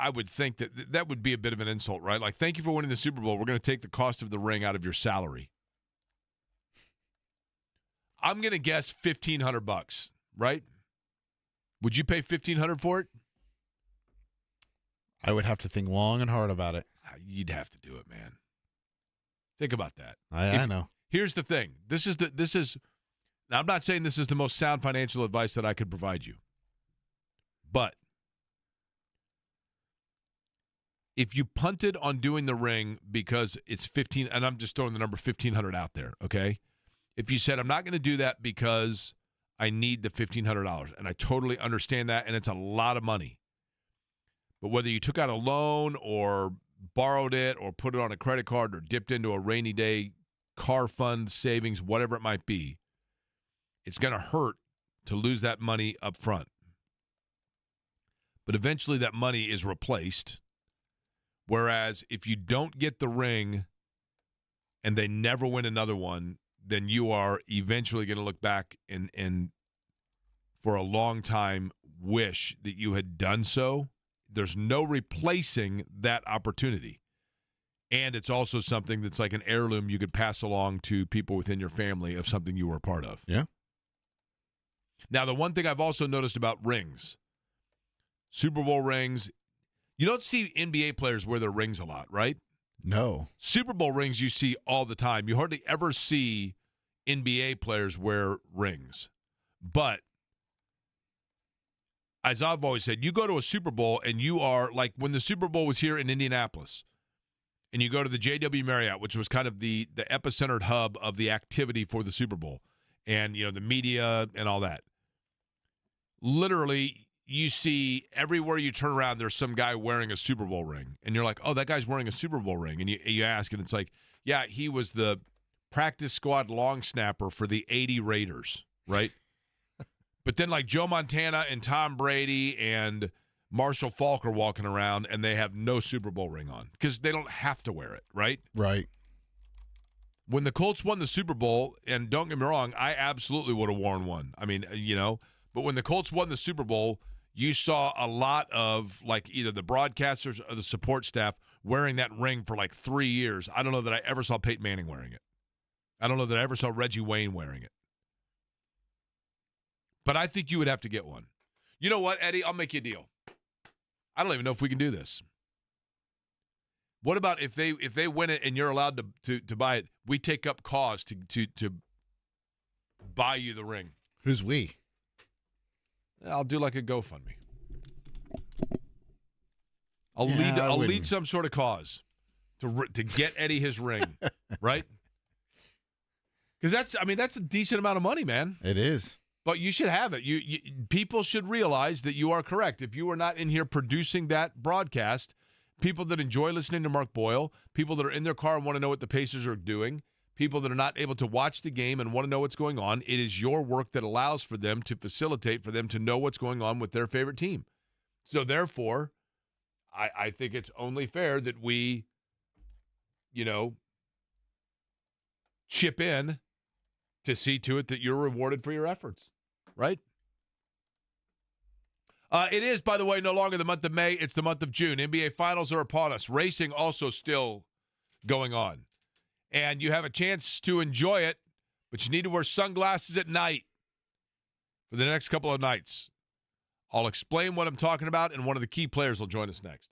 would think that would be a bit of an insult, right? Like, thank you for winning the Super Bowl. We're going to take the cost of the ring out of your salary. I'm going to guess $1,500, right? Would you pay $1,500 for it? I would have to think long and hard about it. You'd have to do it, man. Think about that. I know. Here's the thing. This is Now, I'm not saying this is the most sound financial advice that I could provide you, but if you punted on doing the ring because it's 15, and I'm just throwing the number 1,500 out there, okay? If you said, I'm not going to do that because I need the $1,500, and I totally understand that, and it's a lot of money. But whether you took out a loan or borrowed it or put it on a credit card or dipped into a rainy day car fund savings, whatever it might be, it's going to hurt to lose that money up front. But eventually that money is replaced. Whereas if you don't get the ring and they never win another one, then you are eventually going to look back and for a long time wish that you had done so. There's no replacing that opportunity. And it's also something that's like an heirloom you could pass along to people within your family of something you were a part of. Yeah. Now, the one thing I've also noticed about rings, Super Bowl rings, you don't see NBA players wear their rings a lot, right? No. Super Bowl rings you see all the time. You hardly ever see NBA players wear rings. But as I've always said, you go to a Super Bowl and you are like when the Super Bowl was here in Indianapolis and you go to the JW Marriott, which was kind of the epicenter hub of the activity for the Super Bowl and, the media and all that. Literally, you see everywhere you turn around, there's some guy wearing a Super Bowl ring. And you're like, oh, that guy's wearing a Super Bowl ring. And you ask, and it's like, yeah, he was the practice squad long snapper for the 80 Raiders, right? But then like Joe Montana and Tom Brady and Marshall Faulk are walking around and they have no Super Bowl ring on because they don't have to wear it, right? Right. When the Colts won the Super Bowl, and don't get me wrong, I absolutely would have worn one. I mean, but when the Colts won the Super Bowl, you saw a lot of like either the broadcasters or the support staff wearing that ring for like 3 years. I don't know that I ever saw Peyton Manning wearing it. I don't know that I ever saw Reggie Wayne wearing it. But I think you would have to get one. You know what, Eddie? I'll make you a deal. I don't even know if we can do this. What about if they win it and you're allowed to buy it? We take up cause to buy you the ring. Who's we? I'll do like a GoFundMe. I'll lead some sort of cause to get Eddie his ring, right? Because that's a decent amount of money, man. It is. But you should have it. People should realize that you are correct. If you are not in here producing that broadcast, people that enjoy listening to Mark Boyle, people that are in their car and want to know what the Pacers are doing, people that are not able to watch the game and want to know what's going on, it is your work that allows for them to facilitate for them to know what's going on with their favorite team. So therefore, I think it's only fair that we, chip in to see to it that you're rewarded for your efforts, right? It is, by the way, no longer the month of May. It's the month of June. NBA Finals are upon us. Racing also still going on. And you have a chance to enjoy it, but you need to wear sunglasses at night for the next couple of nights. I'll explain what I'm talking about, and one of the key players will join us next.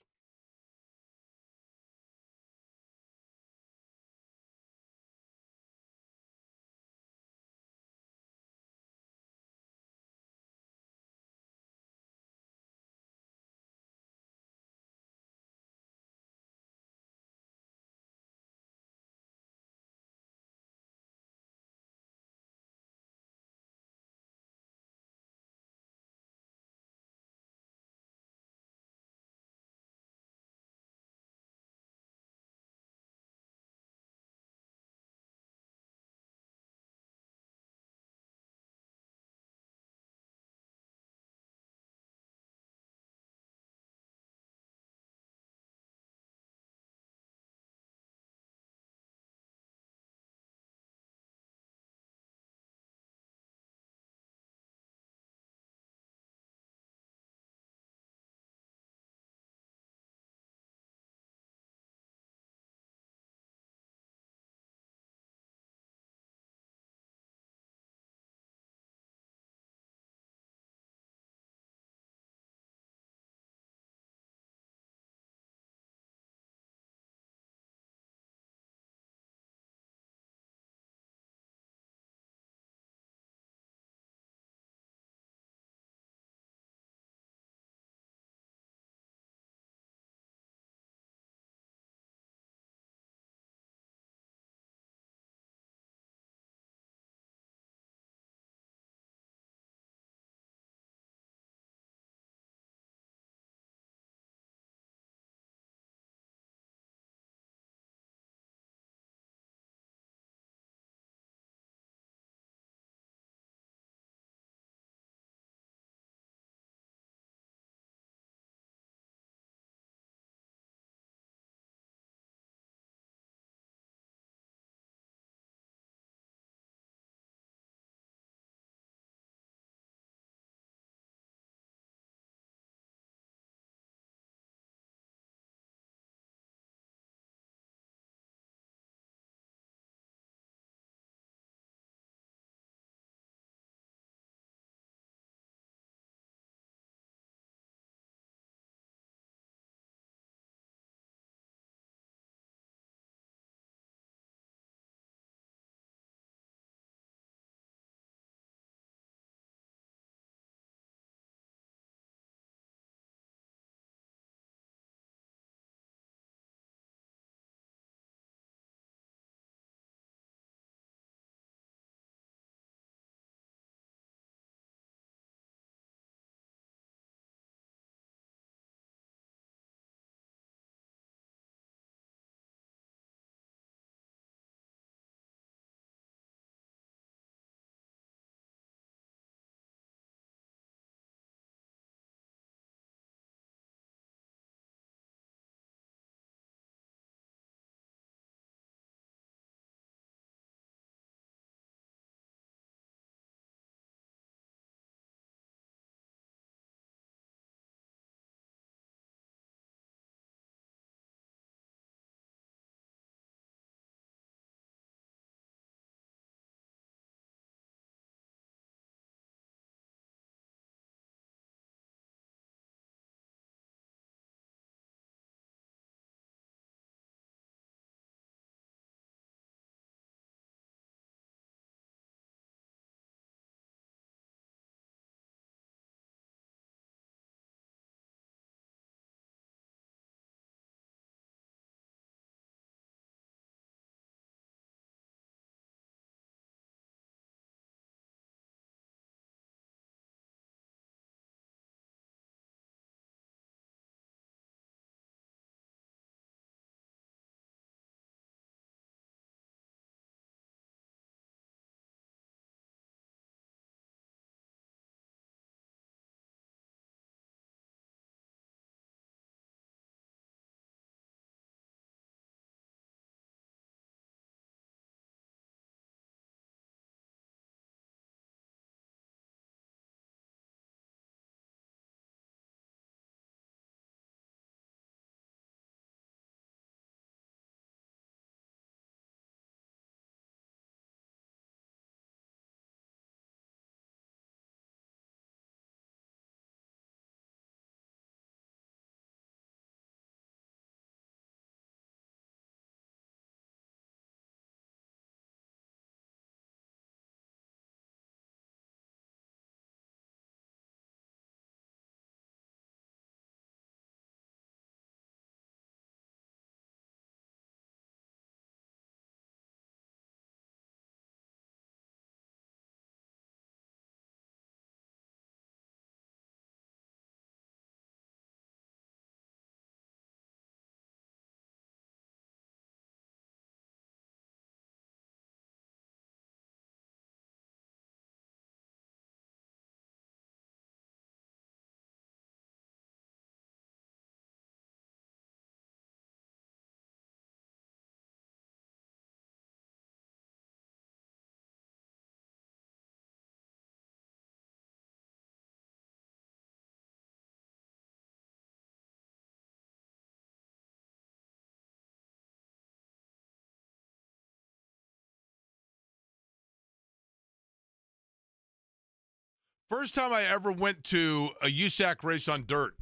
First time I ever went to a USAC race on dirt,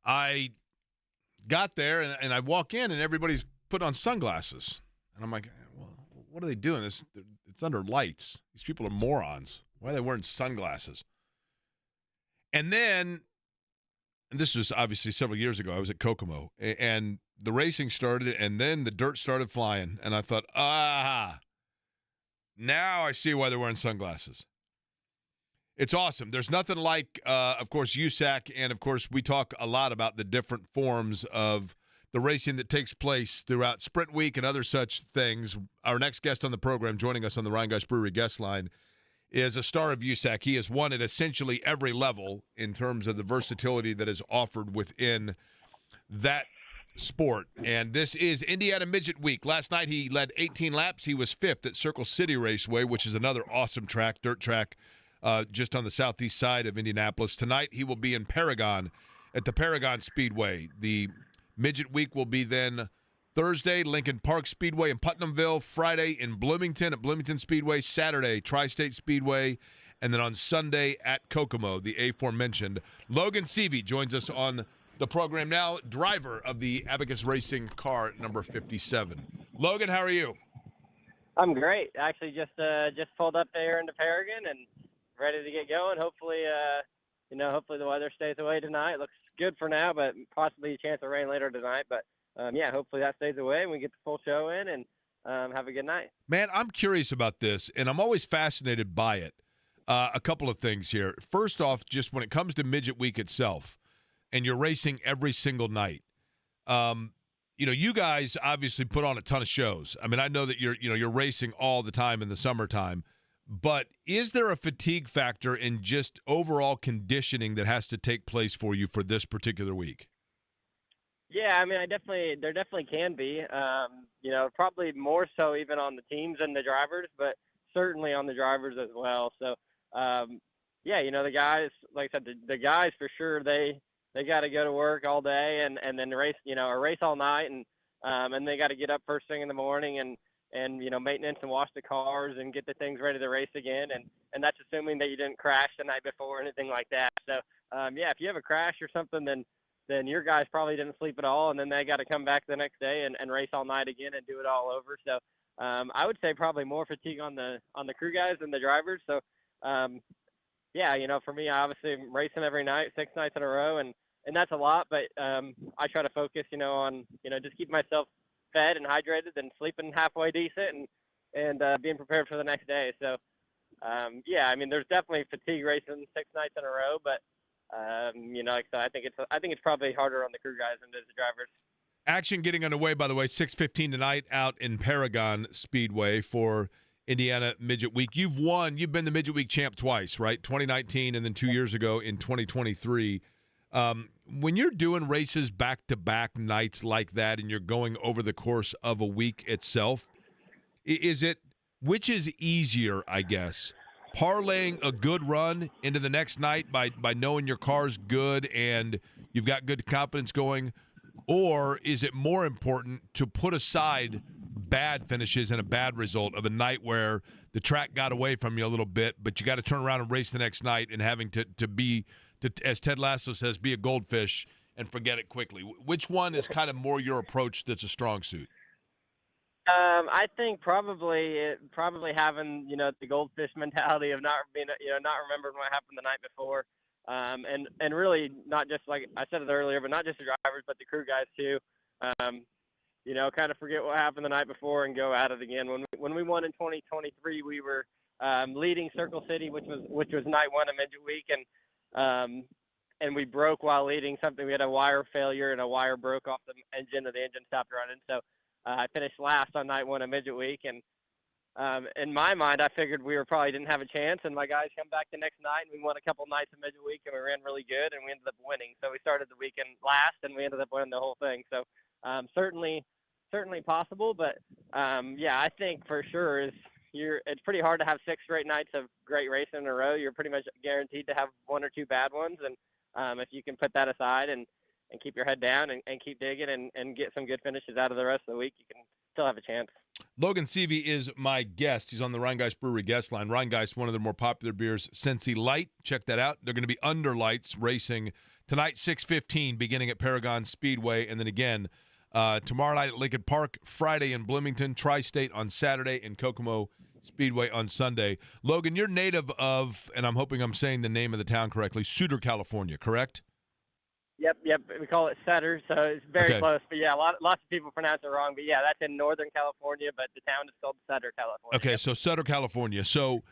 I got there and I walk in and everybody's put on sunglasses. And I'm like, well, what are they doing? It's under lights. These people are morons. Why are they wearing sunglasses? And then, and this was obviously several years ago, I was at Kokomo, and the racing started, and then the dirt started flying. And I thought, now I see why they're wearing sunglasses. It's awesome. There's nothing like, of course, USAC, and, of course, we talk a lot about the different forms of the racing that takes place throughout Sprint Week and other such things. Our next guest on the program, joining us on the Ryan Gush Brewery guest line, is a star of USAC. He has won at essentially every level in terms of the versatility that is offered within that sport. And this is Indiana Midget Week. Last night he led 18 laps. He was fifth at Circle City Raceway, which is another awesome track, dirt track, just on the southeast side of Indianapolis. Tonight he will be in Paragon at the Paragon Speedway. The Midget Week will be then Thursday, Lincoln Park Speedway in Putnamville. Friday in Bloomington at Bloomington Speedway. Saturday, Tri-State Speedway. And then on Sunday at Kokomo, the aforementioned. Logan Seavey joins us on the program now, driver of the Abacus Racing car number 57. Logan, how are you? I'm great. Actually, just pulled up there into Paragon and ready to get going. Hopefully, hopefully the weather stays away tonight. Looks good for now, but possibly a chance of rain later tonight. But hopefully that stays away and we get the full show in and have a good night. Man, I'm curious about this, and I'm always fascinated by it. A couple of things here. First off, just when it comes to Midget Week itself, and you're racing every single night, you guys obviously put on a ton of shows. I mean, I know that you're racing all the time in the summertime, but is there a fatigue factor in just overall conditioning that has to take place for you for this particular week? Yeah, I mean, there definitely can be. Probably more so even on the teams and the drivers, but certainly on the drivers as well. So, the guys, like I said, the guys for sure, they got to go to work all day and then race, or race all night, and they got to get up first thing in the morning and maintenance and wash the cars and get the things ready to race again. And that's assuming that you didn't crash the night before or anything like that. So, if you have a crash or something, then your guys probably didn't sleep at all, and then they got to come back the next day and race all night again and do it all over. So I would say probably more fatigue on the crew guys than the drivers. So, for me, I obviously am racing every night, 6 nights in a row, and that's a lot. But I try to focus, on just keep myself fed and hydrated and sleeping halfway decent and being prepared for the next day. So, there's definitely fatigue racing 6 nights in a row, but so I think it's probably harder on the crew guys than it is the drivers. Action getting underway, by the way, 6:15 tonight out in Paragon Speedway for Indiana Midget Week. You've been the Midget Week champ twice, right? 2019 and then 2 years ago in 2023. When you're doing races back-to-back nights like that and you're going over the course of a week itself, which is easier, I guess, parlaying a good run into the next night by knowing your car's good and you've got good confidence going, or is it more important to put aside bad finishes and a bad result of a night where the track got away from you a little bit, but you got to turn around and race the next night and having to as Ted Lasso says, be a goldfish and forget it quickly? Which one is kind of more your approach that's a strong suit? I think probably having, the goldfish mentality of not remembering what happened the night before. And really not just, like I said it earlier, but not just the drivers, but the crew guys too. Kind of forget what happened the night before and go at it again. When we won in 2023, we were leading Circle City, which was night one of Midget Week, and we broke while leading something. We had a wire failure and a wire broke off the engine, and the engine stopped running. So I finished last on night one of Midget Week, and in my mind, I figured we probably didn't have a chance. And my guys come back the next night, and we won a couple nights of Midget Week, and we ran really good, and we ended up winning. So we started the weekend last, and we ended up winning the whole thing. So certainly possible, but I think for sure it's pretty hard to have 6 straight nights of great racing in a row. You're pretty much guaranteed to have 1 or 2 bad ones, and if you can put that aside and keep your head down and keep digging and get some good finishes out of the rest of the week, you can still have a chance. Logan Seavey is my guest. He's on the Rheingeist Brewery guest line. Rheingeist, one of their more popular beers, Sensi Light. Check that out. They're going to be under lights racing tonight, 6:15, beginning at Paragon Speedway, and then again tomorrow night at Lincoln Park, Friday in Bloomington, Tri-State on Saturday, and Kokomo Speedway on Sunday. Logan, you're native of, and I'm hoping I'm saying the name of the town correctly, Sutter, California, correct? Yep. We call it Sutter, so it's very Okay. close. But yeah, lots of people pronounce it wrong. But yeah, that's in Northern California, but the town is called Sutter, California. Okay, so Sutter, California. So,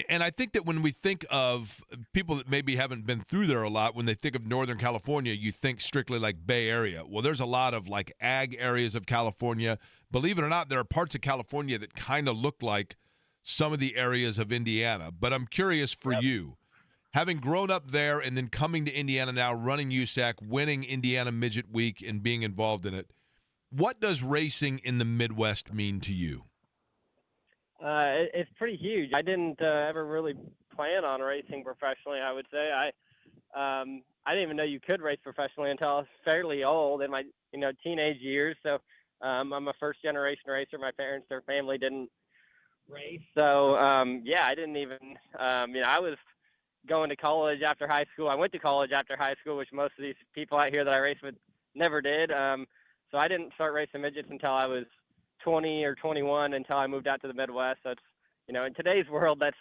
and I think that when we think of people that maybe haven't been through there a lot, when they think of Northern California, you think strictly like Bay Area. Well, there's a lot of like ag areas of California. Believe it or not, there are parts of California that kind of look like some of the areas of Indiana. But I'm curious for you, having grown up there and then coming to Indiana now, running USAC, winning Indiana Midget Week and being involved in it, what does racing in the Midwest mean to you? It's pretty huge. I didn't ever really plan on racing professionally, I would say. I didn't even know you could race professionally until I was fairly old in my teenage years. So I'm a first generation racer. My parents, their family didn't race. So I didn't even I was going to college after high school. I went to college after high school, which most of these people out here that I race with never did. So I didn't start racing midgets until I was 20 or 21, until I moved out to the Midwest. So it's, in today's world, that's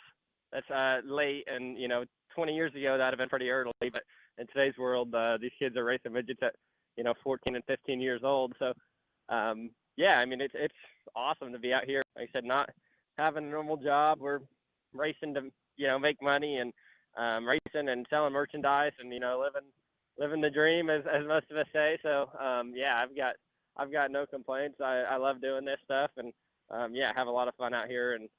late. And, 20 years ago, that would have been pretty early. But in today's world, these kids are racing midgets at, 14 and 15 years old. So, it's awesome to be out here. Like I said, not having a normal job. We're racing to, make money, and racing and selling merchandise, and living the dream, as most of us say. So I've got no complaints. I love doing this stuff, and have a lot of fun out here, and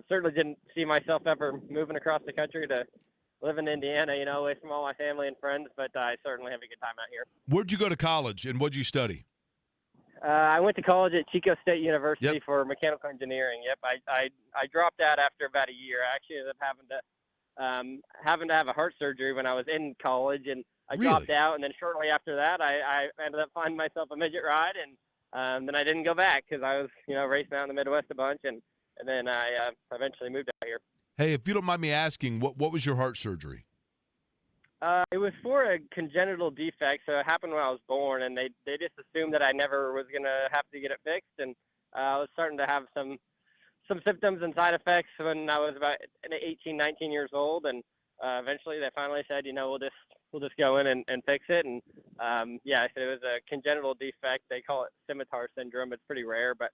certainly didn't see myself ever moving across the country to live in Indiana, away from all my family and friends, but I certainly have a good time out here. Where'd you go to college and what'd you study? I went to college at Chico State University Yep. for mechanical engineering. Yep, I dropped out after about a year. I actually ended up having to have a heart surgery when I was in college, and I dropped out. And then shortly after that, I ended up finding myself a midget ride, and then I didn't go back because I was racing out in the Midwest a bunch, and then I eventually moved out here. Hey, if you don't mind me asking, what was your heart surgery? It was for a congenital defect, so it happened when I was born, and they just assumed that I never was going to have to get it fixed, and I was starting to have some symptoms and side effects when I was about 18, 19 years old, and eventually they finally said, we'll just go in and fix it, and I said it was a congenital defect. They call it scimitar syndrome. It's pretty rare, but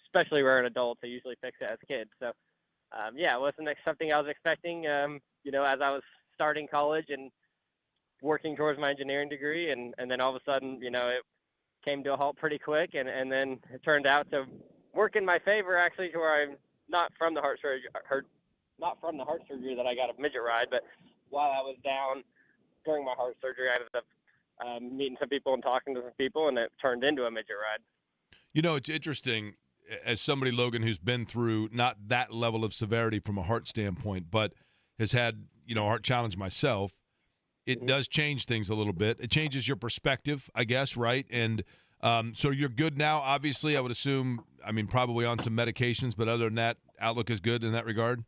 especially rare in adults. They usually fix it as kids. So it wasn't something I was expecting. As I was starting college and working towards my engineering degree, and then all of a sudden, it came to a halt pretty quick, and then it turned out to work in my favor, actually, to where I'm not from the heart surgery that I got a midget ride, but while I was down during my heart surgery, I ended up meeting some people and talking to some people, and it turned into a midget ride. It's interesting, as somebody, Logan, who's been through not that level of severity from a heart standpoint, but has had, a heart challenge myself, it does change things a little bit. It changes your perspective, I guess, right? And so you're good now, obviously, I would assume, probably on some medications, but other than that, outlook is good in that regard?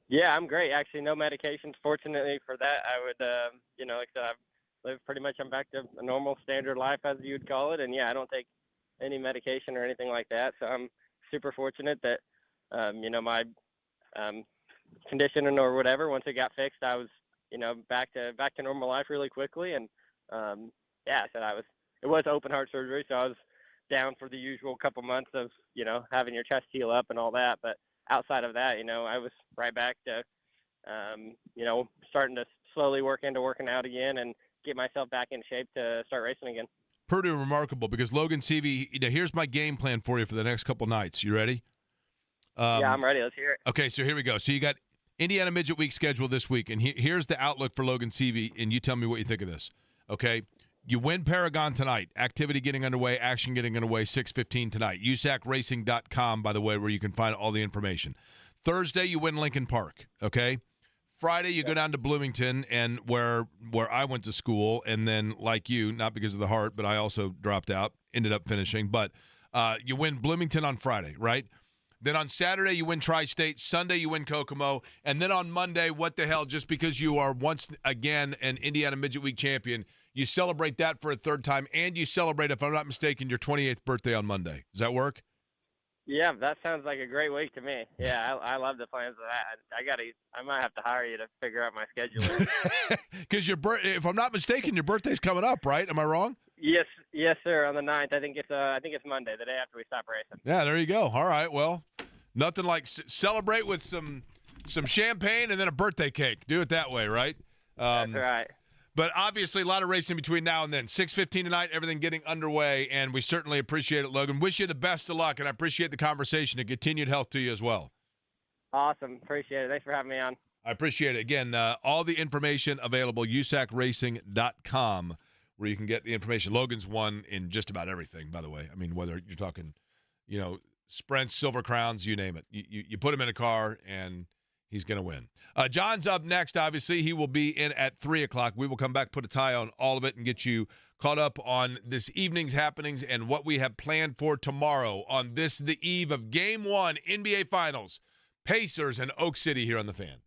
Yeah, I'm great. Actually, no medications. Fortunately for that, I would, like I said, I've lived pretty much, I'm back to a normal standard life, as you'd call it. And I don't take any medication or anything like that. So I'm super fortunate that, my condition or whatever, once it got fixed, I was, back to normal life really quickly. And it was open heart surgery, so I was down for the usual couple months of, having your chest heal up and all that. But outside of that, I was right back to, starting to slowly work into working out again and get myself back in shape to start racing again. Pretty remarkable, because Logan Seavey, here's my game plan for you for the next couple nights. You ready? Yeah, I'm ready. Let's hear it. Okay, so here we go. So you got Indiana Midget Week scheduled this week, and here's the outlook for Logan Seavey, and you tell me what you think of this. Okay, you win Paragon tonight. Activity getting underway, action getting underway, 6:15 tonight. USACracing.com, by the way, where you can find all the information. Thursday, you win Lincoln Park, okay? Friday, you go down to Bloomington, and where I went to school, and then, like you, not because of the heart, but I also dropped out, ended up finishing. But You win Bloomington on Friday, right? Then on Saturday, you win Tri-State. Sunday, you win Kokomo. And then on Monday, what the hell, just because you are once again an Indiana Midget Week champion, you celebrate that for a third time, and you celebrate, if I'm not mistaken, your 28th birthday on Monday. Does that work? Yeah, that sounds like a great week to me. Yeah, I love the plans of that. I might have to hire you to figure out my schedule. Because if I'm not mistaken, your birthday's coming up, right? Am I wrong? Yes, sir. On the 9th, I think it's Monday, the day after we stop racing. Yeah, there you go. All right, well, nothing like celebrate with some champagne and then a birthday cake. Do it that way, right? That's right. But obviously, a lot of racing between now and then. 6:15 tonight, everything getting underway, and we certainly appreciate it, Logan. Wish you the best of luck, and I appreciate the conversation and continued health to you as well. Awesome. Appreciate it. Thanks for having me on. I appreciate it. Again, all the information available, usacracing.com, where you can get the information. Logan's won in just about everything, by the way. I mean, whether you're talking, sprints, Silver Crowns, you name it. You put him in a car, and he's going to win. John's up next, obviously. He will be in at 3 o'clock. We will come back, put a tie on all of it, and get you caught up on this evening's happenings and what we have planned for tomorrow on the eve of Game 1 NBA Finals. Pacers and Oak City here on The Fan.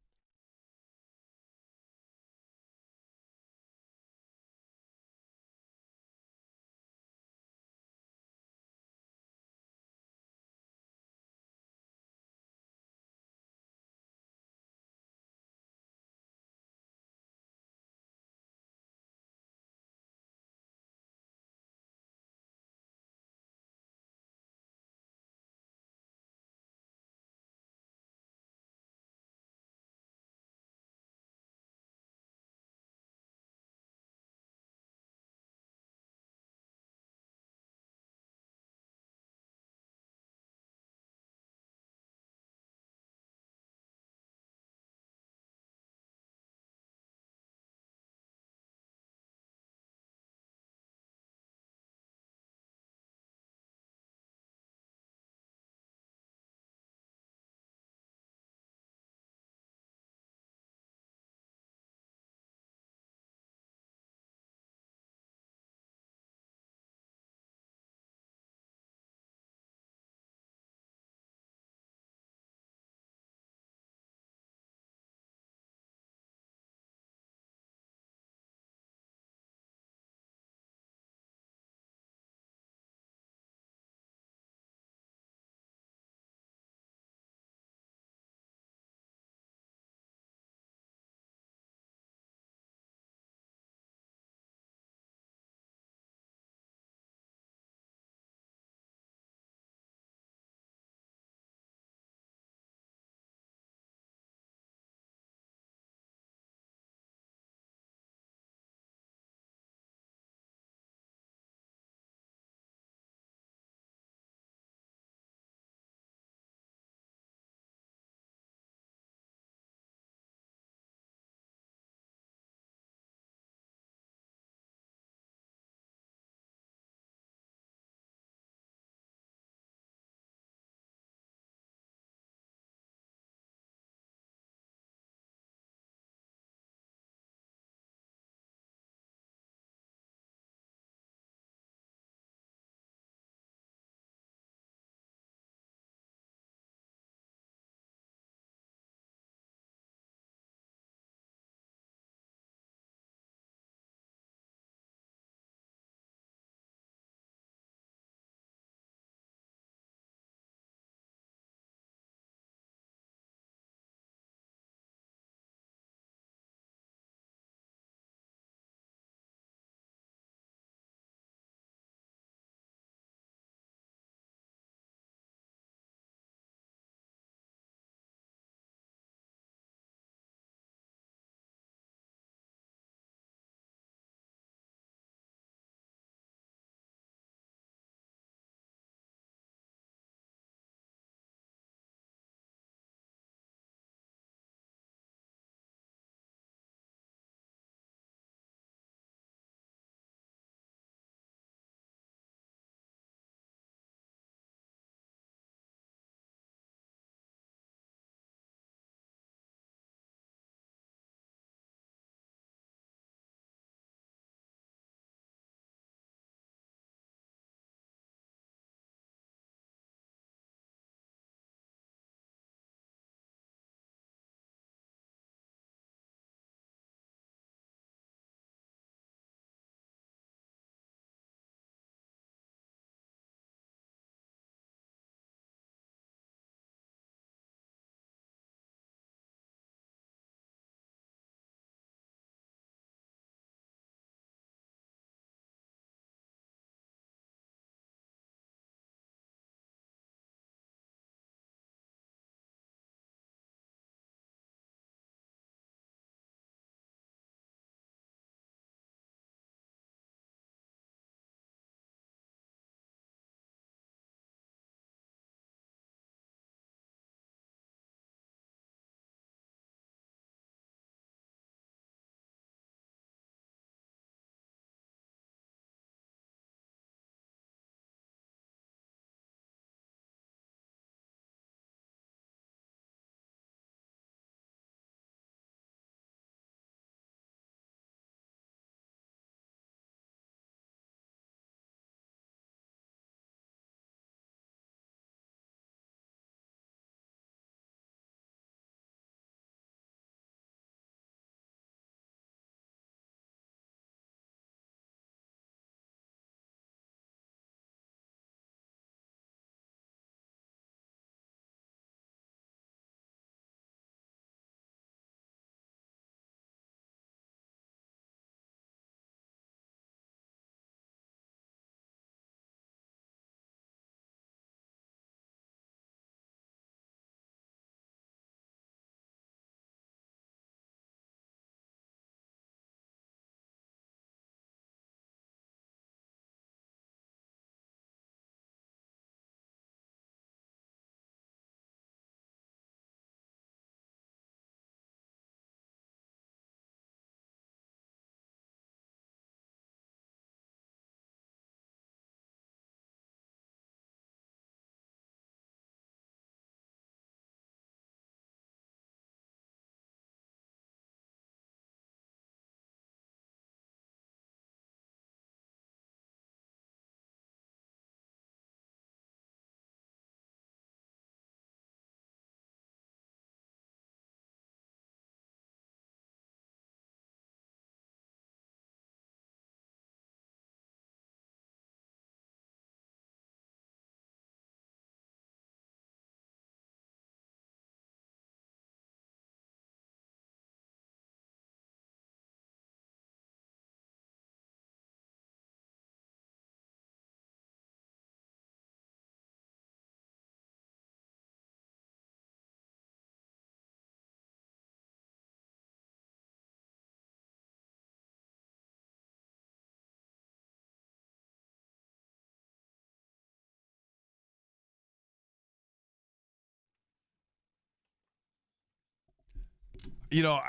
You know,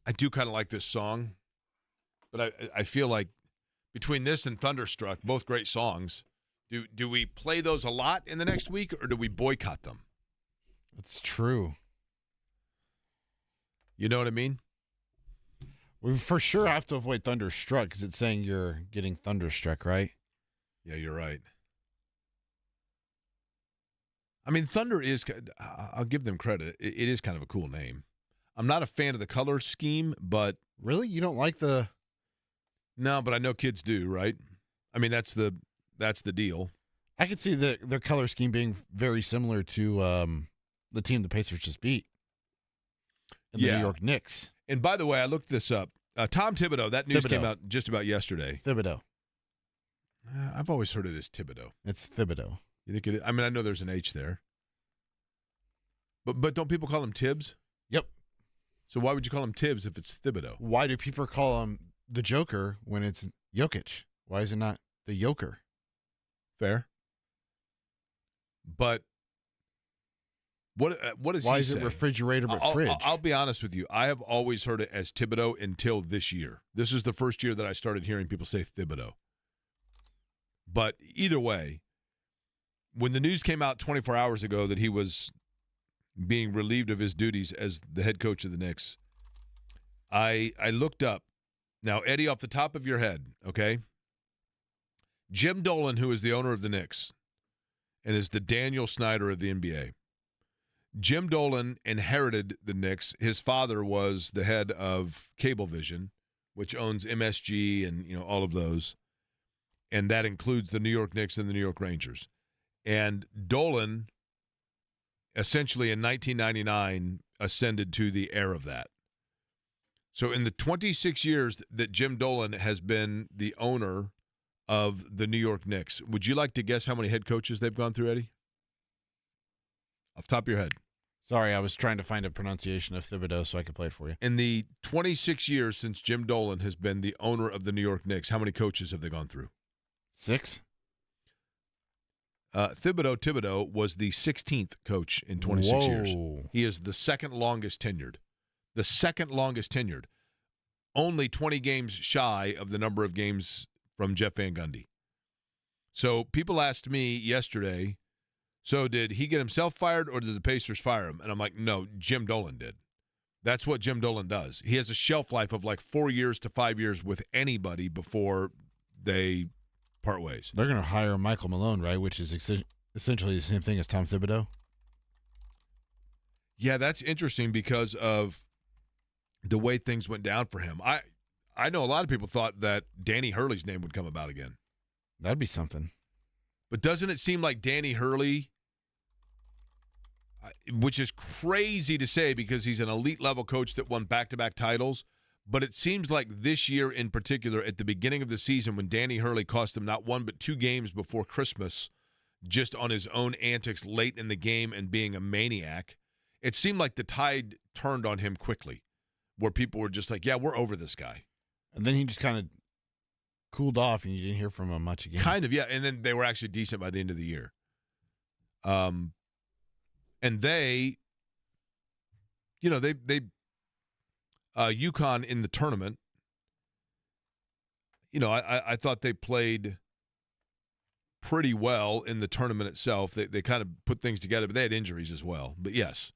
I do kind of like this song, but I feel like between this and Thunderstruck, both great songs, do we play those a lot in the next week, or do we boycott them? It's true. You know what I mean? We for sure have to avoid Thunderstruck because it's saying you're getting thunderstruck, right? Yeah, you're right. I mean, Thunder is, I'll give them credit. It is kind of a cool name. I'm not a fan of the color scheme, but. Really? You don't like the. No, but I know kids do, right? I mean, that's the deal. I could see their color scheme being very similar to the team the Pacers just beat. The New York Knicks. And by the way, I looked this up. Tom Thibodeau, that news came out just about yesterday. Thibodeau. I've always heard it as Thibodeau. It's Thibodeau. You think it is? I mean, I know there's an H there. But don't people call him Tibbs? Yep. So why would you call him Tibbs if it's Thibodeau? Why do people call him the Joker when it's Jokic? Why is it not the Joker? Fair. But what is why he is saying? It refrigerator but fridge? I'll be honest with you. I have always heard it as Thibodeau until this year. This is the first year that I started hearing people say Thibodeau. But either way, when the news came out 24 hours ago that he was being relieved of his duties as the head coach of the Knicks, I looked up. Now, Eddie, off the top of your head, okay? Jim Dolan, who is the owner of the Knicks and is the Daniel Snyder of the NBA. Jim Dolan inherited the Knicks. His father was the head of Cablevision, which owns MSG and all of those. And that includes the New York Knicks and the New York Rangers. And Dolan, essentially in 1999, ascended to the heir of that. So in the 26 years that Jim Dolan has been the owner of the New York Knicks, would you like to guess how many head coaches they've gone through, Eddie? Off the top of your head. Sorry, I was trying to find a pronunciation of Thibodeau so I could play it for you. In the 26 years since Jim Dolan has been the owner of the New York Knicks, how many coaches have they gone through? 6? Thibodeau was the 16th coach in 26 years. Whoa. He is the second longest tenured. The second longest tenured. Only 20 games shy of the number of games from Jeff Van Gundy. So people asked me yesterday, so did he get himself fired or did the Pacers fire him? And I'm like, no, Jim Dolan did. That's what Jim Dolan does. He has a shelf life of like 4 years to 5 years with anybody before they part ways. They're going to hire Michael Malone, right, which is essentially the same thing as Tom Thibodeau? Yeah, that's interesting because of the way things went down for him. I know a lot of people thought that Danny Hurley's name would come about again. That'd be something. But doesn't it seem like Danny Hurley, which is crazy to say because he's an elite level coach that won back-to-back titles, but it seems like this year in particular, at the beginning of the season when Danny Hurley cost them not one but 2 games before Christmas, just on his own antics late in the game and being a maniac, it seemed like the tide turned on him quickly, where people were just like, yeah, we're over this guy. And then he just kind of cooled off and you didn't hear from him much again. Kind of, yeah. And then they were actually decent by the end of the year. And they UConn in the tournament, I thought they played pretty well in the tournament itself. They kind of put things together, but they had injuries as well. But yes.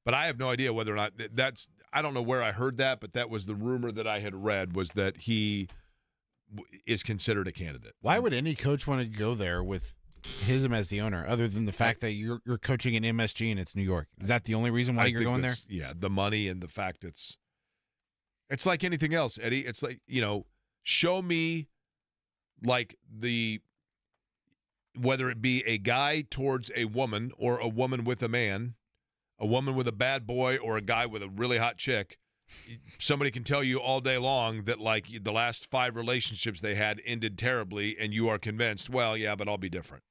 But I have no idea whether or not I don't know where I heard that, but that was the rumor that I had read was that he is considered a candidate. Why would any coach want to go there with him as the owner, other than the fact that you're coaching in MSG and it's New York? Is that the only reason why you're going there? Yeah, the money and the fact it's like anything else, Eddie. It's like, show me like whether it be a guy towards a woman or a woman with a man, a woman with a bad boy or a guy with a really hot chick. Somebody can tell you all day long that like the last 5 relationships they had ended terribly and you are convinced, well, yeah, but I'll be different.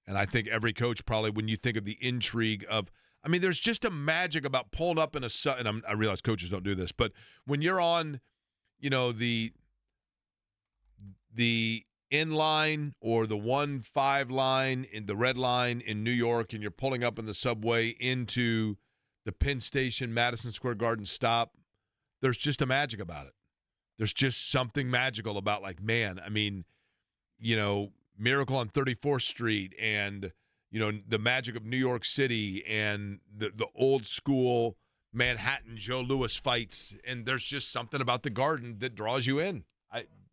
And I think every coach probably, when you think of the intrigue of, I mean, there's just a magic about pulling up in and I realize coaches don't do this, but when you're on, the in line or the 1-5 line in the red line in New York and you're pulling up in the subway into the Penn Station, Madison Square Garden stop, there's just a magic about it. There's just something magical about, like, man, I mean, you know, Miracle on 34th Street and, you know, the magic of New York City and the old school Manhattan Joe Louis fights. And there's just something about the Garden that draws you in.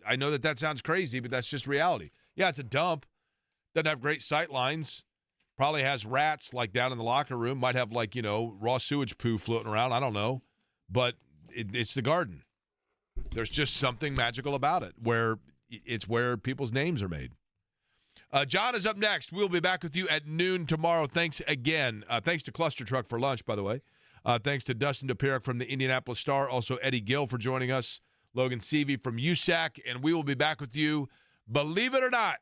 I know that sounds crazy, but that's just reality. Yeah, it's a dump. Doesn't have great sight lines. Probably has rats, like, down in the locker room. Might have, like, you know, raw sewage poo floating around. I don't know. But it's the Garden. There's just something magical about it, where it's where people's names are made. John is up next. We'll be back with you at noon tomorrow. Thanks again. Thanks to Cluster Truck for lunch, by the way. Thanks to Dustin Dopirak from the Indianapolis Star. Also, Eddie Gill for joining us. Logan Seavey from USAC. And we will be back with you, believe it or not,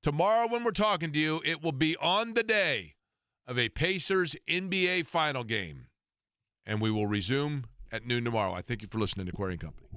tomorrow when we're talking to you. It will be on the day of a Pacers NBA final game. And we will resume at noon tomorrow. I thank you for listening to Query & Company.